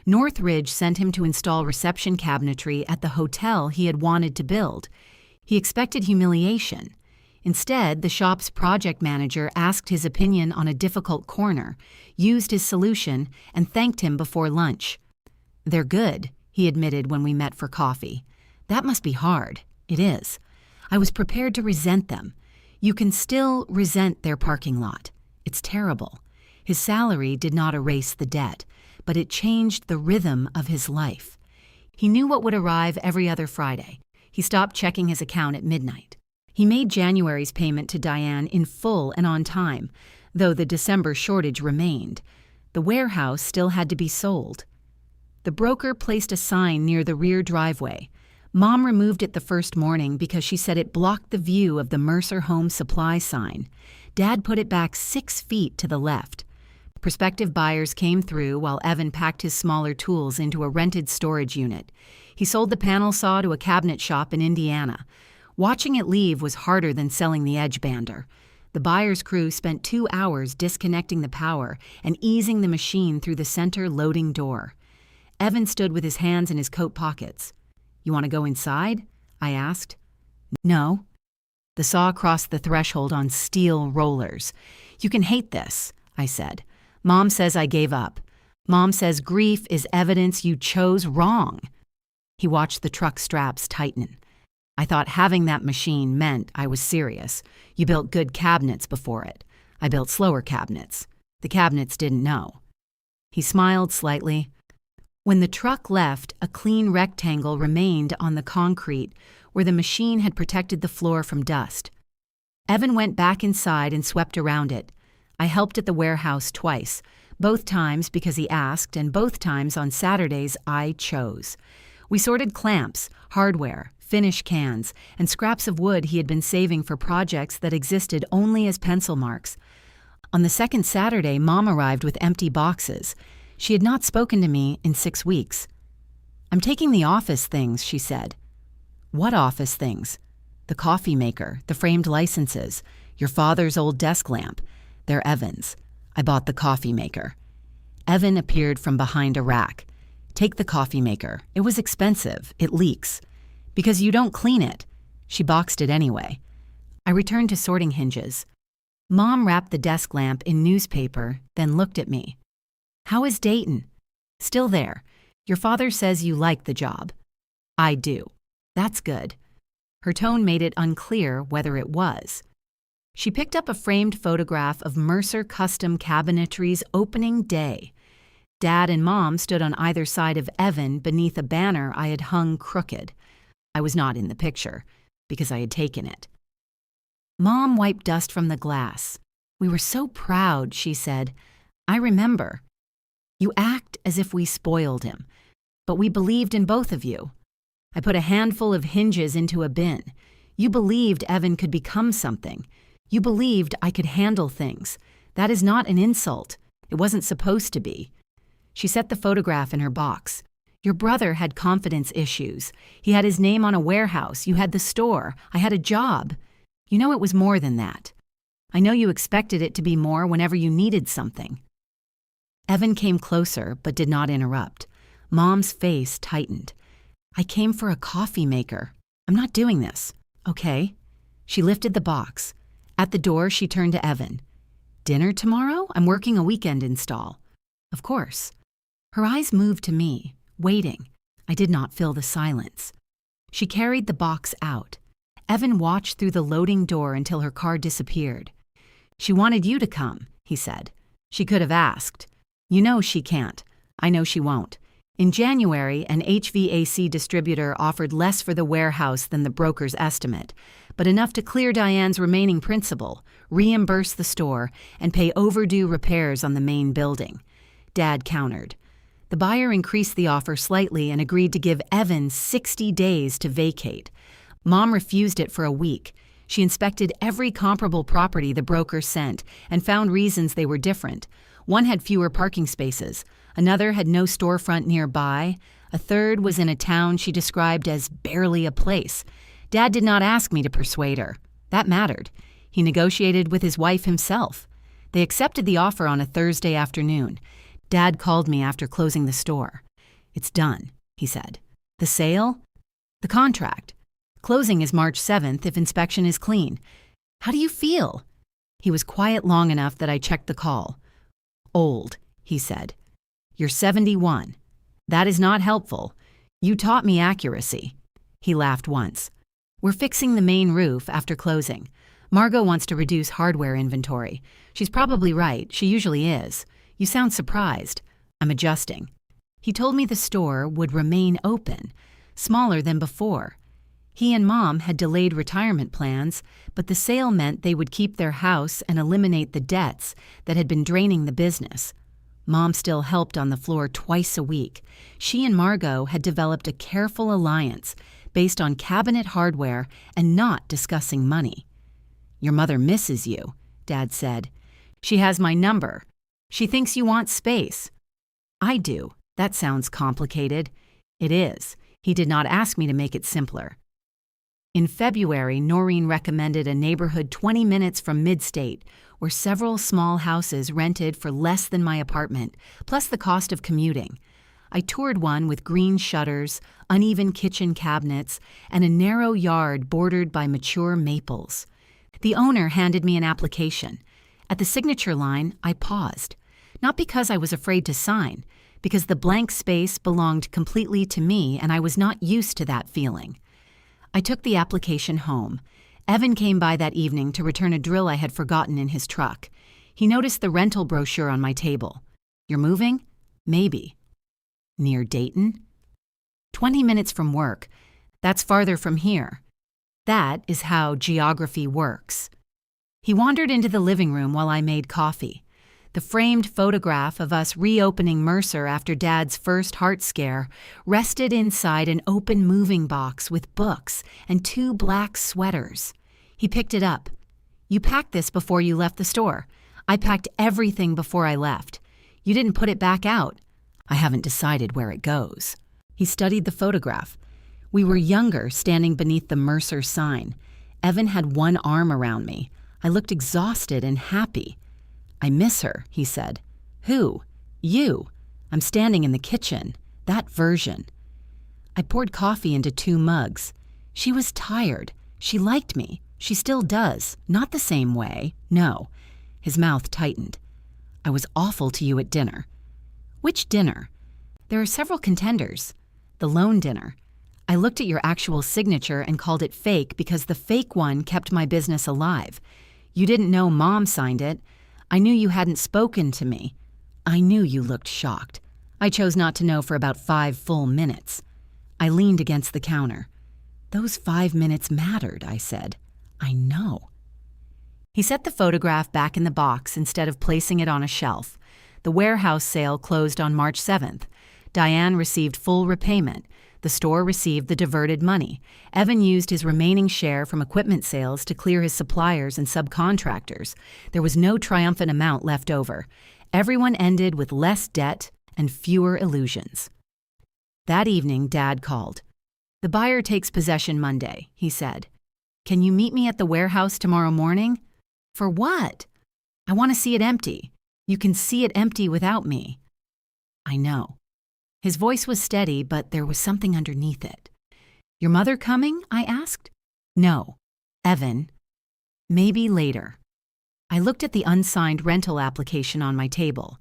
Northridge sent him to install reception cabinetry at the hotel he had wanted to build. He expected humiliation. Instead, the shop's project manager asked his opinion on a difficult corner, used his solution, and thanked him before lunch. "They're good," he admitted when we met for coffee. "That must be hard." "It is." I was prepared to resent them. You can still resent their parking lot. It's terrible. His salary did not erase the debt, but it changed the rhythm of his life. He knew what would arrive every other Friday. He stopped checking his account at midnight. He made January's payment to Diane in full and on time, though the December shortage remained. The warehouse still had to be sold. The broker placed a sign near the rear driveway. Mom removed it the first morning because she said it blocked the view of the Mercer Home Supply sign. Dad put it back 6 feet to the left. Prospective buyers came through while Evan packed his smaller tools into a rented storage unit. He sold the panel saw to a cabinet shop in Indiana. Watching it leave was harder than selling the edge bander. The buyer's crew spent 2 hours disconnecting the power and easing the machine through the center loading door. Evan stood with his hands in his coat pockets. "You want to go inside?" I asked. "No." The saw crossed the threshold on steel rollers. "You can hate this," I said. "Mom says I gave up. Mom says grief is evidence you chose wrong." He watched the truck straps tighten. I thought having that machine meant I was serious. You built good cabinets before it. I built slower cabinets. The cabinets didn't know. He smiled slightly. When the truck left, a clean rectangle remained on the concrete where the machine had protected the floor from dust. Evan went back inside and swept around it. I helped at the warehouse twice, both times because he asked, and both times on Saturdays I chose. We sorted clamps, hardware, finish cans, and scraps of wood he had been saving for projects that existed only as pencil marks. On the second Saturday, Mom arrived with empty boxes. She had not spoken to me in 6 weeks. "I'm taking the office things," she said. "What office things?" "The coffee maker, the framed licenses, your father's old desk lamp. They're Evan's. I bought the coffee maker." Evan appeared from behind a rack. "Take the coffee maker. It was expensive. It leaks. Because you don't clean it." She boxed it anyway. I returned to sorting hinges. Mom wrapped the desk lamp in newspaper, then looked at me. "How is Dayton?" "Still there. Your father says you like the job." "I do." "That's good." Her tone made it unclear whether it was. She picked up a framed photograph of Mercer Custom Cabinetry's opening day. Dad and Mom stood on either side of Evan beneath a banner I had hung crooked. I was not in the picture, because I had taken it. Mom wiped dust from the glass. "We were so proud," she said. "I remember. You act as if we spoiled him, but we believed in both of you. I put a handful of hinges into a bin. You believed Evan could become something. You believed I could handle things. That is not an insult. It wasn't supposed to be." She set the photograph in her box. "Your brother had confidence issues. He had his name on a warehouse. You had the store. I had a job. You know it was more than that. I know you expected it to be more whenever you needed something." Evan came closer, but did not interrupt. Mom's face tightened. "I came for a coffee maker. I'm not doing this. Okay." She lifted the box. At the door, she turned to Evan. "Dinner tomorrow? I'm working a weekend install." "Of course." Her eyes moved to me, waiting. I did not fill the silence. She carried the box out. Evan watched through the loading door until her car disappeared. "She wanted you to come," he said. "She could have asked. You know she can't. I know she won't. In January, an HVAC distributor offered less for the warehouse than the broker's estimate, but enough to clear Diane's remaining principal, reimburse the store, and pay overdue repairs on the main building. Dad countered. The buyer increased the offer slightly and agreed to give Evan 60 days to vacate. Mom refused it for a week. She inspected every comparable property the broker sent and found reasons they were different. One had fewer parking spaces. Another had no storefront nearby. A third was in a town she described as barely a place. Dad did not ask me to persuade her. That mattered. He negotiated with his wife himself. They accepted the offer on a Thursday afternoon. Dad called me after closing the store. "It's done," he said. "The sale?" "The contract. Closing is March 7th if inspection is clean. How do you feel?" He was quiet long enough that I checked the call. "Old," he said. "You're 71. That is not helpful. You taught me accuracy." He laughed once. "We're fixing the main roof after closing. Margot wants to reduce hardware inventory. She's probably right. She usually is. You sound surprised. I'm adjusting." He told me the store would remain open, smaller than before. He and Mom had delayed retirement plans, but the sale meant they would keep their house and eliminate the debts that had been draining the business. Mom still helped on the floor twice a week. She and Margot had developed a careful alliance based on cabinet hardware and not discussing money. "Your mother misses you," Dad said. "She has my number. She thinks you want space." "I do. That sounds complicated." "It is. He did not ask me to make it simpler." In February, Noreen recommended a neighborhood 20 minutes from Midstate, where several small houses rented for less than my apartment, plus the cost of commuting. I toured one with green shutters, uneven kitchen cabinets, and a narrow yard bordered by mature maples. The owner handed me an application. At the signature line, I paused. Not because I was afraid to sign, because the blank space belonged completely to me and I was not used to that feeling. I took the application home. Evan came by that evening to return a drill I had forgotten in his truck. He noticed the rental brochure on my table. "You're moving?" "Maybe." "Near Dayton?" 20 minutes from work. That's farther from here. That is how geography works. He wandered into the living room while I made coffee. The framed photograph of us reopening Mercer after Dad's first heart scare rested inside an open moving box with books and 2 black sweaters. He picked it up. "You packed this before you left the store. I packed everything before I left. You didn't put it back out." "I haven't decided where it goes." He studied the photograph. We were younger, standing beneath the Mercer sign. Evan had one arm around me. I looked exhausted and happy. "I miss her," he said. "Who?" "You. I'm standing in the kitchen. That version." I poured coffee into 2 mugs. She was tired. She liked me. She still does. Not the same way. No. His mouth tightened. "I was awful to you at dinner." "Which dinner?" "There are several contenders." "The loan dinner." I looked at your actual signature and called it fake because the fake one kept my business alive. You didn't know Mom signed it. I knew you hadn't spoken to me. I knew you looked shocked. I chose not to know for about 5 full minutes. I leaned against the counter. "Those 5 minutes mattered," I said. "I know." He set the photograph back in the box instead of placing it on a shelf. The warehouse sale closed on March 7th. Diane received full repayment. The store received the diverted money. Evan used his remaining share from equipment sales to clear his suppliers and subcontractors. There was no triumphant amount left over. Everyone ended with less debt and fewer illusions. That evening, Dad called. "The buyer takes possession Monday," he said. "Can you meet me at the warehouse tomorrow morning?" "For what?" "I want to see it empty. You can see it empty without me." "I know." His voice was steady, but there was something underneath it. "Your mother coming?" I asked. "No. Evan. Maybe later." I looked at the unsigned rental application on my table.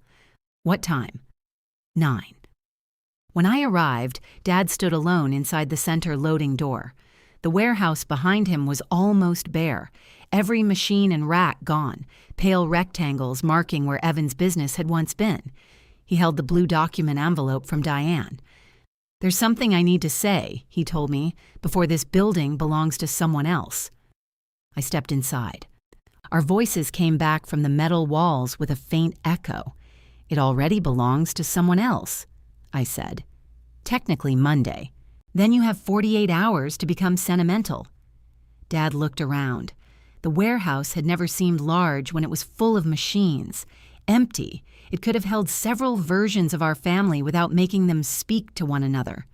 "What time?" 9. When I arrived, Dad stood alone inside the center loading door. The warehouse behind him was almost bare, every machine and rack gone, pale rectangles marking where Evan's business had once been. He held the blue document envelope from Diane. "There's something I need to say," he told me, "before this building belongs to someone else." I stepped inside. Our voices came back from the metal walls with a faint echo. "It already belongs to someone else," I said. "Technically Monday. Then you have 48 hours to become sentimental." Dad looked around. The warehouse had never seemed large when it was full of machines. Empty. It could have held several versions of our family without making them speak to one another.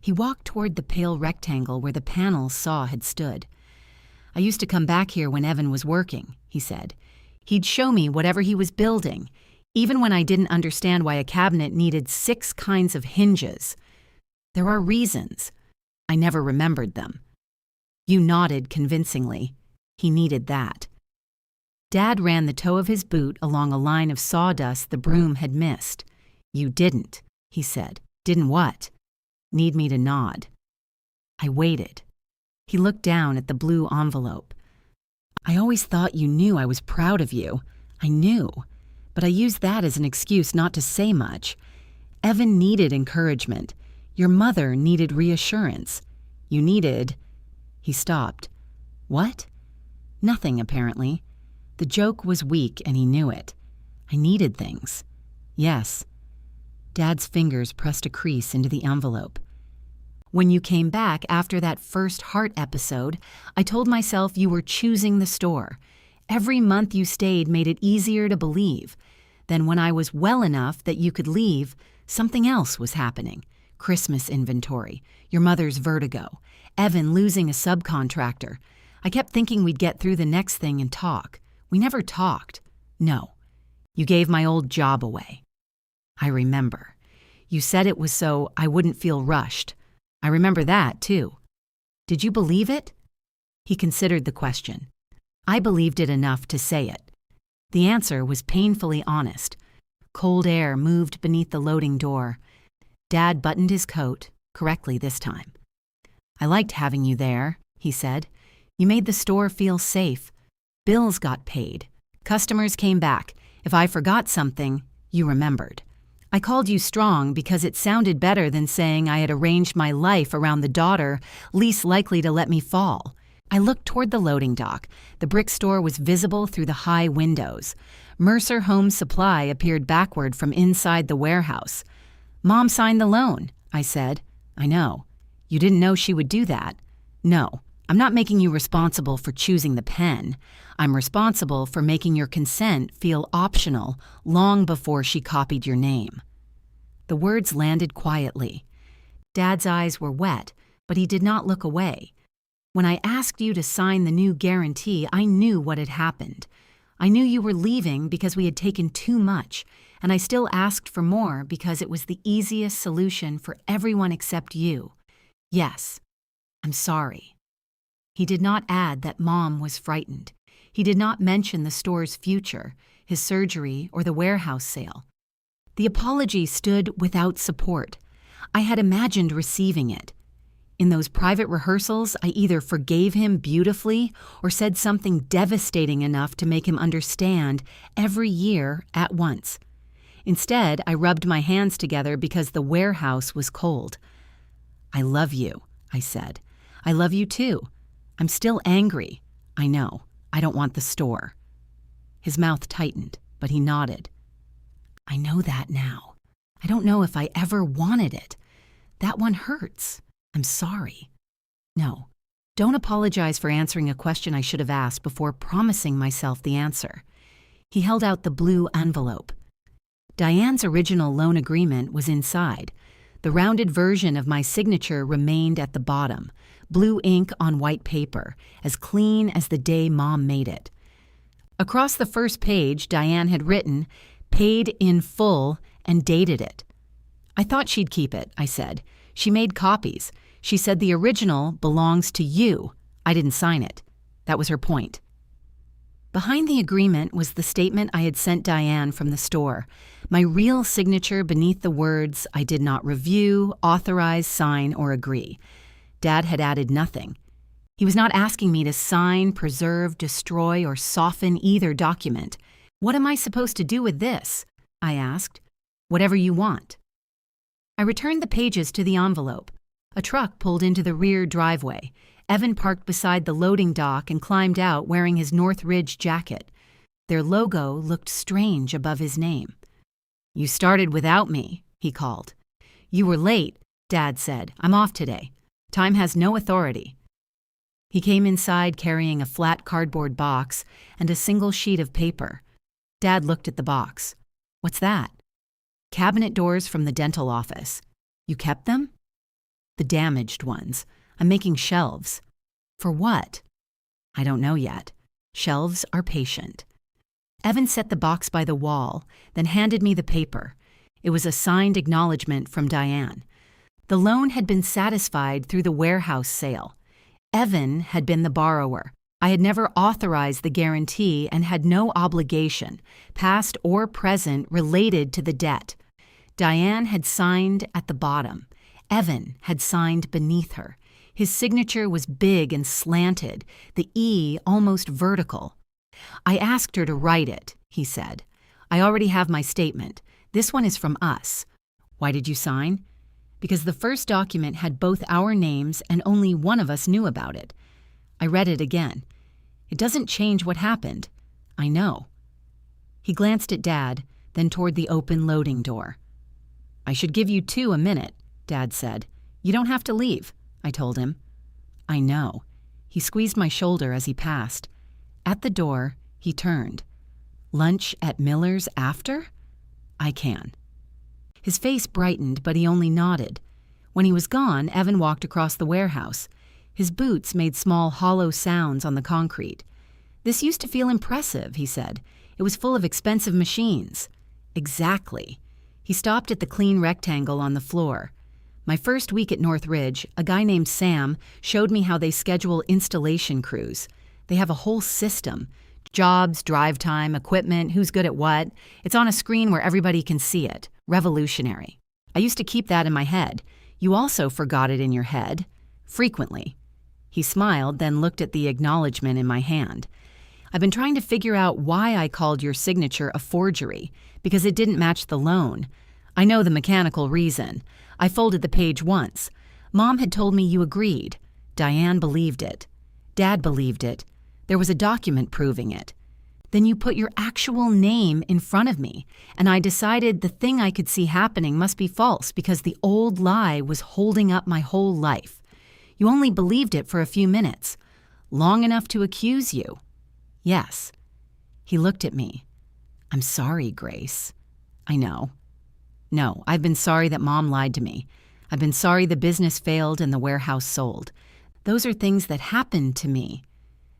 He walked toward the pale rectangle where the panel saw had stood. "I used to come back here when Evan was working," he said. "He'd show me whatever he was building, even when I didn't understand why a cabinet needed 6 kinds of hinges. There are reasons. I never remembered them." You nodded convincingly. He needed that. Dad ran the toe of his boot along a line of sawdust the broom had missed. "You didn't," he said. "Didn't what?" "Need me to nod." I waited. He looked down at the blue envelope. "I always thought you knew I was proud of you. I knew. But I used that as an excuse not to say much. Evan needed encouragement. Your mother needed reassurance. You needed—" He stopped. "What?" "Nothing, apparently. The joke was weak and he knew it. I needed things." "Yes." Dad's fingers pressed a crease into the envelope. "When you came back after that first heart episode, I told myself you were choosing the store. Every month you stayed made it easier to believe. Then when I was well enough that you could leave, something else was happening. Christmas inventory, your mother's vertigo, Evan losing a subcontractor. I kept thinking we'd get through the next thing and talk. We never talked. No. You gave my old job away. I remember. You said it was so I wouldn't feel rushed. I remember that, too. Did you believe it? He considered the question. I believed it enough to say it. The answer was painfully honest. Cold air moved beneath the loading door. Dad buttoned his coat, correctly this time. I liked having you there, he said. You made the store feel safe. Bills got paid. Customers came back. If I forgot something, you remembered. I called you strong because it sounded better than saying I had arranged my life around the daughter least likely to let me fall. I looked toward the loading dock. The brick store was visible through the high windows. Mercer Home Supply appeared backward from inside the warehouse. Mom signed the loan, I said. I know. You didn't know she would do that. No, I'm not making you responsible for choosing the pen. I'm responsible for making your consent feel optional long before she copied your name. The words landed quietly. Dad's eyes were wet, but he did not look away. When I asked you to sign the new guarantee, I knew what had happened. I knew you were leaving because we had taken too much, and I still asked for more because it was the easiest solution for everyone except you. Yes, I'm sorry. He did not add that Mom was frightened. He did not mention the store's future, his surgery, or the warehouse sale. The apology stood without support. I had imagined receiving it. In those private rehearsals, I either forgave him beautifully or said something devastating enough to make him understand every year at once. Instead, I rubbed my hands together because the warehouse was cold. I love you, I said. I love you too. I'm still angry. I know. I don't want the store. His mouth tightened, but he nodded. I know that now. I don't know if I ever wanted it. That one hurts. I'm sorry. No, don't apologize for answering a question I should have asked before promising myself the answer. He held out the blue envelope. Diane's original loan agreement was inside. The rounded version of my signature remained at the bottom, blue ink on white paper, as clean as the day Mom made it. Across the first page, Diane had written, "Paid in full," and dated it. I thought she'd keep it, I said. She made copies. She said the original belongs to you. I didn't sign it. That was her point. Behind the agreement was the statement I had sent Diane from the store, my real signature beneath the words I did not review, authorize, sign, or agree. Dad had added nothing. He was not asking me to sign, preserve, destroy, or soften either document. What am I supposed to do with this? I asked. Whatever you want. I returned the pages to the envelope. A truck pulled into the rear driveway. Evan parked beside the loading dock and climbed out wearing his Northridge jacket. Their logo looked strange above his name. You started without me, he called. You were late, Dad said. I'm off today. Time has no authority. He came inside carrying a flat cardboard box and a single sheet of paper. Dad looked at the box. What's that? Cabinet doors from the dental office. You kept them? The damaged ones. I'm making shelves. For what? I don't know yet. Shelves are patient. Evan set the box by the wall, then handed me the paper. It was a signed acknowledgement from Diane. The loan had been satisfied through the warehouse sale. Evan had been the borrower. I had never authorized the guarantee and had no obligation, past or present, related to the debt. Diane had signed at the bottom. Evan had signed beneath her. His signature was big and slanted, the E almost vertical. I asked her to write it, he said. I already have my statement. This one is from us. Why did you sign? Because the first document had both our names and only one of us knew about it. I read it again. It doesn't change what happened. I know. He glanced at Dad, then toward the open loading door. I should give you 2 a minute, Dad said. You don't have to leave, I told him. I know. He squeezed my shoulder as he passed. At the door, he turned. Lunch at Miller's after? I can. His face brightened, but he only nodded. When he was gone, Evan walked across the warehouse. His boots made small hollow sounds on the concrete. "This used to feel impressive," he said. "It was full of expensive machines." "Exactly." He stopped at the clean rectangle on the floor. "My first week at North Ridge, a guy named Sam showed me how they schedule installation crews. They have a whole system. Jobs, drive time, equipment, who's good at what. It's on a screen where everybody can see it. Revolutionary. I used to keep that in my head. You also forgot it in your head. Frequently." He smiled, then looked at the acknowledgement in my hand. "I've been trying to figure out why I called your signature a forgery, because it didn't match the loan. I know the mechanical reason. I folded the page once. Mom had told me you agreed. Diane believed it. Dad believed it. There was a document proving it. Then you put your actual name in front of me, and I decided the thing I could see happening must be false because the old lie was holding up my whole life. You only believed it for a few minutes. Long enough to accuse you." "Yes." He looked at me. "I'm sorry, Grace." "I know." "No, I've been sorry that Mom lied to me. I've been sorry the business failed and the warehouse sold. Those are things that happened to me.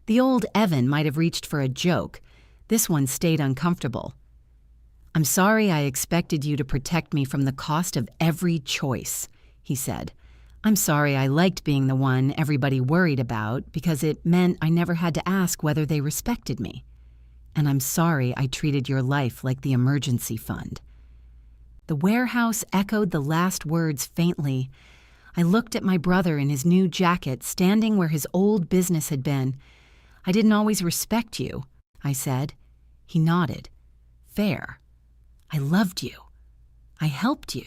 The old Evan might have reached for a joke. This one stayed uncomfortable. I'm sorry I expected you to protect me from the cost of every choice," he said. "I'm sorry I liked being the one everybody worried about because it meant I never had to ask whether they respected me. And I'm sorry I treated your life like the emergency fund." The warehouse echoed the last words faintly. I looked at my brother in his new jacket, standing where his old business had been. "I didn't always respect you," I said. He nodded. "Fair. I loved you. I helped you.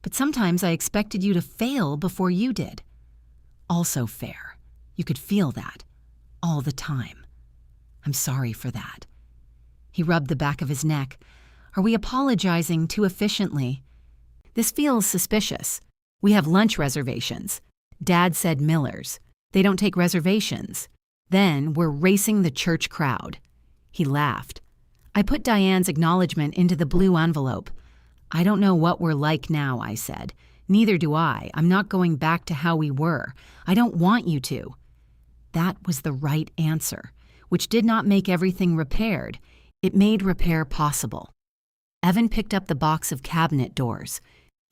But sometimes I expected you to fail before you did. Also fair. You could feel that. All the time. I'm sorry for that." He rubbed the back of his neck. "Are we apologizing too efficiently?" "This feels suspicious. We have lunch reservations. Dad said Miller's. They don't take reservations. Then we're racing the church crowd." He laughed. I put Diane's acknowledgement into the blue envelope. "I don't know what we're like now," I said. "Neither do I. I'm not going back to how we were. I don't want you to." That was the right answer, which did not make everything repaired. It made repair possible. Evan picked up the box of cabinet doors.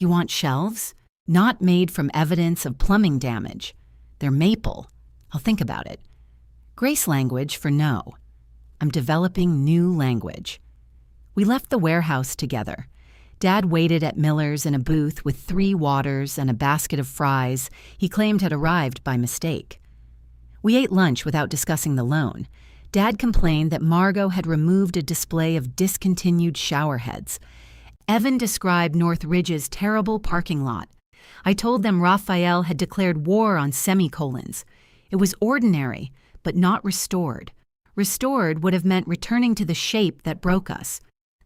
"You want shelves? Not made from evidence of plumbing damage. They're maple. I'll think about it. Grace language for no. I'm developing new language." We left the warehouse together. Dad waited at Miller's in a booth with 3 waters and a basket of fries he claimed had arrived by mistake. We ate lunch without discussing the loan. Dad complained that Margot had removed a display of discontinued shower heads. Evan described North Ridge's terrible parking lot. I told them Raphael had declared war on semicolons. It was ordinary, but not restored. Restored would have meant returning to the shape that broke us.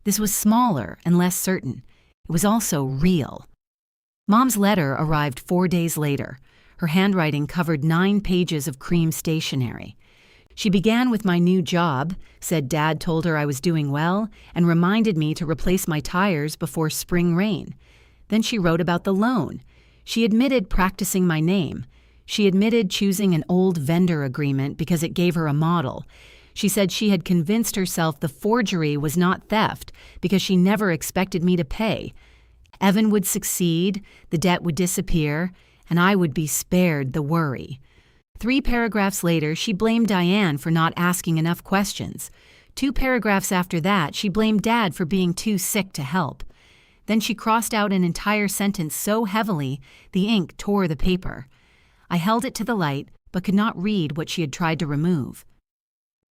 This was smaller and less certain. It was also real. Mom's letter arrived 4 days later. Her handwriting covered 9 pages of cream stationery. She began with my new job, said Dad told her I was doing well, and reminded me to replace my tires before spring rain. Then she wrote about the loan. She admitted practicing my name. She admitted choosing an old vendor agreement because it gave her a model. She said she had convinced herself the forgery was not theft because she never expected me to pay. Evan would succeed, the debt would disappear, and I would be spared the worry. 3 paragraphs later, she blamed Diane for not asking enough questions. 2 paragraphs after that, she blamed Dad for being too sick to help. Then she crossed out an entire sentence so heavily, the ink tore the paper. I held it to the light, but could not read what she had tried to remove.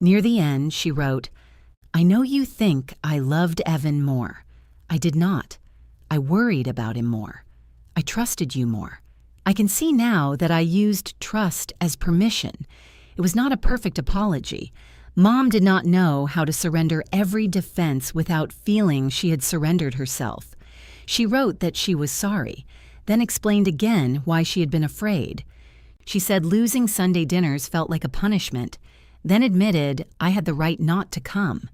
Near the end, she wrote, "I know you think I loved Evan more. I did not. I worried about him more. I trusted you more. I can see now that I used trust as permission. It was not a perfect apology. Mom did not know how to surrender every defense without feeling she had surrendered herself. She wrote that she was sorry, then explained again why she had been afraid. She said losing Sunday dinners felt like a punishment, then admitted I had the right not to come.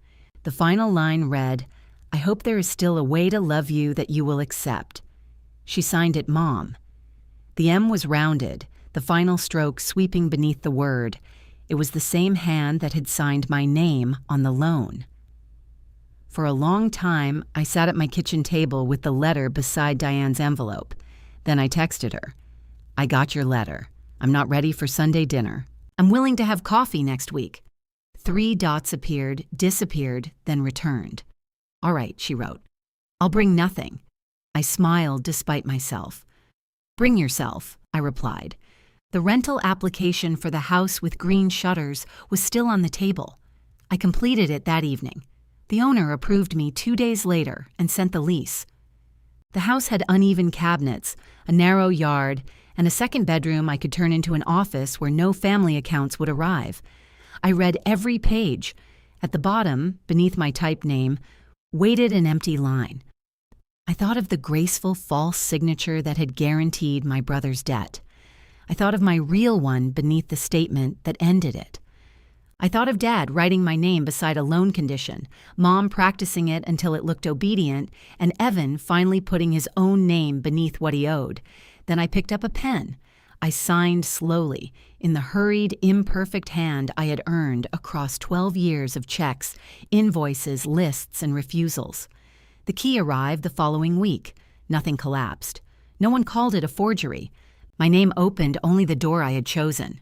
The final line read, "I hope there is still a way to love you that you will accept." She signed it Mom. The M was rounded, the final stroke sweeping beneath the word. It was the same hand that had signed my name on the loan. For a long time, I sat at my kitchen table with the letter beside Diane's envelope. Then I texted her. "I got your letter. I'm not ready for Sunday dinner. I'm willing to have coffee next week." 3 dots appeared, disappeared, then returned. "All right," she wrote. "I'll bring nothing." I smiled despite myself. "Bring yourself," I replied. The rental application for the house with green shutters was still on the table. I completed it that evening. The owner approved me 2 days later and sent the lease. The house had uneven cabinets, a narrow yard, and a second bedroom I could turn into an office where no family accounts would arrive. I read every page. At the bottom, beneath my typed name, waited an empty line. I thought of the graceful false signature that had guaranteed my brother's debt. I thought of my real one beneath the statement that ended it. I thought of Dad writing my name beside a loan condition, Mom practicing it until it looked obedient, and Evan finally putting his own name beneath what he owed. Then I picked up a pen. I signed slowly, in the hurried, imperfect hand I had earned across 12 years of checks, invoices, lists, and refusals. The key arrived the following week. Nothing collapsed. No one called it a forgery. My name opened only the door I had chosen.